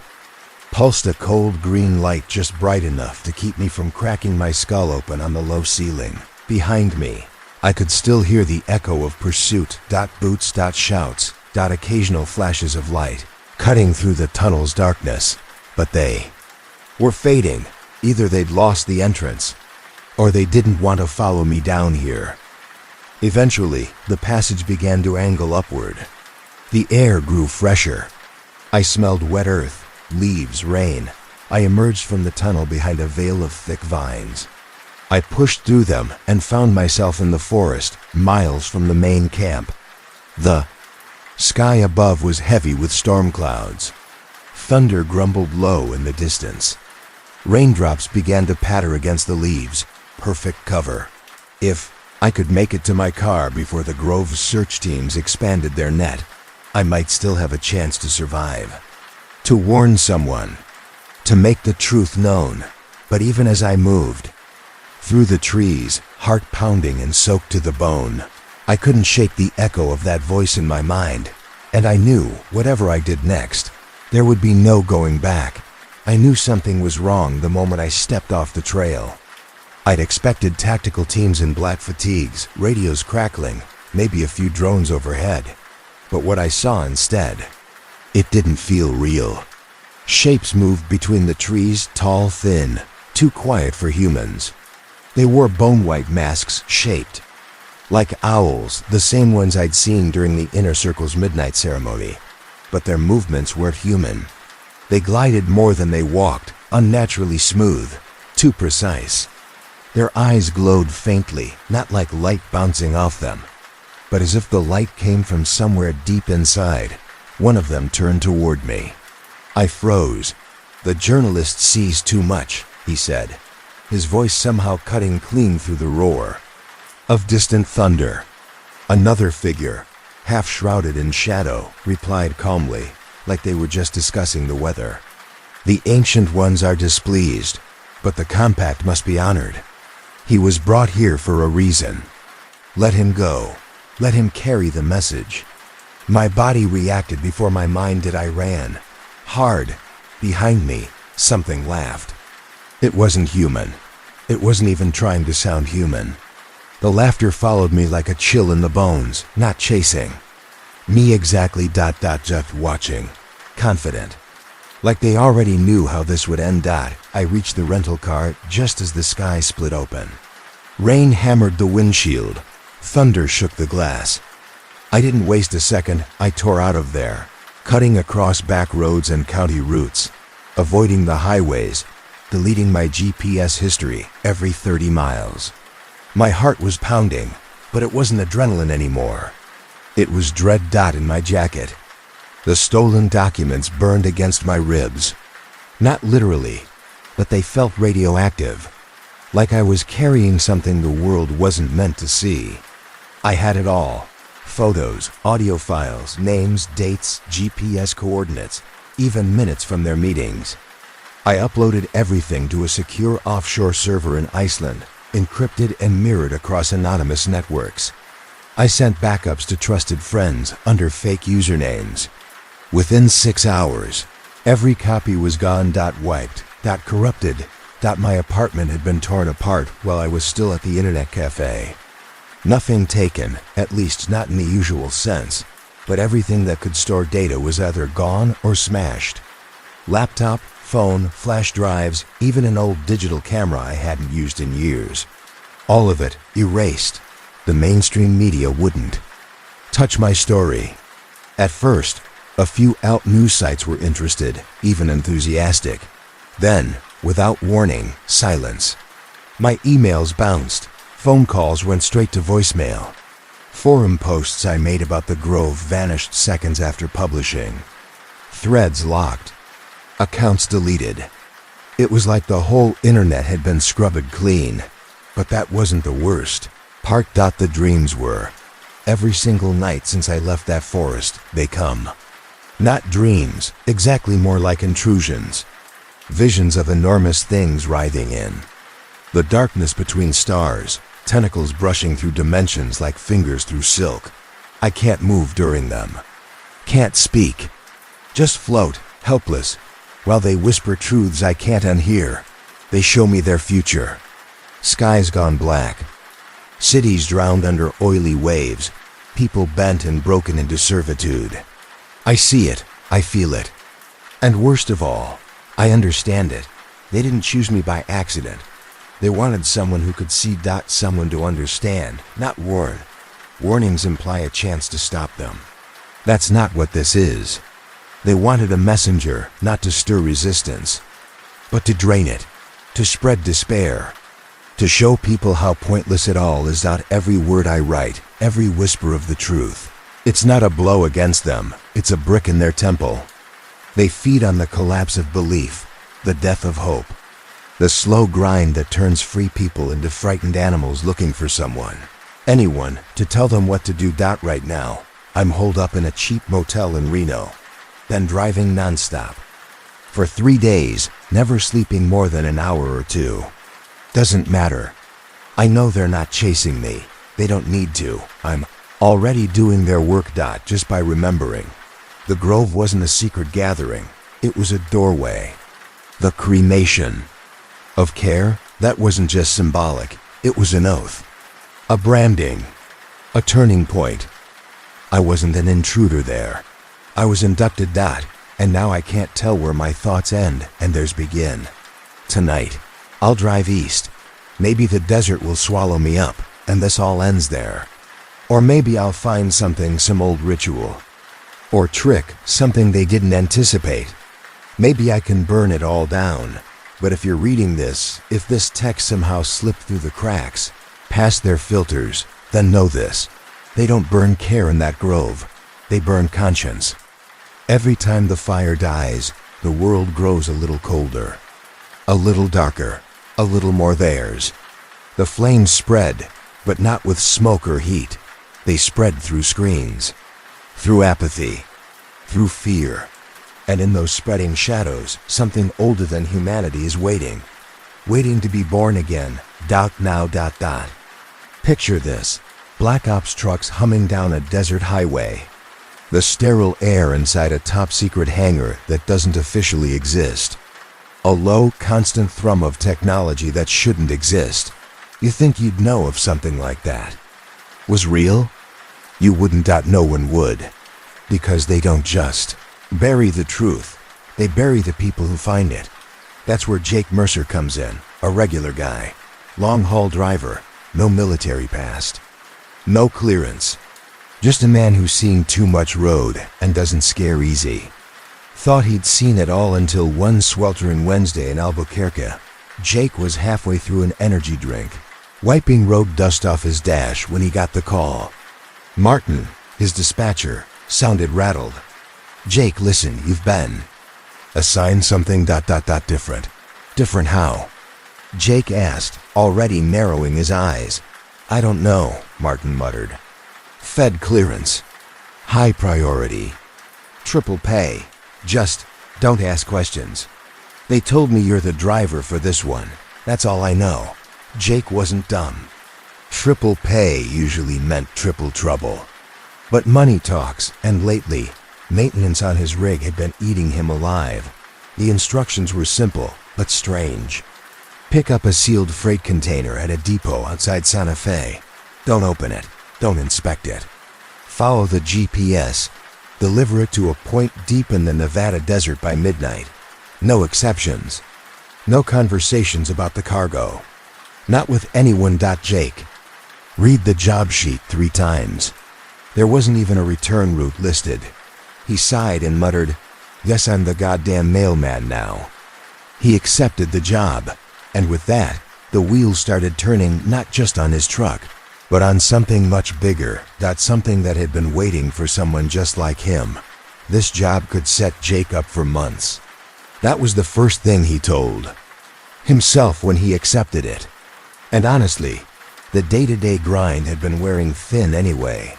pulsed a cold green light just bright enough to keep me from cracking my skull open on the low ceiling. Behind me, I could still hear the echo of pursuit. Boots. Shouts. Occasional flashes of light, cutting through the tunnel's darkness. But they were fading. Either they'd lost the entrance, or they didn't want to follow me down here. Eventually, the passage began to angle upward. The air grew fresher. I smelled wet earth, leaves, rain. I emerged from the tunnel behind a veil of thick vines. I pushed through them and found myself in the forest, miles from the main camp. The sky above was heavy with storm clouds. Thunder grumbled low in the distance. Raindrops began to patter against the leaves, perfect cover. If I could make it to my car before the Grove's search teams expanded their net. I might still have a chance to survive. To warn someone. To make the truth known. But even as I moved, through the trees, heart pounding and soaked to the bone, I couldn't shake the echo of that voice in my mind. And I knew, whatever I did next, there would be no going back. I knew something was wrong the moment I stepped off the trail. I'd expected tactical teams in black fatigues, radios crackling, maybe a few drones overhead. But what I saw instead, it didn't feel real. Shapes moved between the trees, tall, thin, too quiet for humans. They wore bone-white masks shaped like owls, the same ones I'd seen during the Inner Circle's midnight ceremony. But their movements weren't human. They glided more than they walked, unnaturally smooth, too precise. Their eyes glowed faintly, not like light bouncing off them, but as if the light came from somewhere deep inside. One of them turned toward me. I froze. "The journalist sees too much," he said, his voice somehow cutting clean through the roar of distant thunder. Another figure, half shrouded in shadow, replied calmly, like they were just discussing the weather. "The ancient ones are displeased, but the compact must be honored. He was brought here for a reason. Let him go. Let him carry the message." My body reacted before my mind did. I ran. Hard. Behind me, something laughed. It wasn't human. It wasn't even trying to sound human. The laughter followed me like a chill in the bones, not chasing. Me exactly ... just watching. Confident. Like they already knew how this would end. I reached the rental car just as the sky split open. Rain hammered the windshield. Thunder shook the glass. I didn't waste a second. I tore out of there, cutting across back roads and county routes, avoiding the highways, deleting my GPS history every 30 miles. My heart was pounding, but it wasn't adrenaline anymore. It was dread. In my jacket. The stolen documents burned against my ribs. Not literally, but they felt radioactive, like I was carrying something the world wasn't meant to see. I had it all. Photos, audio files, names, dates, GPS coordinates, even minutes from their meetings. I uploaded everything to a secure offshore server in Iceland, encrypted and mirrored across anonymous networks. I sent backups to trusted friends under fake usernames. Within 6 hours, every copy was gone. Wiped, corrupted. My apartment had been torn apart while I was still at the internet cafe. Nothing taken, at least not in the usual sense, but everything that could store data was either gone or smashed. Laptop, phone, flash drives, even an old digital camera I hadn't used in years. All of it erased. The mainstream media wouldn't touch my story. At first, a few out news sites were interested, even enthusiastic. Then, without warning, silence. My emails bounced. Phone calls went straight to voicemail. Forum posts I made about the Grove vanished seconds after publishing. Threads locked. Accounts deleted. It was like the whole internet had been scrubbed clean. But that wasn't the worst part. The dreams were. Every single night since I left that forest, they come. Not dreams, exactly more like intrusions. Visions of enormous things writhing in the darkness between stars, tentacles brushing through dimensions like fingers through silk. I can't move during them. Can't speak. Just float, helpless, while they whisper truths I can't unhear. They show me their future. Skies gone black. Cities drowned under oily waves. People bent and broken into servitude. I see it. I feel it. And worst of all, I understand it. They didn't choose me by accident. They wanted someone who could see. Someone to understand, not warn. Warnings imply a chance to stop them. That's not what this is. They wanted a messenger, not to stir resistance, but to drain it, to spread despair, to show people how pointless it all is. Every word I write, every whisper of the truth. It's not a blow against them, it's a brick in their temple. They feed on the collapse of belief, the death of hope, the slow grind that turns free people into frightened animals looking for someone anyone to tell them what to do. Right now, I'm holed up in a cheap motel in Reno, then driving nonstop. For 3 days, never sleeping more than an hour or two. Doesn't matter. I know they're not chasing me. They don't need to. I'm already doing their work. Just by remembering. The grove wasn't a secret gathering. It was a doorway. The cremation. Of care, that wasn't just symbolic. It was an oath. A branding. A turning point. I wasn't an intruder there. I was inducted. And now I can't tell where my thoughts end and theirs begin. Tonight, I'll drive east. Maybe the desert will swallow me up, and this all ends there. Or maybe I'll find something, some old ritual. Or trick, something they didn't anticipate. Maybe I can burn it all down. But if you're reading this, if this text somehow slipped through the cracks, past their filters, then know this. They don't burn care in that grove. They burn conscience. Every time the fire dies, the world grows a little colder, a little darker, a little more theirs. The flames spread, but not with smoke or heat. They spread through screens, through apathy, through fear. And in those spreading shadows, something older than humanity is waiting to be born again. Now. Picture this, Black Ops trucks humming down a desert highway. The sterile air inside a top-secret hangar that doesn't officially exist. A low, constant thrum of technology that shouldn't exist. You think you'd know if something like that was real? You wouldn't. No one would. Because they don't just bury the truth. They bury the people who find it. That's where Jake Mercer comes in, a regular guy. Long-haul driver, no military past. No clearance. Just a man who's seen too much road and doesn't scare easy. Thought he'd seen it all until one sweltering Wednesday in Albuquerque. Jake was halfway through an energy drink, wiping road dust off his dash when he got the call. Martin, his dispatcher, sounded rattled. Jake, listen, you've been assigned something ... different. Different how? Jake asked, already narrowing his eyes. I don't know, Martin muttered. Fed clearance. High priority. Triple pay. Just don't ask questions. They told me you're the driver for this one. That's all I know. Jake wasn't dumb. Triple pay usually meant triple trouble. But money talks, and lately, maintenance on his rig had been eating him alive. The instructions were simple, but strange. Pick up a sealed freight container at a depot outside Santa Fe. Don't open it. Don't inspect it. Follow the GPS. Deliver it to a point deep in the Nevada desert by midnight. No exceptions. No conversations about the cargo. Not with anyone. Jake. Read the job sheet 3 times. There wasn't even a return route listed. He sighed and muttered, "Guess I'm the goddamn mailman now." He accepted the job, and with that, the wheels started turning not just on his truck, but on something much bigger, something that had been waiting for someone just like him. This job could set Jake up for months. That was the first thing he told himself when he accepted it. And honestly, the day-to-day grind had been wearing thin anyway.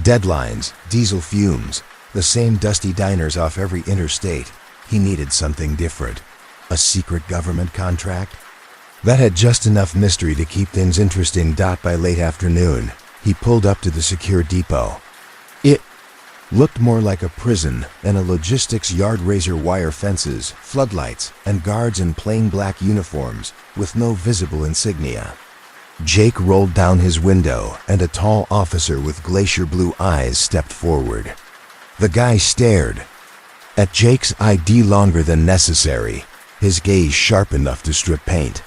Deadlines, diesel fumes, the same dusty diners off every interstate. He needed something different. A secret government contract? That had just enough mystery to keep things interesting. By late afternoon, he pulled up to the secure depot. It looked more like a prison than a logistics yard. Razor wire fences, floodlights, and guards in plain black uniforms with no visible insignia. Jake rolled down his window, and a tall officer with glacier blue eyes stepped forward. The guy stared at Jake's ID longer than necessary, his gaze sharp enough to strip paint.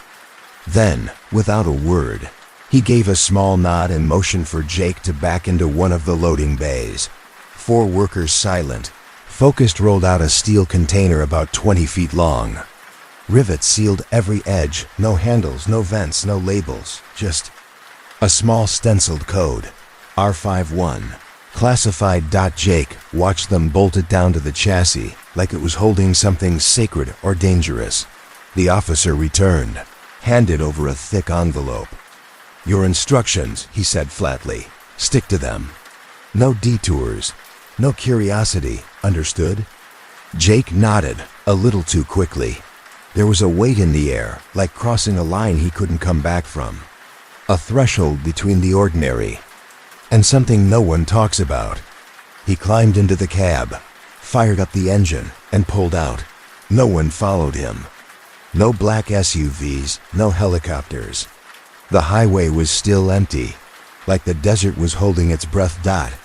Then, without a word, he gave a small nod and motioned for Jake to back into one of the loading bays. 4 workers silent, focused, rolled out a steel container about 20 feet long. Rivets sealed every edge, no handles, no vents, no labels, just a small stenciled code, R51, classified. Jake watched them bolt it down to the chassis like it was holding something sacred or dangerous. The officer returned, handed over a thick envelope. Your instructions, he said flatly. Stick to them. No detours. No curiosity. Understood? Jake nodded, a little too quickly. There was a weight in the air, like crossing a line he couldn't come back from. A threshold between the ordinary and something no one talks about. He climbed into the cab, fired up the engine, and pulled out. No one followed him. No black SUVs, no helicopters. The highway was still empty, like the desert was holding its breath.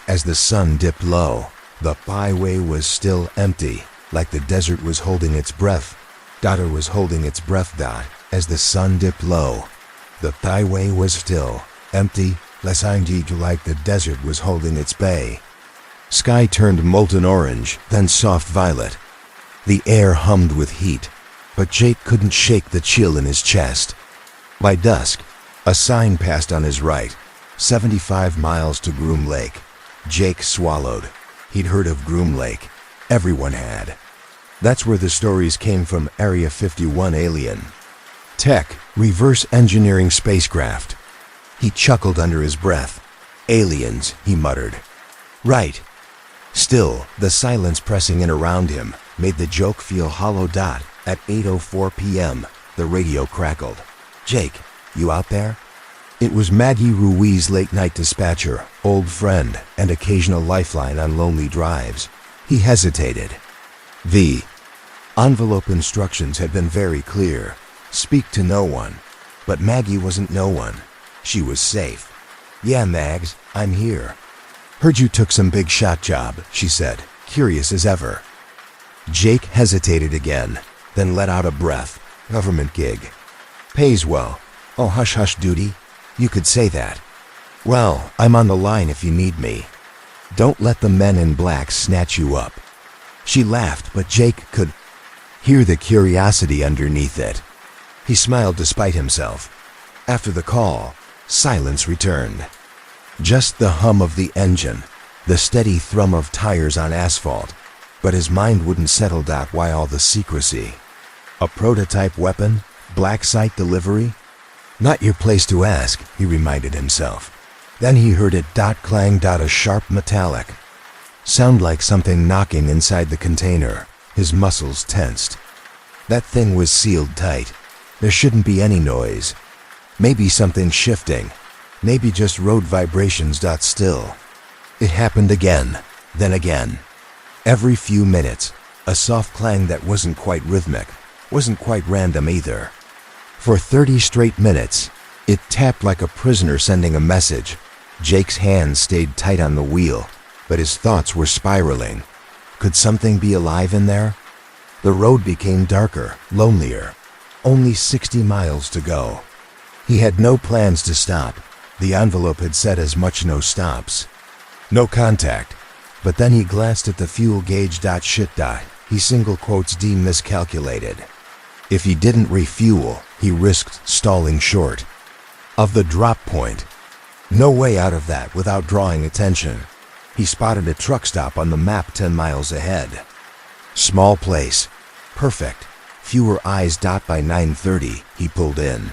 As the sun dipped low, the highway was still empty, like the desert was holding its breath. Daughter was holding its breath. As the sun dipped low, the highway was still empty, like the desert was holding its bay. Sky turned molten orange, then soft violet. The air hummed with heat, but Jake couldn't shake the chill in his chest. By dusk, a sign passed on his right, 75 miles to Groom Lake. Jake swallowed. He'd heard of Groom Lake. Everyone had. That's where the stories came from. Area 51 alien. Tech, reverse engineering spacecraft. He chuckled under his breath. Aliens, he muttered. Right. Still, the silence pressing in around him made the joke feel hollow. At 8:04 p.m., the radio crackled. Jake, you out there? It was Maggie Ruiz, late-night dispatcher, old friend, and occasional lifeline on lonely drives. He hesitated. The envelope instructions had been very clear. Speak to no one. But Maggie wasn't no one. She was safe. Yeah, Mags, I'm here. Heard you took some big shot job, she said, curious as ever. Jake hesitated again, then let out a breath. Government gig. Pays well. Oh, hush-hush duty. You could say that. Well, I'm on the line if you need me. Don't let the men in black snatch you up. She laughed, but Jake could hear the curiosity underneath it. He smiled despite himself. After the call, silence returned. Just the hum of the engine, the steady thrum of tires on asphalt. But his mind wouldn't settle. Why all the secrecy? A prototype weapon? Black site delivery? Not your place to ask, he reminded himself. Then he heard it clang. A sharp metallic sound, like something knocking inside the container. His muscles tensed. That thing was sealed tight. There shouldn't be any noise. Maybe something shifting. Maybe just road vibrations. Still. It happened again, then again. Every few minutes, a soft clang that wasn't quite rhythmic, wasn't quite random either. For 30 straight minutes, it tapped like a prisoner sending a message. Jake's hands stayed tight on the wheel, but his thoughts were spiraling. Could something be alive in there? The road became darker, lonelier. Only 60 miles to go. He had no plans to stop. The envelope had said as much. No stops. No contact. But then he glanced at the fuel gauge. Shit. He single quotes miscalculated. If he didn't refuel, he risked stalling short of the drop point. No way out of that without drawing attention. He spotted a truck stop on the map 10 miles ahead. Small place. Perfect. Fewer eyes. By 9:30, he pulled in.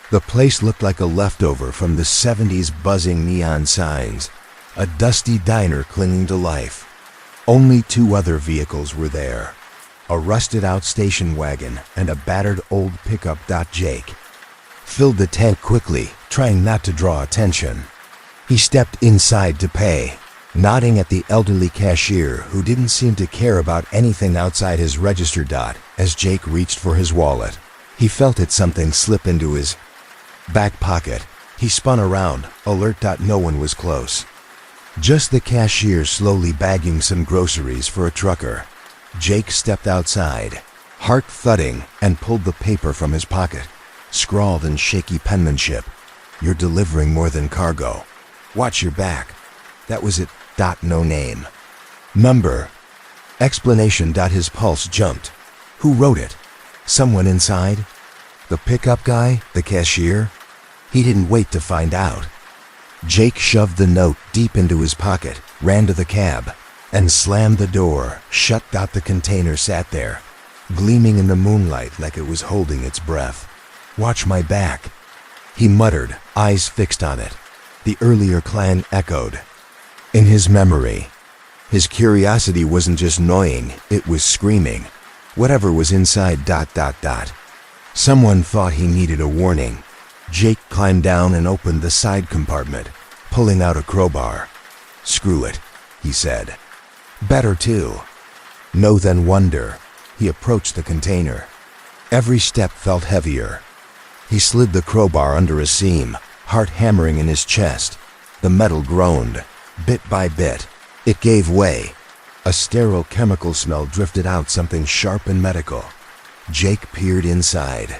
The place looked like a leftover from the 70s. Buzzing neon signs. A dusty diner clinging to life. Only 2 other vehicles were there. A rusted-out station wagon and a battered old pickup. Jake filled the tank quickly, trying not to draw attention. He stepped inside to pay, nodding at the elderly cashier who didn't seem to care about anything outside his register. As Jake reached for his wallet, he felt something slip into his back pocket. He spun around, alert. No one was close. Just the cashier slowly bagging some groceries for a trucker. Jake stepped outside, heart thudding, and pulled the paper from his pocket. Scrawled in shaky penmanship. You're delivering more than cargo. Watch your back. That was it. No name. Number. Explanation. His pulse jumped. Who wrote it? Someone inside? The pickup guy? The cashier? He didn't wait to find out. Jake shoved the note deep into his pocket, ran to the cab, and slammed the door shut. The container sat there, gleaming in the moonlight like it was holding its breath. Watch my back. He muttered, eyes fixed on it. The earlier clang echoed. In his memory, his curiosity wasn't just gnawing, it was screaming. Whatever was inside ... Someone thought he needed a warning. Jake climbed down and opened the side compartment, pulling out a crowbar. "Screw it," he said. "Better too." No then wonder. He approached the container. Every step felt heavier. He slid the crowbar under a seam, heart hammering in his chest. The metal groaned. Bit by bit, it gave way. A sterile chemical smell drifted out, something sharp and medical. Jake peered inside.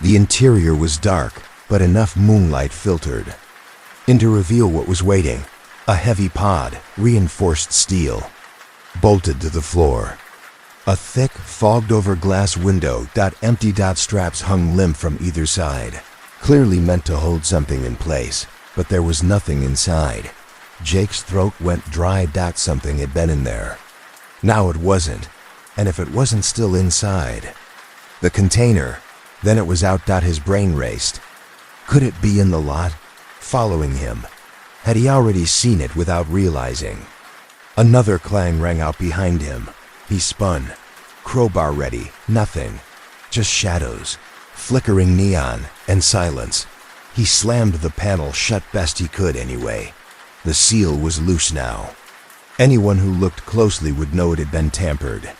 The interior was dark, but enough moonlight filtered in to reveal what was waiting. A heavy pod, reinforced steel, bolted to the floor. A thick, fogged-over glass window. Empty. Straps hung limp from either side, clearly meant to hold something in place, but there was nothing inside. Jake's throat went dry. Something had been in there. Now it wasn't, and if it wasn't still inside, the container, then it was out. His brain raced. Could it be in the lot, following him? Had he already seen it without realizing? Another clang rang out behind him. He spun, crowbar ready. Nothing, just shadows, flickering neon, and silence. He slammed the panel shut best he could anyway. The seal was loose now. Anyone who looked closely would know it had been tampered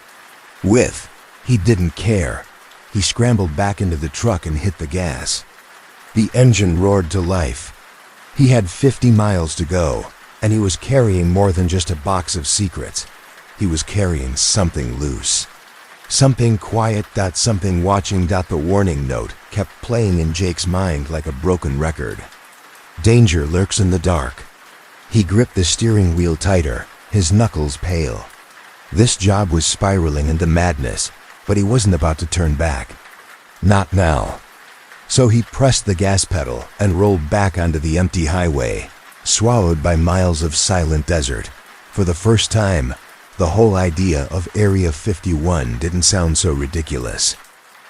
with. He didn't care. He scrambled back into the truck and hit the gas. The engine roared to life. He had 50 miles to go, and he was carrying more than just a box of secrets. He was carrying something loose. Something quiet. Something watching. The warning note kept playing in Jake's mind like a broken record. Danger lurks in the dark. He gripped the steering wheel tighter, his knuckles pale. This job was spiraling into madness, but he wasn't about to turn back. Not now. So he pressed the gas pedal and rolled back onto the empty highway, swallowed by miles of silent desert. For the first time, the whole idea of Area 51 didn't sound so ridiculous.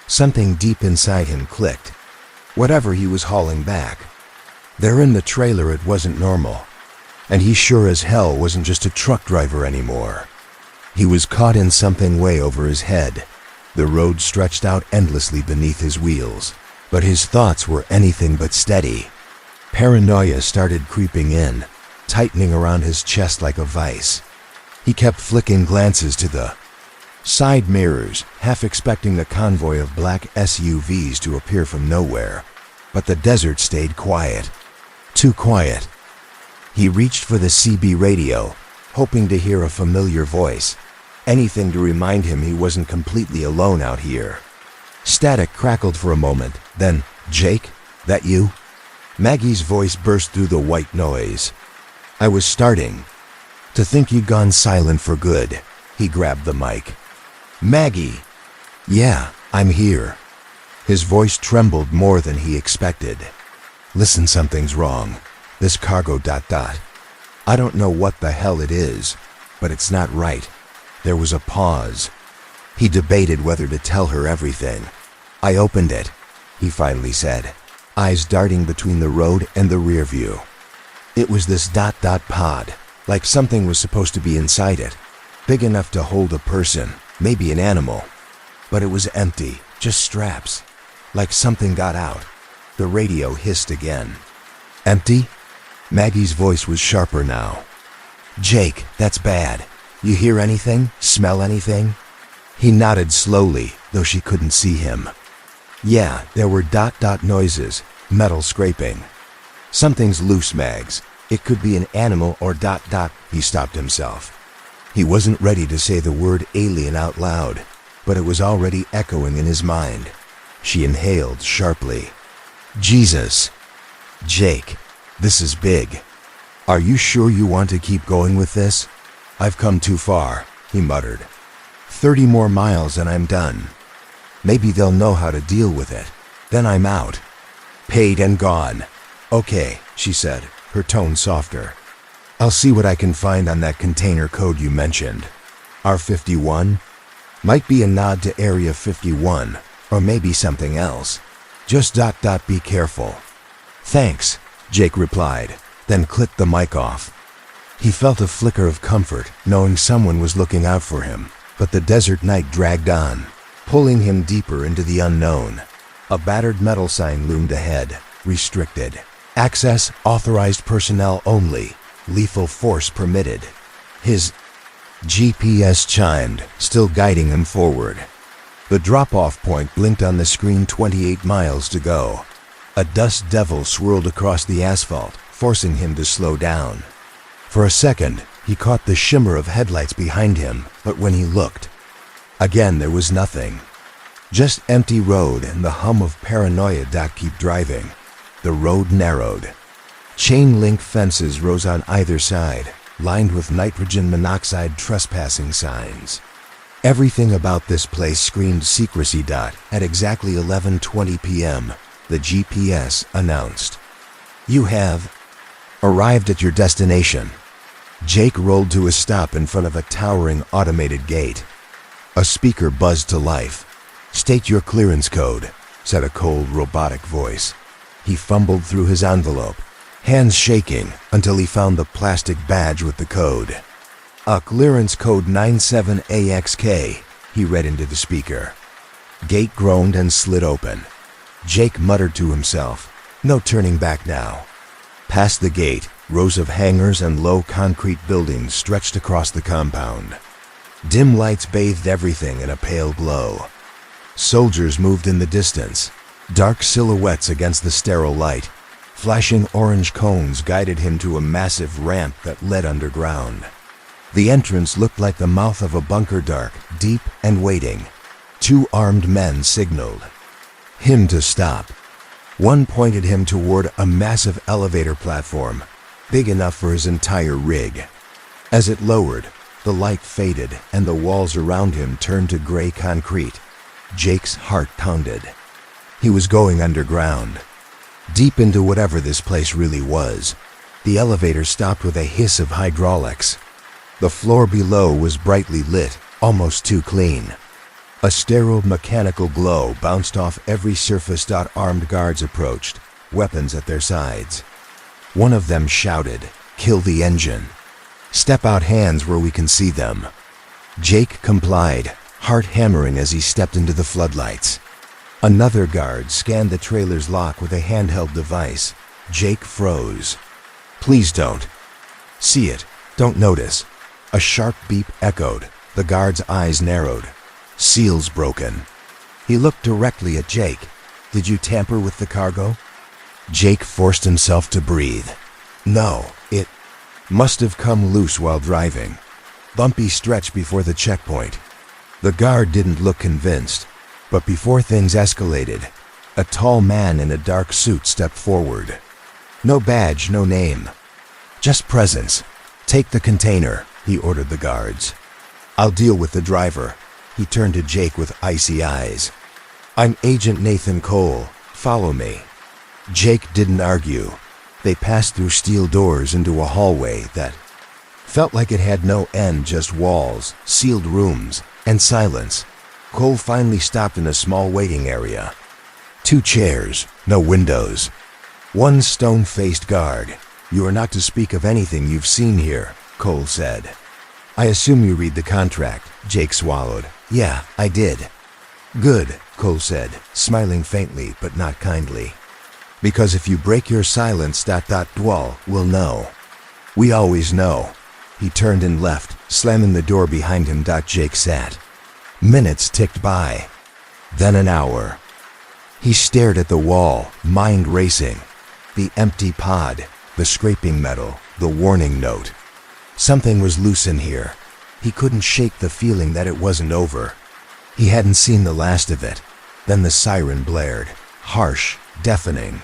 Something deep inside him clicked. Whatever he was hauling back, there in the trailer, it wasn't normal. And he sure as hell wasn't just a truck driver anymore. He was caught in something way over his head. The road stretched out endlessly beneath his wheels, but his thoughts were anything but steady. Paranoia started creeping in, tightening around his chest like a vice. He kept flicking glances to the side mirrors, half expecting a convoy of black SUVs to appear from nowhere. But the desert stayed quiet. Too quiet. He reached for the CB radio, hoping to hear a familiar voice. Anything to remind him he wasn't completely alone out here. Static crackled for a moment, then, "Jake, that you?" Maggie's voice burst through the white noise. "I was starting to think you'd gone silent for good." He grabbed the mic. "Maggie!" "Yeah, I'm here." His voice trembled more than he expected. "Listen, something's wrong. This cargo ... I don't know what the hell it is, but it's not right." There was a pause. He debated whether to tell her everything. "I opened it," he finally said, eyes darting between the road and the rear view. It was this ... pod, like something was supposed to be inside it, big enough to hold a person, maybe an animal. But it was empty, just straps, like something got out. The radio hissed again. "Empty?" Maggie's voice was sharper now. "Jake, that's bad. You hear anything? Smell anything?" He nodded slowly, though she couldn't see him. "Yeah, there were ... noises, metal scraping. Something's loose, Mags. It could be an animal or ... He stopped himself. He wasn't ready to say the word alien out loud, but it was already echoing in his mind. She inhaled sharply. "Jesus. Jake, this is big. Are you sure you want to keep going with this?" "I've come too far," he muttered. 30 more miles and I'm done. Maybe they'll know how to deal with it. Then I'm out. Paid and gone." "Okay," she said, her tone softer. "I'll see what I can find on that container code you mentioned. R51? Might be a nod to Area 51, or maybe something else. Just ... be careful." "Thanks," Jake replied, then clicked the mic off. He felt a flicker of comfort, knowing someone was looking out for him, but the desert night dragged on, pulling him deeper into the unknown. A battered metal sign loomed ahead, restricted. Access authorized personnel only, lethal force permitted. His GPS chimed, still guiding him forward. The drop-off point blinked on the screen, 28 miles to go. A dust devil swirled across the asphalt, forcing him to slow down. For a second, he caught the shimmer of headlights behind him, but when he looked, again there was nothing. Just empty road and the hum of paranoia. Keep driving. The road narrowed. Chain-link fences rose on either side, lined with nitrogen monoxide trespassing signs. Everything about this place screamed secrecy. At exactly 11:20 p.m., the GPS announced, "You have arrived at your destination." Jake rolled to a stop in front of a towering automated gate. A speaker buzzed to life. "State your clearance code," said a cold robotic voice. He fumbled through his envelope, hands shaking until he found the plastic badge with the code. "A clearance code 97AXK, he read into the speaker. Gate groaned and slid open. Jake muttered to himself, "No turning back now." Past the gate, rows of hangars and low concrete buildings stretched across the compound. Dim lights bathed everything in a pale glow. Soldiers moved in the distance, dark silhouettes against the sterile light. Flashing orange cones guided him to a massive ramp that led underground. The entrance looked like the mouth of a bunker, dark, deep, and waiting. 2 armed men signaled him to stop. One pointed him toward a massive elevator platform, big enough for his entire rig. As it lowered, the light faded and the walls around him turned to gray concrete. Jake's heart pounded. He was going underground, deep into whatever this place really was. The elevator stopped with a hiss of hydraulics. The floor below was brightly lit, almost too clean. A sterile mechanical glow bounced off every surface. Armed guards approached, weapons at their sides. One of them shouted, "Kill the engine. Step out hands where we can see them." Jake complied, heart hammering as he stepped into the floodlights. Another guard scanned the trailer's lock with a handheld device. Jake froze. "Please don't." "See it. Don't notice." A sharp beep echoed. The guard's eyes narrowed. "Seal's broken." He looked directly at Jake. "Did you tamper with the cargo?" Jake forced himself to breathe. "No, it must have come loose while driving." Bumpy stretch before the checkpoint. The guard didn't look convinced, but before things escalated, a tall man in a dark suit stepped forward. No badge, no name, just presence. "Take the container," he ordered the guards. "I'll deal with the driver." He turned to Jake with icy eyes. "I'm Agent Nathan Cole. Follow me." Jake didn't argue. They passed through steel doors into a hallway that felt like it had no end, just walls, sealed rooms, and silence. Cole finally stopped in a small waiting area. 2 chairs, no windows. 1 stone-faced guard. "You are not to speak of anything you've seen here," Cole said. "I assume you read the contract," Jake swallowed. "Yeah, I did." "Good," Cole said, smiling faintly but not kindly. "Because if you break your silence, Dwal will know. We always know." He turned and left, slamming the door behind him. Jake sat. Minutes ticked by. Then an hour. He stared at the wall, mind racing. The empty pod, the scraping metal, the warning note. Something was loose in here. He couldn't shake the feeling that it wasn't over. He hadn't seen the last of it. Then the siren blared, harsh, deafening.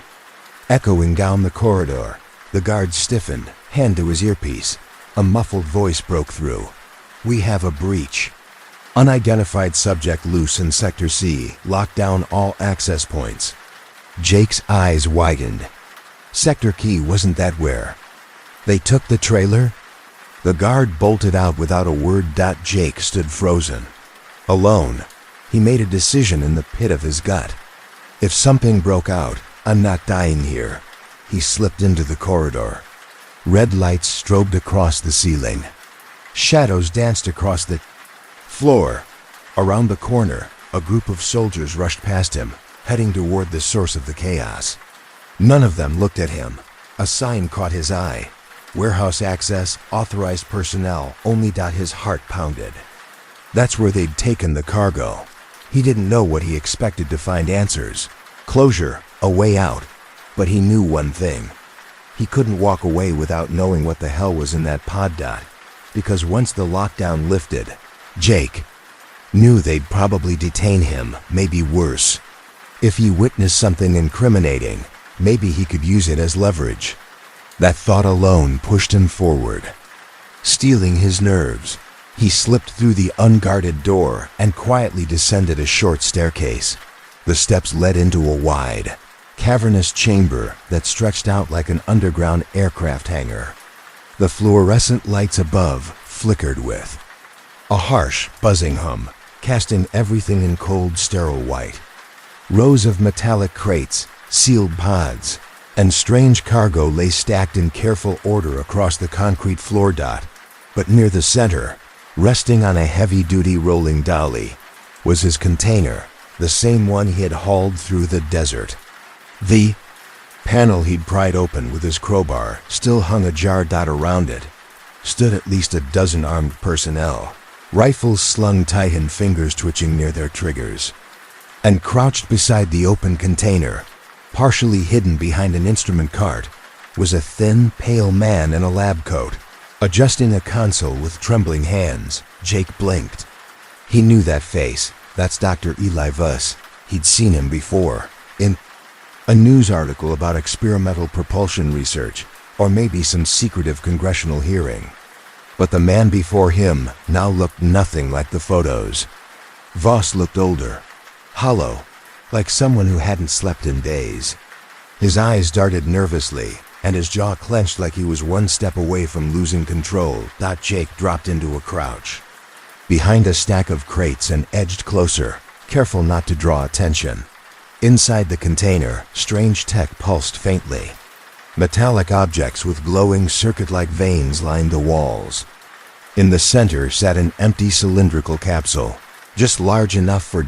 Echoing down the corridor, the guard stiffened, hand to his earpiece. A muffled voice broke through. "We have a breach. Unidentified subject loose in Sector C. Lock down all access points." Jake's eyes widened. Sector Key wasn't that where? They took the trailer? The guard bolted out without a word. Jake stood frozen. Alone, he made a decision in the pit of his gut. If something broke out, I'm not dying here. he slipped into the corridor. Red lights strobed across the ceiling. Shadows danced across the floor. Around the corner, a group of soldiers rushed past him, heading toward the source of the chaos. None of them looked at him. A sign caught his eye. Warehouse access, authorized personnel only. His heart pounded. That's where they'd taken the cargo. He didn't know what he expected to find: answers, closure, a way out. But he knew one thing. He couldn't walk away without knowing what the hell was in that pod. Because once the lockdown lifted, Jake knew they'd probably detain him, maybe worse. If he witnessed something incriminating, maybe he could use it as leverage. That thought alone pushed him forward. Steeling his nerves, he slipped through the unguarded door and quietly descended a short staircase. The steps led into a wide, cavernous chamber that stretched out like an underground aircraft hangar. The fluorescent lights above flickered with a harsh, buzzing hum, casting everything in cold, sterile white. Rows of metallic crates, sealed pods, and strange cargo lay stacked in careful order across the concrete floor. But near the center, resting on a heavy-duty rolling dolly, was his container, the same one he had hauled through the desert. The panel he'd pried open with his crowbar still hung ajar. Around it stood at least a dozen armed personnel, rifles slung tight and fingers twitching near their triggers. And crouched beside the open container, partially hidden behind an instrument cart, was a thin, pale man in a lab coat. Adjusting a console with trembling hands, Jake blinked. He knew that face. That's Dr. Eli Vuss. He'd seen him before, in a news article about experimental propulsion research, or maybe some secretive congressional hearing. But the man before him now looked nothing like the photos. Voss looked older, hollow, like someone who hadn't slept in days. His eyes darted nervously, and his jaw clenched like he was one step away from losing control. Jake dropped into a crouch behind a stack of crates and edged closer, careful not to draw attention. Inside the container, strange tech pulsed faintly. Metallic objects with glowing circuit-like veins lined the walls. In the center sat an empty cylindrical capsule, just large enough for ...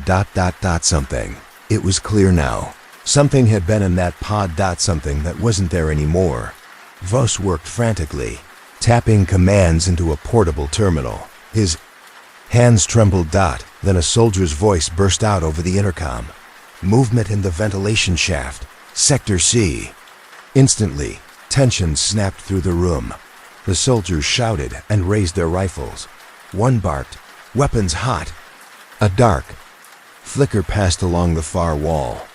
something. It was clear now. Something had been in that pod. Something that wasn't there anymore. Voss worked frantically, tapping commands into a portable terminal. His hands trembled. Then a soldier's voice burst out over the intercom. Movement in the ventilation shaft. Sector C. Instantly, tension snapped through the room. The soldiers shouted and raised their rifles. One barked, "Weapons hot!" A dark flicker passed along the far wall.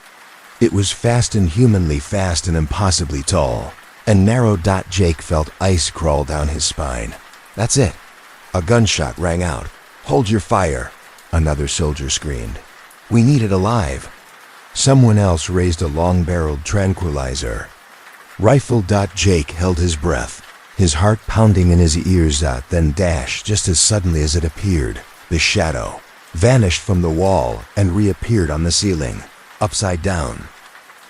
It was fast, inhumanly fast, and impossibly tall, and narrow. Jake felt ice crawl down his spine. That's it. A gunshot rang out. "Hold your fire," another soldier screamed. "We need it alive." Someone else raised a long-barreled tranquilizer. Rifle. Jake held his breath, his heart pounding in his ears. Then just as suddenly as it appeared, the shadow vanished from the wall and reappeared on the ceiling, upside down.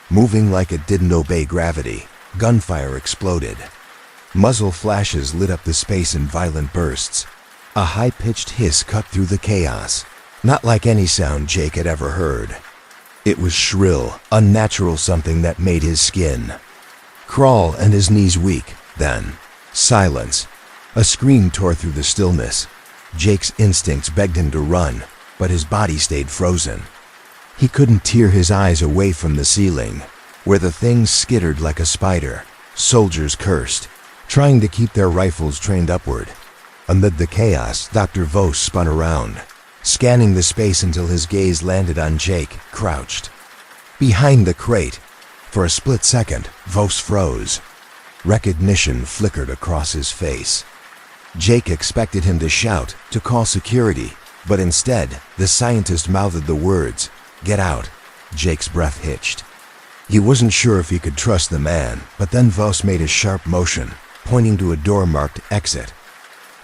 Moving like it didn't obey gravity, gunfire exploded. Muzzle flashes lit up the space in violent bursts. A high-pitched hiss cut through the chaos, not like any sound Jake had ever heard. It was shrill, unnatural, something that made his skin crawl and his knees weak. Then, silence. A scream tore through the stillness. Jake's instincts begged him to run, but his body stayed frozen. He couldn't tear his eyes away from the ceiling, where the thing skittered like a spider. Soldiers cursed, trying to keep their rifles trained upward. Amid the chaos, Dr. Voss spun around, scanning the space until his gaze landed on Jake, crouched behind the crate. For a split second, Voss froze. Recognition flickered across his face. Jake expected him to shout, to call security, but instead, the scientist mouthed the words, "Get out." Jake's breath hitched. He wasn't sure if he could trust the man, but then Voss made a sharp motion, pointing to a door marked "Exit."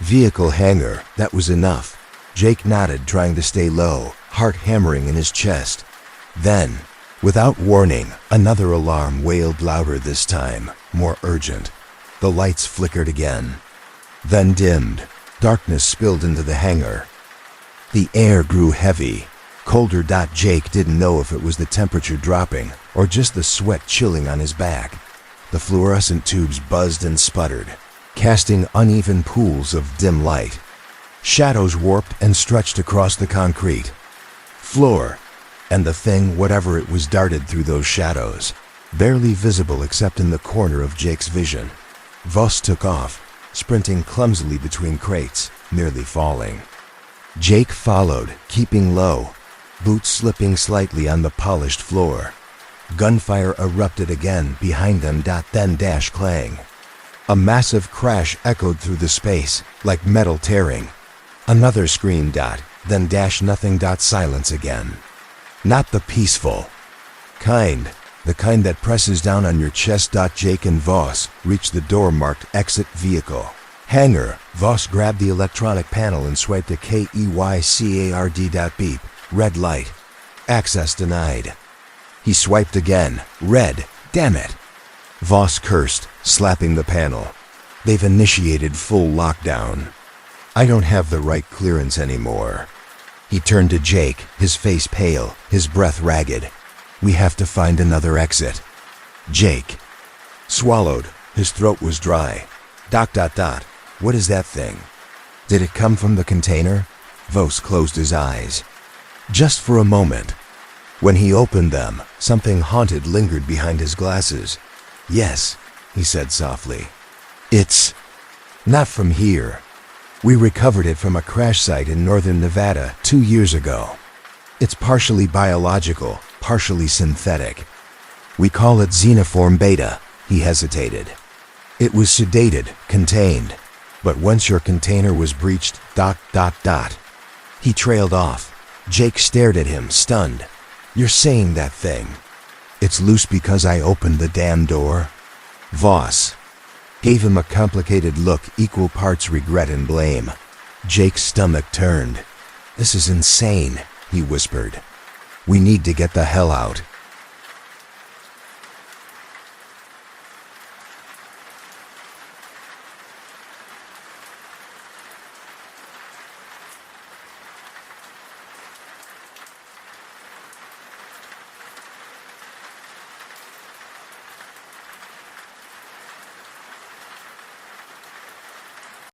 Vehicle hangar, that was enough. Jake nodded, trying to stay low, heart hammering in his chest. Then, Without warning, another alarm wailed louder this time, more urgent. The lights flickered again, then dimmed. Darkness spilled into the hangar. The air grew heavy, colder. Jake didn't know if it was the temperature dropping or just the sweat chilling on his back. The fluorescent tubes buzzed and sputtered, casting uneven pools of dim light. Shadows warped and stretched across the concrete floor, and the thing, whatever it was, darted through those shadows, barely visible except in the corner of Jake's vision. Voss took off, sprinting clumsily between crates, nearly falling. Jake followed, keeping low, boots slipping slightly on the polished floor. Gunfire erupted again behind them. Then clang. A massive crash echoed through the space, like metal tearing. Another scream. Then nothing. Silence again. Not the peaceful kind, the kind that presses down on your chest. Jake and Voss reached the door marked Exit Vehicle. Hangar. Voss grabbed the electronic panel and swiped a KEYCARD. Beep. Red light. Access denied. He swiped again. Red. Damn it. Voss cursed, slapping the panel. They've initiated full lockdown. I don't have the right clearance anymore. He turned to Jake, his face pale, his breath ragged. We have to find another exit. Jake swallowed. His throat was dry. What is that thing? Did it come from the container? Voss closed his eyes. Just for a moment. When he opened them, something haunted lingered behind his glasses. Yes, he said softly. It's not from here. We recovered it from a crash site in northern Nevada 2 years ago. It's partially biological, partially synthetic. We call it Xenoform Beta. He hesitated. It was sedated, contained. But once your container was breached, He trailed off. Jake stared at him, stunned. You're saying that thing? It's loose because I opened the damn door? Voss gave him a complicated look, equal parts regret and blame. Jake's stomach turned. This is insane, he whispered. We need to get the hell out.